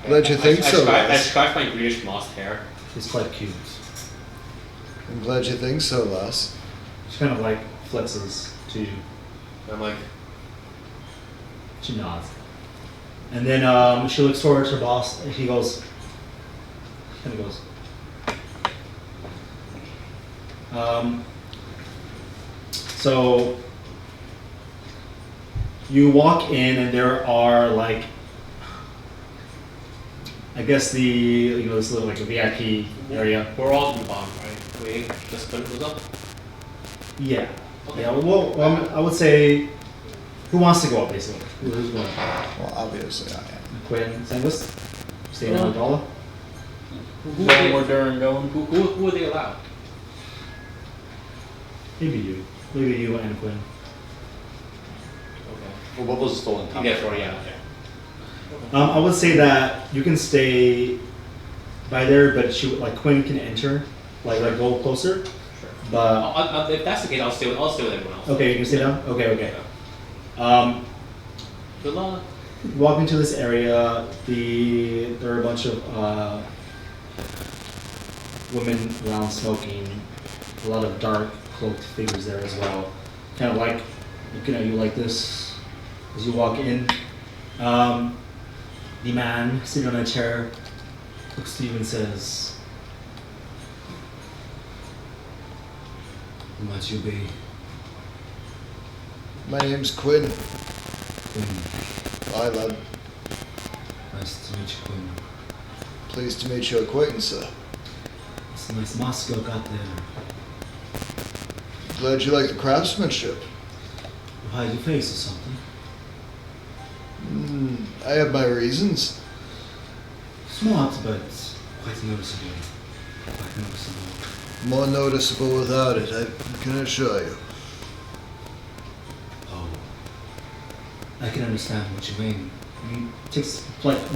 Glad you think so,
I
lass.
described my greenish mossed hair.
He's quite cute.
I'm glad you think so, lass.
She kind of like flexes to you.
And I'm like,
She nods. And then she looks towards her boss and he goes, kind of goes, so you walk in and there are like, I guess this little like a VIP area.
we're all in the bottom, right? Waiting, just put it up.
Yeah.
Okay.
Yeah. Well, I would say, who wants to go up basically? Who's going?
Well, obviously I am.
Quinn, Sangus, staying on the dollar.
Going where Durham going.
Who would they allow?
Maybe you and Quinn.
Okay.
Well, what was stolen?
You get 40 out there.
I would say that you can stay by there, but Quinn can enter, like go closer.
Sure.
But
If that's the case, I'll stay with everyone else.
okay, you can stay down. Okay.
Good luck.
You walk into this area. There are a bunch of women around smoking. A lot of dark cloaked figures there as well. Kind of like looking at you like this. As you walk in, the man sitting on a chair looks to you and says, "Who might you be?"
My name's Quinn.
Quinn.
Hi, lad.
Nice to meet you, Quinn.
Pleased to meet your acquaintance, sir.
It's a nice mask you got there.
Glad you like the craftsmanship.
You hide your face or something?
I have my reasons.
Smart, but quite noticeable. Quite noticeable.
More noticeable without it, I can assure you.
Oh. I can understand what you mean. He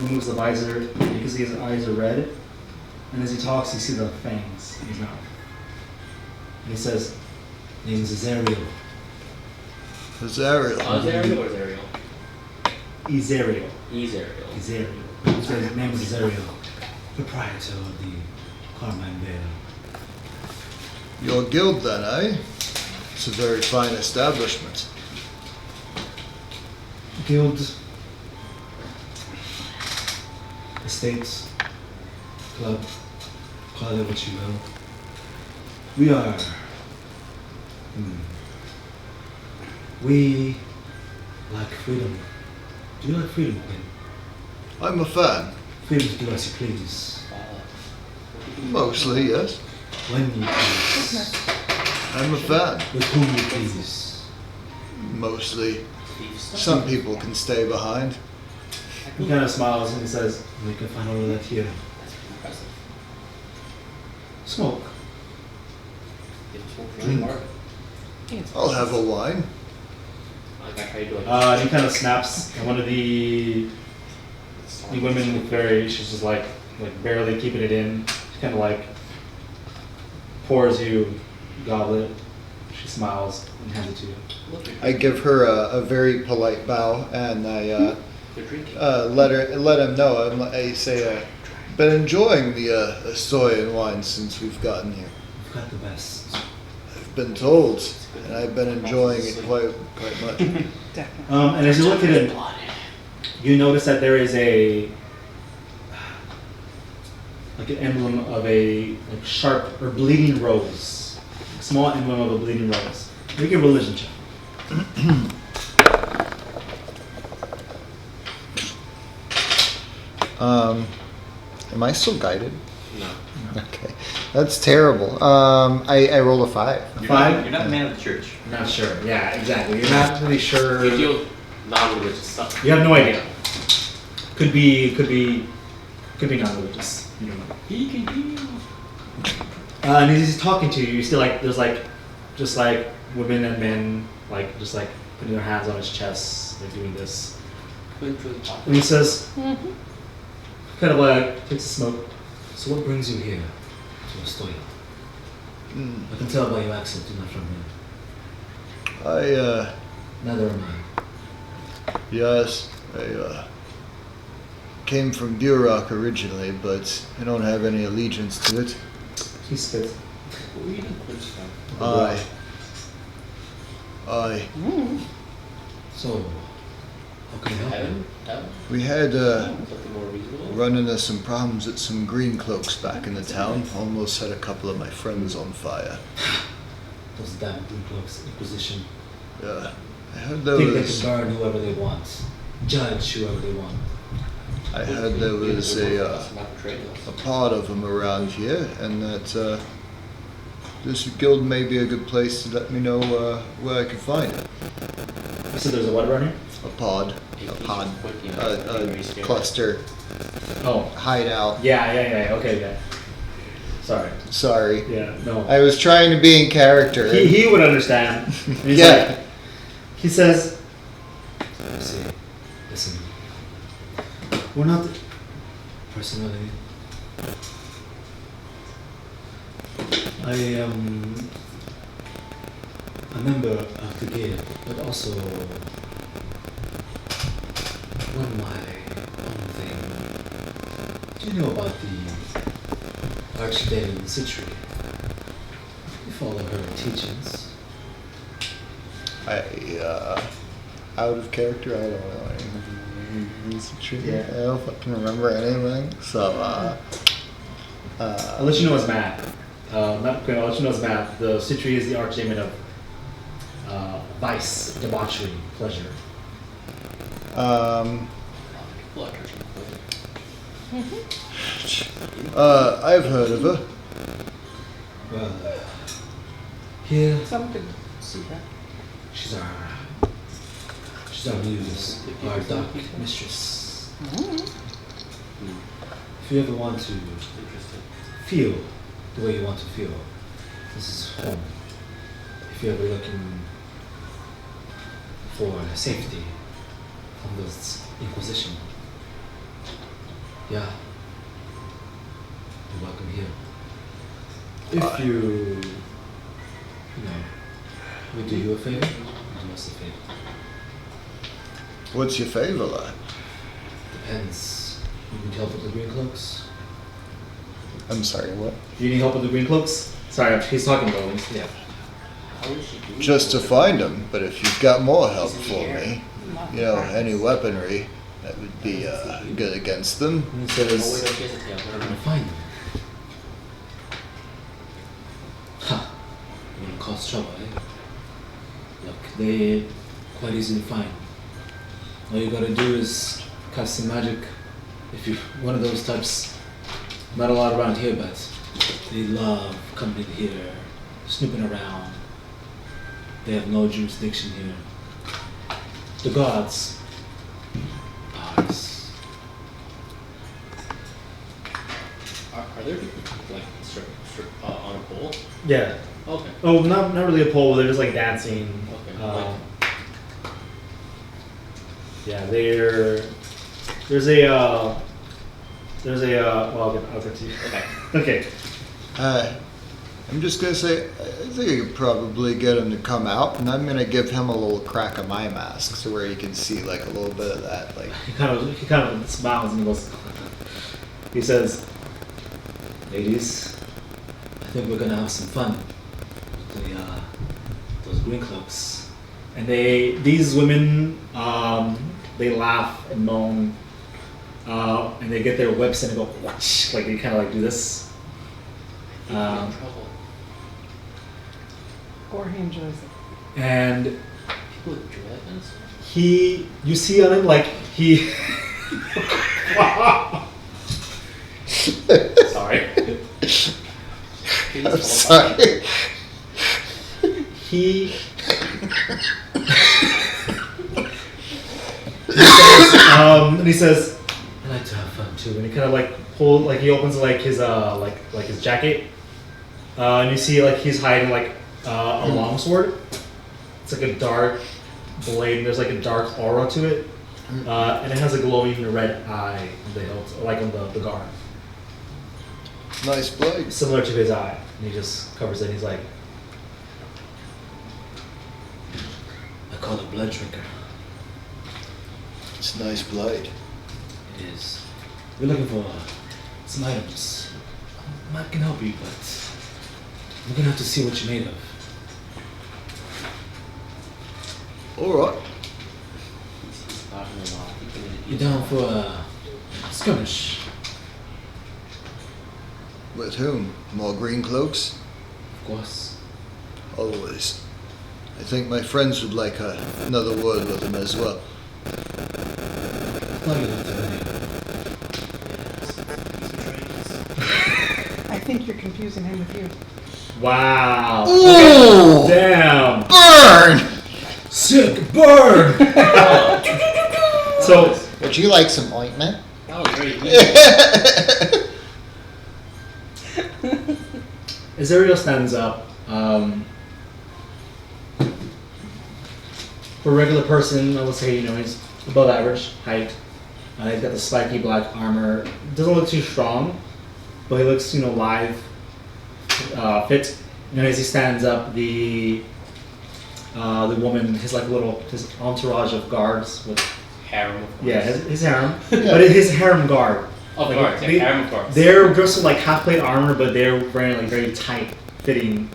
removes the visor. You can see his eyes are red. And as he talks, you see the fangs in his mouth. And he says, "Name is Azariel."
Azariel.
Azariel or Azariel?
Ezariel.
Ezariel.
Ezariel. He says his name is Azariel, proprietor of the Carmine Vale.
Your guild, then, eh? It's a very fine establishment.
Guild, estates, club, call it what you will. We are. We like freedom. Do you like freedom, Quinn?
I'm a fan.
Freedom to do as you please.
Mostly, yes.
When you please.
I'm a fan.
With whom you please.
Mostly. Some people can stay behind.
He kind of smiles and he says, "We can find all of that here.
That's impressive.
Smoke."
Give him smoke for any market.
I'll have a wine.
Like I tried to like.
He kind of snaps, and one of the women look very, she's just like barely keeping it in. She kind of like pours you a goblet. She smiles and hands it to you.
I give her a very polite bow, and I
They're drinking.
let him know. I say, been enjoying the Astoyan wine since we've gotten here.
You've got the best.
I've been told, and I've been enjoying it quite much.
Definitely.
And as you look at it, you notice that there is like an emblem of a sharp or bleeding rose, a small emblem of a bleeding rose. Make a religion check.
Am I still guided?
No.
Okay, that's terrible. I rolled a 5.
Five?
You're not a man of the church.
Not sure. Yeah, exactly. You're not really sure.
You deal non-religious stuff.
You have no idea. Could be non-religious. You don't know.
He can heal.
And as he's talking to you, you see there's just women and men just putting their hands on his chest, doing this.
Quinn for the top.
And he says, kind of takes a smoke. "So what brings you here to Astoya? I can tell by your accent you're not from here. Neither am I.
Yes, I came from Burok originally, but I don't have any allegiance to it.
He spits.
Where are you in Quinn's from?
Aye.
So, how can I help you?
Heaven? Heaven?
We had
Something more reasonable?
run into some problems at some green cloaks back in the town. Almost set a couple of my friends on fire.
Those damn Green Cloaks Inquisition.
Yeah, I heard
Think they
there
can burn whoever they want, judge whoever they want.
I heard there was a pod of them around here, and that this guild may be a good place to let me know where I can find it.
You said there's a what running?
A cluster,
Oh.
hideout.
Yeah. Okay, yeah. Sorry.
Sorry.
Yeah, no.
I was trying to be in character.
He would understand. And he's
Yeah.
he says, "See, listen, we're not personally. I am a member of the guild, but also run my own thing. Do you know about the Archdale Citri? You follow her teachings.
out of character. I don't know anything. Yeah, I don't fucking remember anything. So,
I'll let you know it's Matt. Not Quinn, I'll let you know it's Matt. The Citri is the archdemon of vice, debauchery, pleasure.
I've heard of her.
Well, here
Someone could see that.
she's our muse, our dark mistress. If you ever want to feel the way you want to feel, this is home. If you're ever looking for safety from this Inquisition, yeah, you're welcome here. If you know, we do you a favor, we do us a favor.
What's your favor like?
Depends. You need help with the green cloaks?
I'm sorry, what?
Do you need help with the green cloaks? Sorry, he's talking about them. Yeah.
Just to find them, but if you've got more help for me, you know, any weaponry that would be good against them.
And he says,
Where am I gonna find them? Ha! You're gonna cause trouble, eh? Look, they're quite easy to find. All you gotta do is cast some magic. If you're one of those types, not a lot around here, but they love coming in here, snooping around. They have no jurisdiction here. The gods, ours.
Are there people like on a pole?
yeah.
Okay.
Oh, not really a pole. They're just like dancing.
Okay.
Yeah, there's a well, I'll get to you.
Okay.
Okay.
I'm just gonna say, I think I could probably get him to come out, and I'm gonna give him a little crack of my mask, so where he can see like a little bit of that, like.
He kind of smiles and he goes. He says,
Ladies, I think we're gonna have some fun with those green cloaks.
and these women, they laugh and moan, and they get their whips and they go whoosh, like they kind of like do this.
Trouble.
Or he enjoys it.
And
People with dragons.
you see on him like he.
Sorry.
I'm sorry.
He and he says,
I like to have fun too.
and he kind of like he opens like his like his jacket, and you see like he's hiding like a longsword. It's like a dark blade, and there's like a dark aura to it, and it has a glowing red eye on the hilt, like on the guard,
Nice blade.
similar to his eye. And he just covers it. And he's like,
I call it blood drinker.
It's a nice blade.
It is. We're looking for some items. Matt can help you, but we're gonna have to see what you're made of.
All right.
He's laughing a lot.
You down for a skirmish?
With whom? More green cloaks?
Of course.
Always. I think my friends would like another word with him as well.
Thought you looked familiar.
I think you're confusing him with you.
wow,
Ooh!
damn.
Burn!
Sick burn!
So
Would you like some ointment?
That was very easy.
Azariel stands up. For a regular person, I would say, he's above average height. He's got the spiky black armor. Doesn't look too strong, but he looks, lithe, fit. As he stands up, the woman, his entourage of guards with,
Harem, of course.
yeah, his harem, but his harem guard.
Of
Like,
course,
they-
harem, of course.
They're dressed in like half plate armor, but they're wearing like very tight fitting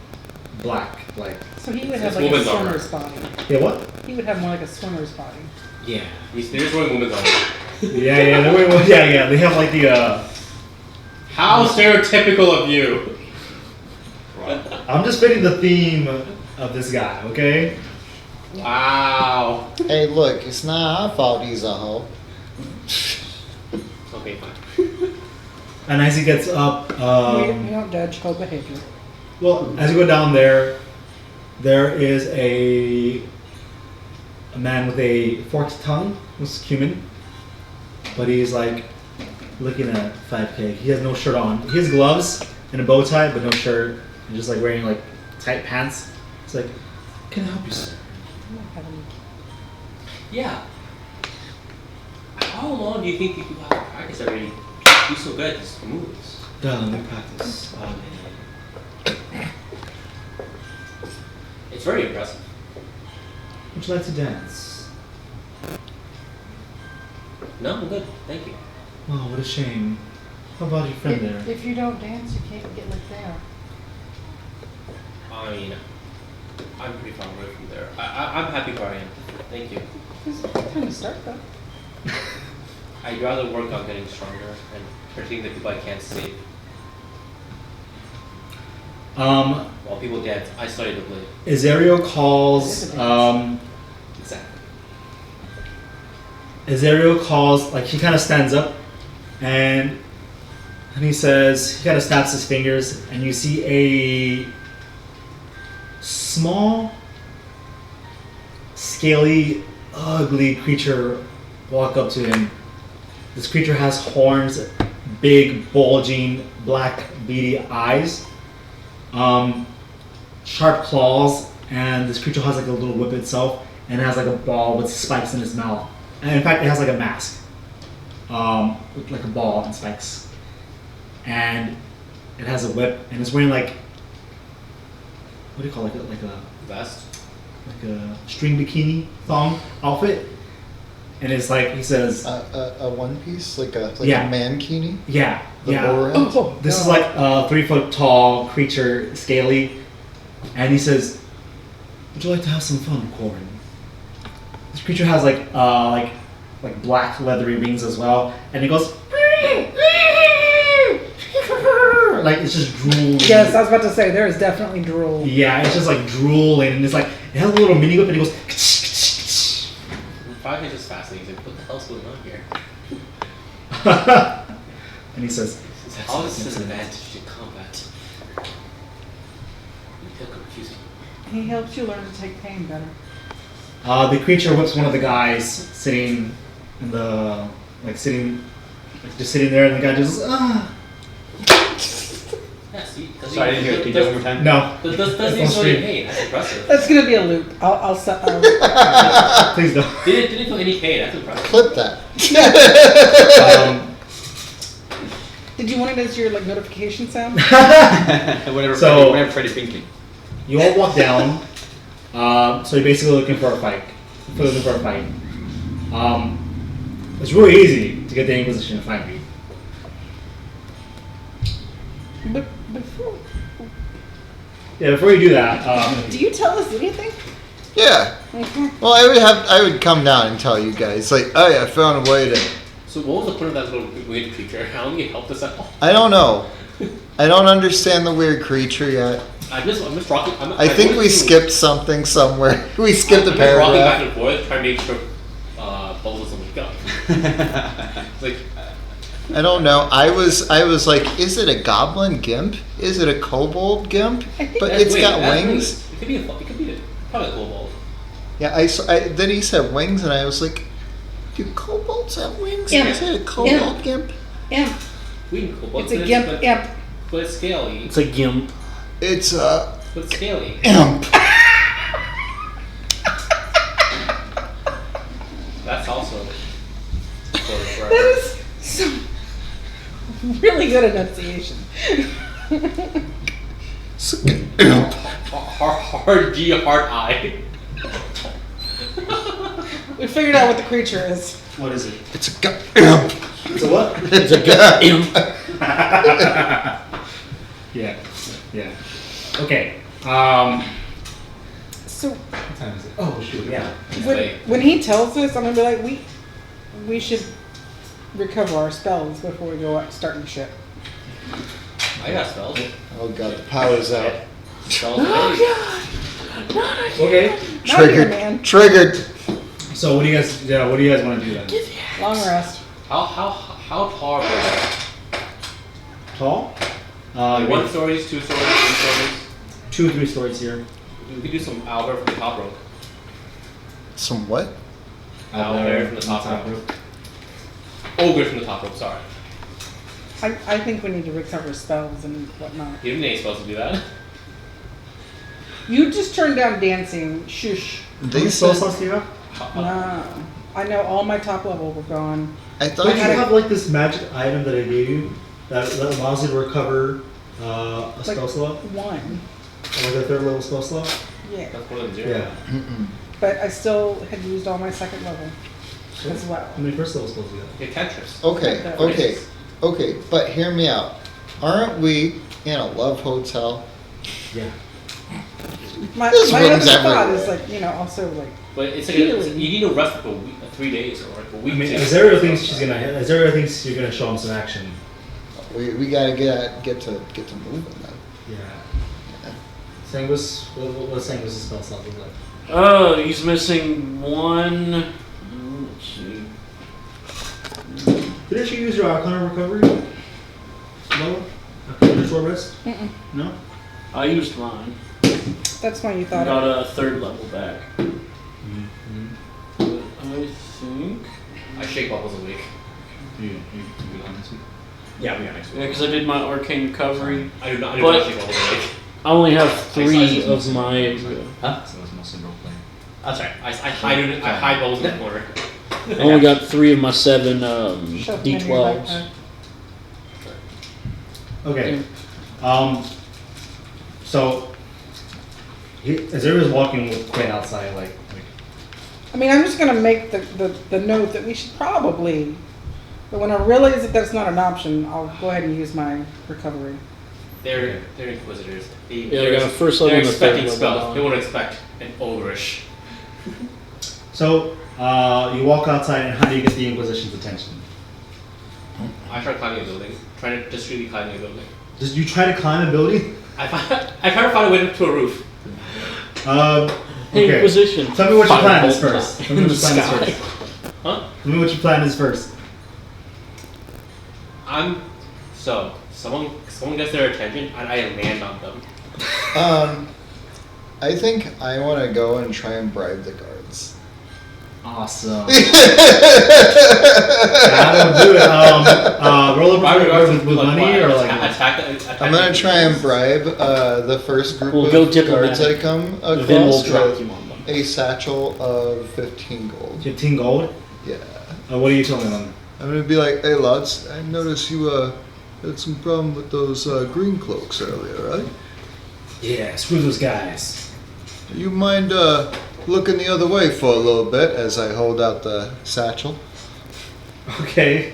black like
So he would have
It's
like a
woman's armor.
swimmer's body.
Yeah, what?
He would have more like a swimmer's body.
Yeah.
They're just wearing women's armor.
Yeah. Yeah. They have like the.
How stereotypical of you!
I'm just fitting the theme of this guy. Okay.
Wow.
Hey, look, it's not our fault he's a hoe.
Okay, fine.
And as he gets up,
we don't judge hoe behavior.
well, as you go down there is a man with a forked tongue, who's human, but he's like looking at 5K. He has no shirt on. He has gloves and a bow tie, but no shirt. And just like wearing like tight pants. It's like, can I help you, sir?
Yeah. How long do you think you have to practice already? Be so good at these moves.
Let me practice.
It's very impressive.
Would you like to dance?
No, I'm good. Thank you.
Oh, what a shame. How about your friend there?
If you don't dance, you can't get like there.
I mean, I'm pretty far away from there. I'm happy where I am. Thank you.
It's a good time to start though.
I'd rather work on getting stronger and protecting the people I can't save. While people dance, I study to play.
Azario calls,
Exactly.
like he kind of stands up and he says, he kind of snaps his fingers and you see a small, scaly, ugly creature walk up to him. This creature has horns, big, bulging, black, beady eyes, sharp claws, and this creature has like a little whip itself and it has like a ball with spikes in its mouth. And in fact, it has like a mask, with like a ball and spikes. And it has a whip and it's wearing like, what do you call it? Like a
Vest?
like a string bikini thong outfit. And it's like, he says,
A one piece, like a
Yeah.
mankini.
yeah,
The
yeah.
overhand?
This is like a 3 foot tall creature, scaly, and he says, "Would you like to have some fun, Corin?" This creature has like black leathery wings as well, and he goes, like it's just drooling.
Yes, I was about to say there is definitely drool.
Yeah, it's just like drooling, and it's like it has a little mini whip, and he goes.
Five is just fascinating. He's like, what the hell's going on here?
And he says,
How is this an advantage in combat? You feel confusing.
He helps you learn to take pain better.
the creature whips one of the guys sitting in the just sitting there, and the guy just
Yeah, see?
Sorry, I didn't hear it. Can you do it one more time?
no.
Doesn't
That's
even
on
show any
stream.
pain. That's impressive.
That's gonna be a loop. I'll set.
Please don't.
Didn't feel any pain. That's impressive.
Clip that.
Did you want it as your like notification sound?
whenever
So-
Freddy's thinking.
You all walk down. So you're basically looking for a fight. It's really easy to get the Inquisition to find you.
But before,
Yeah, before you do that,
do you tell us anything?
Yeah.
Okay.
Well, I would come down and tell you guys, like, oh yeah, I found a way to.
So what was the point of that little weird creature? How did he help us at all?
I don't know. I don't understand the weird creature yet.
I'm just rocking.
I think we skipped something somewhere. We skipped a
I'm just rocking back
paragraph.
and forth, trying to make sure Bubbles doesn't wake up. It's like,
I don't know. I was like, is it a goblin gimp? Is it a kobold gimp? But it's
wait,
got
that's
wings.
It could be probably a kobold.
Yeah, then he said wings, and I was like, do kobolds have wings?
Imp.
Is it a kobold gimp?
Imp.
We can kobold.
It's a gimp. Imp.
But it's scaly.
It's a gimp.
It's a
But it's scaly.
imp.
That's also.
That is some really good enunciation.
It's an imp.
Hard G, hard I.
We figured out what the creature is.
what is it?
It's a imp.
It's a what?
It's a imp.
Yeah. Okay.
So
What time is it? Oh shoot, yeah.
when he tells us, I'm gonna be like, we should recover our spells before we go out starting shit.
I got spells.
Oh god, the power's out.
Spells away.
Okay.
Not here,
Triggered.
man.
Triggered.
So what do you guys want to do then?
Long rest.
How tall are they?
Tall?
Like 1 stories, 2 stories, 3 stories.
2 or 3 stories here.
We could do some owlbear from the top rope.
Some what?
Owlbear from the top rope. Ogre from the top rope, sorry.
I think we need to recover spells and whatnot.
You didn't need any spells to do that.
You just turned down dancing. Shush.
How
They
many spell
said,
slots do you have?
No. I know all my top level were gone.
I thought
Don't you
you
have like this magic item that I gave you that allows you to recover a
Like-
spell slot?
One.
Like a 3rd level spell slot?
Yeah.
That's more than 0.
Yeah.
Mm-mm.
But I still had used all my 2nd level as well.
How many 1st level spells do you have?
Get Tetris.
Okay, but hear me out. Aren't we in a love hotel?
Yeah.
My
This
other
room's
thought
everywhere.
is like, also like,
But it's like
Healing.
you need to rest for a week, 3 days or like a week.
I mean,
to-
Azaria thinks you're gonna show him some action.
We gotta get to moving then.
Yeah. Sanguis, what's Sanguis' spell slot look like?
Oh, he's missing 1. Let's see.
Didn't you use your Arcana recovery? No? After your short rest?
mm-mm.
No?
I used mine.
That's why you thought
Got
of
a 3rd level back.
Mm-hmm.
But I think.
I shake bubbles a week.
You be on this week?
Yeah, we got next
Yeah,
week.
because I did my arcane recovery.
I do not
But-
shake bubbles a week.
I only have
Exercise
3
is
of my.
Huh?
So it's mostly role playing.
That's right. I hide bubbles in the corner.
I only got 3 of my 7
shove them in your
D12s.
backpack.
Okay. So Azuria's walking with Quinn outside, like
I mean, I'm just gonna make the note that we should probably, but when I realize that that's not an option, I'll go ahead and use my recovery.
They're inquisitors.
Yeah, I got a first level
They're
and a
expecting
3rd level
spells.
down.
They won't expect an ogreish.
so. You walk outside, and how do you get the Inquisition's attention?
I tried climbing a building. Trying to discreetly climb a building.
Did you try to climb a building?
I try to find a way up to a roof.
Hey,
Okay.
Inquisition.
Tell me what your plan is
Firebolt
first. Tell
in
me
the
what your plan is
sky.
first.
Huh?
Tell me what your plan is first.
Someone gets their attention and I land on them.
I think I want to go and try and bribe the guards.
Awesome. That'll do it. Roll up with money or like.
attack
I'm gonna try and bribe the first group
We'll
of
go
guards
diplomatic.
that come
Then we'll
across
drop
with
you on them.
a satchel of 15 gold.
15 gold.
Yeah.
What are you telling them?
I'm gonna be like, hey lads, I noticed you had some problem with those green cloaks earlier, right?
Yeah, screw those guys.
You mind looking the other way for a little bit as I hold out the satchel?
Okay.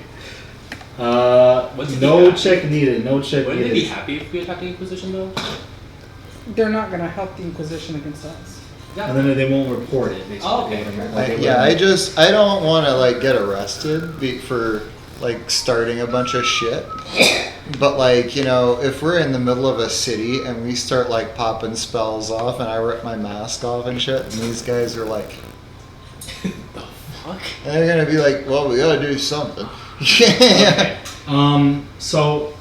What's the
No
feedback?
check needed. No check
Wouldn't they be
needed.
happy if we attacked the Inquisition though?
They're not gonna help the Inquisition against us.
And then they won't report it. Basically.
Oh, okay.
I don't want to like get arrested for like starting a bunch of shit. But like, if we're in the middle of a city and we start like popping spells off and I rip my mask off and shit, and these guys are like,
The fuck?
and they're gonna be like, well, we gotta do something.
Okay.
So,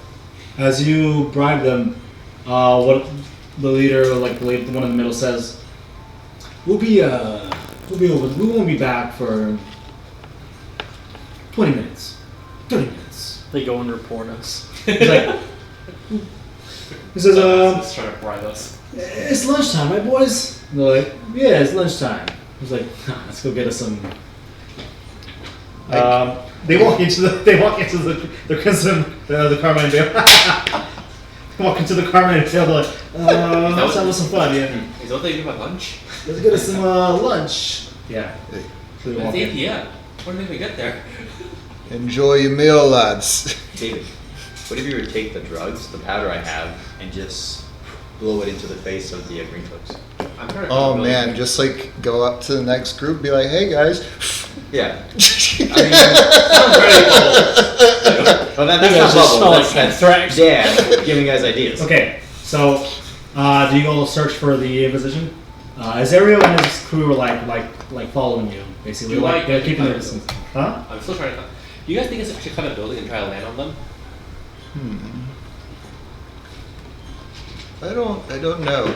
as you bribe them, what the leader, like the one in the middle, says, we'll be over. We won't be back for 20 minutes, 30 minutes.
They go and report us.
He's like, he says,
Let's try to bribe us.
it's lunchtime, right, boys? And they're like, yeah, it's lunchtime. He's like, let's go get us some. They walk into the Carmine Vale. They walk into the Carmine Vale. They're like, let's have some fun. Yeah,
Is that what they do at lunch?
let's get us some lunch. Yeah. So they
It's
walk
8
in.
p.m. When did we get there?
Enjoy your meal, lads.
David, what if you were to take the drugs, the powder I have, and just blow it into the face of the green folks?
I'm trying to
Oh
build
man,
it.
just like go up to the next group, be like, "Hey guys."
Yeah. Well, that's
You guys
not
just
bubble.
smell
That's,
like
that's
anthrax.
Dan giving guys ideas.
Okay, so do you go search for the Inquisition? Is Ariel and his crew like following you basically?
Do you
Like
like-
they're keeping their distance? Huh?
I'm still trying to. Do you guys think I should climb a building and try to land on them?
I don't know.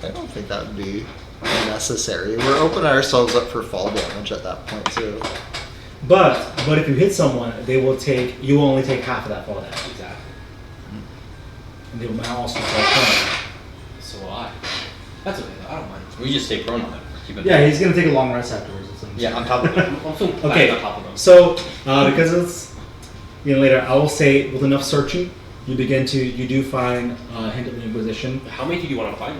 I don't think that would be necessary. We're opening ourselves up for fall damage at that point too.
But if you hit someone, you will only take half of that fall damage.
Exactly.
And they will now also fall prone.
So will I. That's okay though. I don't mind.
We just stay prone on them. Keep it
Yeah, he's gonna take a long rest afterwards. Or something.
Yeah, on top of them.
I'm still
Okay.
on top of them.
So because it's later, I will say with enough searching, you do find a hint of the Inquisition.
How many do you want to find?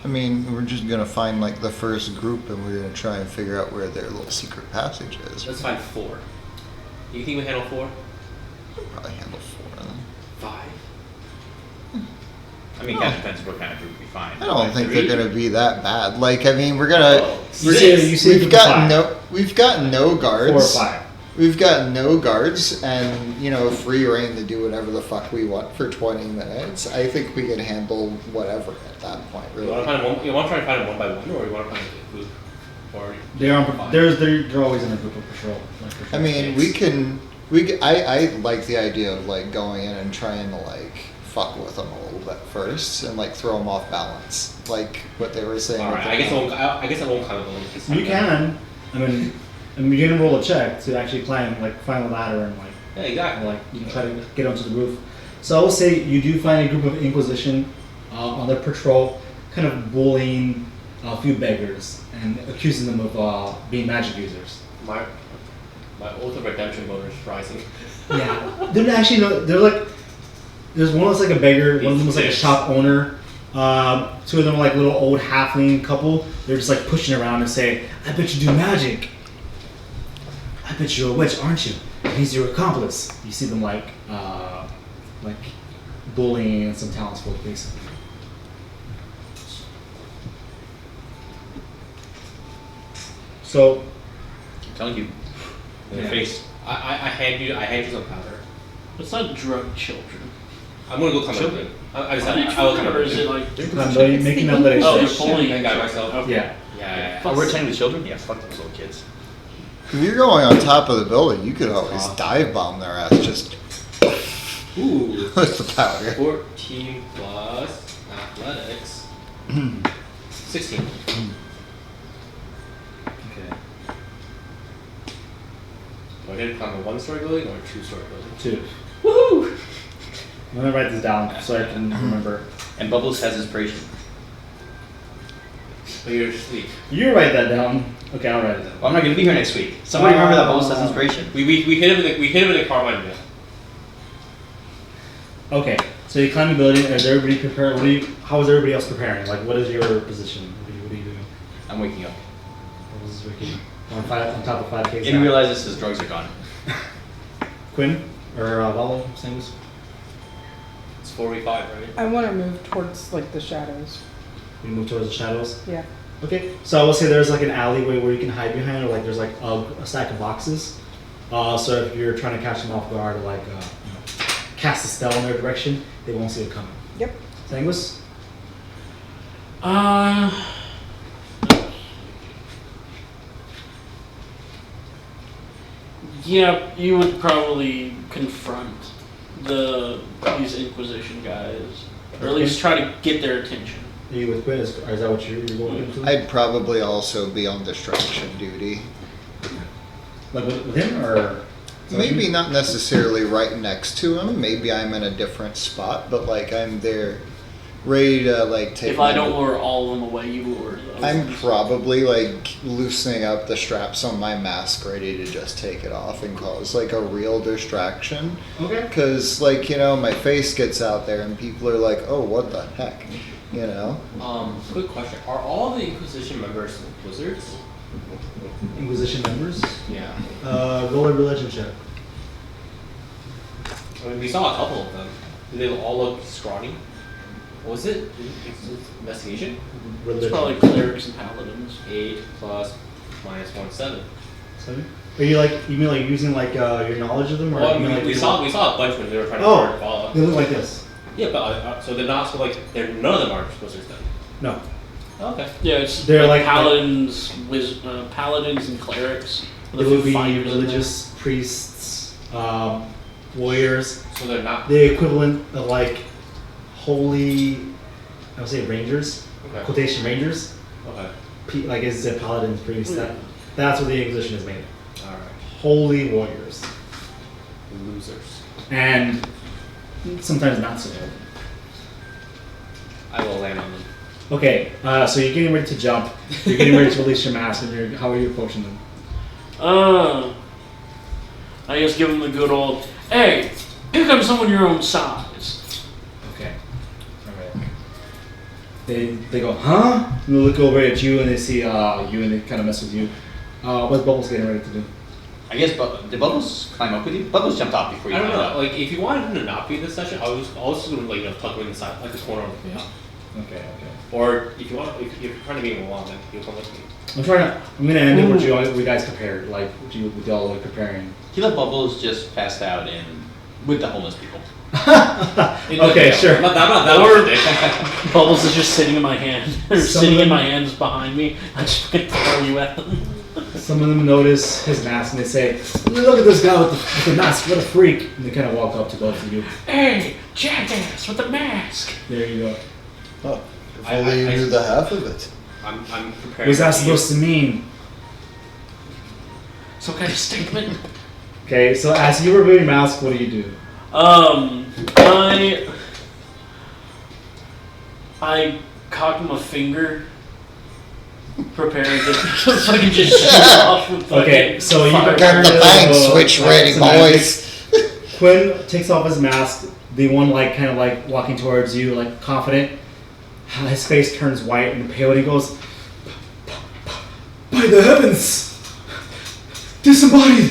I mean, we're just gonna find like the first group, and we're gonna try and figure out where their little secret passage is.
Let's find 4. You think we handle 4?
We'll probably handle 4 of them.
5.
I mean, kind of depends what kind of group we find.
I don't think
3?
they're gonna be that bad. Like, I mean, we're gonna.
Oh,
You see
We've got no guards.
4 or 5.
We've got no guards, and free reign to do whatever the fuck we want for 20 minutes. I think we could handle whatever at that point.
You
Really.
want to find one? You want to try to find them one by one, or you want to find a group? Or
They're always in a group of patrol.
I mean, we can. I like the idea of like going in and trying to like fuck with them a little bit first and like throw them off balance, like what they were saying.
all
with
right,
the
I guess I
mount.
won't. I guess I won't climb the building. this time.
You can. I mean, you can roll a check to actually climb, like find a ladder and like.
Yeah, exactly.
Like you can try to get onto the roof. So I will say you do find a group of Inquisition on their patrol, kind of bullying a few beggars and accusing them of being magic users.
My oath of redemption voter is rising.
Yeah, they're actually they're like there's one that's like a beggar, one of them was like a shop owner. 2 of them are like little old halfling couple. They're just like pushing around and say, "I bet you do magic. I bet you're a witch, aren't you? And he's your accomplice." You see them like bullying some townsfolk, basically. So,
I'm telling you. In the
Yeah.
face.
I hand you some powder.
It's not drug children.
I'm gonna go climb a building. I just I will climb a
Or is it
building.
like?
I'm making up that I
Oh, you're
should.
pulling.
I got myself.
Okay.
Yeah.
Yeah.
Oh, we're attending the children? Yeah, fuck those little kids.
If you're going on top of the building, you could always dive bomb their ass just
Ooh.
with the powder.
14 plus athletics. 16.
Okay.
Do I get to climb a 1-story building or a 2-story building?
2.
Woohoo!
I'm gonna write this down so I can remember.
And Bubbles has inspiration.
But you're asleep.
You write that down. Okay, I'll write it down.
Well, I'm not going to be here next week. Somebody remember that Bubbles has inspiration?
We hit him in the Carmine Mill.
Okay, so you climb the building. Is everybody prepared? How is everybody else preparing? Like, what is your position? What are you doing?
I'm waking up.
What is Ricky? On top of 5K.
Didn't realize this is drugs are gone.
Quinn or Valo, things.
It's 4v5, right?
I want to move towards like the shadows.
We move towards the shadows.
Yeah.
Okay, so I will say there's like an alleyway where you can hide behind, or like there's like a stack of boxes. So if you're trying to catch them off guard, or like cast a spell in their direction, they won't see it coming.
Yep.
Sanguis?
Yeah, you would probably confront these Inquisition guys, or at least try to get their attention.
Are you with Quinn? Or is that what you're going into?
I'd probably also be on distraction duty.
Like with him, or
Maybe not necessarily right next to him. Maybe I'm in a different spot, but like I'm there, ready to like take.
If I don't lure all of them away, you lure those.
I'm probably like loosening up the straps on my mask, ready to just take it off and cause like a real distraction.
Okay.
Because like my face gets out there and people are like, "Oh, what the heck,"
Quick question. Are all the Inquisition members wizards?
Inquisition members.
Yeah.
Roll a religion check.
I mean, we saw a couple of them. Do they all look scrawny? What was it? Investigation?
It's probably clerics and paladins.
8 plus minus 1, 7.
So, are you like you mean like using like your knowledge of them, or
Well,
you mean, like
we saw a bunch when they were trying to
Oh.
follow.
they look like this?
Yeah, but so they're not so like none of them are wizards then.
No,
Okay.
Yeah, it's
They're like-
paladins, paladins and clerics.
they
with a
would
few
be
fighters in there.
religious priests, warriors,
So they're not.
the equivalent of like holy. I would say rangers,
Okay.
quotation rangers.
Okay.
Like it's a paladin priest. That's what the Inquisition is made of.
All right.
Holy warriors,
Losers.
and sometimes not so.
I will land on them.
Okay, so you're getting ready to jump. You're getting ready to release your mask, and how are you approaching them?
I just give them the good old, hey, here comes someone your own size.
Okay. Alright. They go, huh? And they look over at you and they see you and they kind of mess with you. What's Bubbles getting ready to do?
I guess, did Bubbles climb up with you? Bubbles jumped off before you
I don't
climbed
know.
up.
Like, if you wanted him to not be in this session, I was just gonna like tuck him inside, like the corner of the yeah.
Okay, okay.
Or if you want, if you're trying to be along, then he'll come with me.
I'm gonna end it with you guys compared, like with y'all like comparing.
He let Bubbles just passed out with the homeless people.
Okay, sure.
I'm not that
Or-
much of a dick.
Bubbles is just sitting in my hand, or
Some
sitting
of
in
them-
my hands behind me. I just fucking throw you at them.
Some of them notice his mask and they say, look at this guy with the mask, what a freak. And they kind of walk up to both of you.
Hey, jackass with the mask.
There you go.
Oh, if
I-
only you
I-
knew the half of it.
I'm prepared.
What's that supposed to mean?
Some kind of statement.
Okay, so as you remove your mask, what do you do?
I cock my finger, preparing to fucking just shoot off with fucking
Okay, so you
fire.
Got the bang switch ready,
semantics.
boys.
Quinn takes off his mask, the one like kind of like walking towards you, like confident. His face turns white and pale and he goes, by the heavens! Disembodied!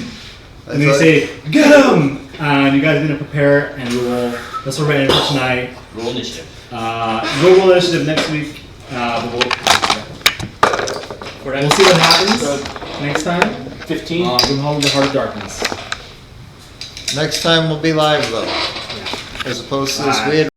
And they say, get him! And you guys are gonna prepare and we will, that's what we're ending for tonight.
Roll initiative.
Roll initiative next week. We'll see what happens next time.
15.
Grimhall of the Heart of Darkness.
Next time we'll be live though, as opposed to this
Bye.
weird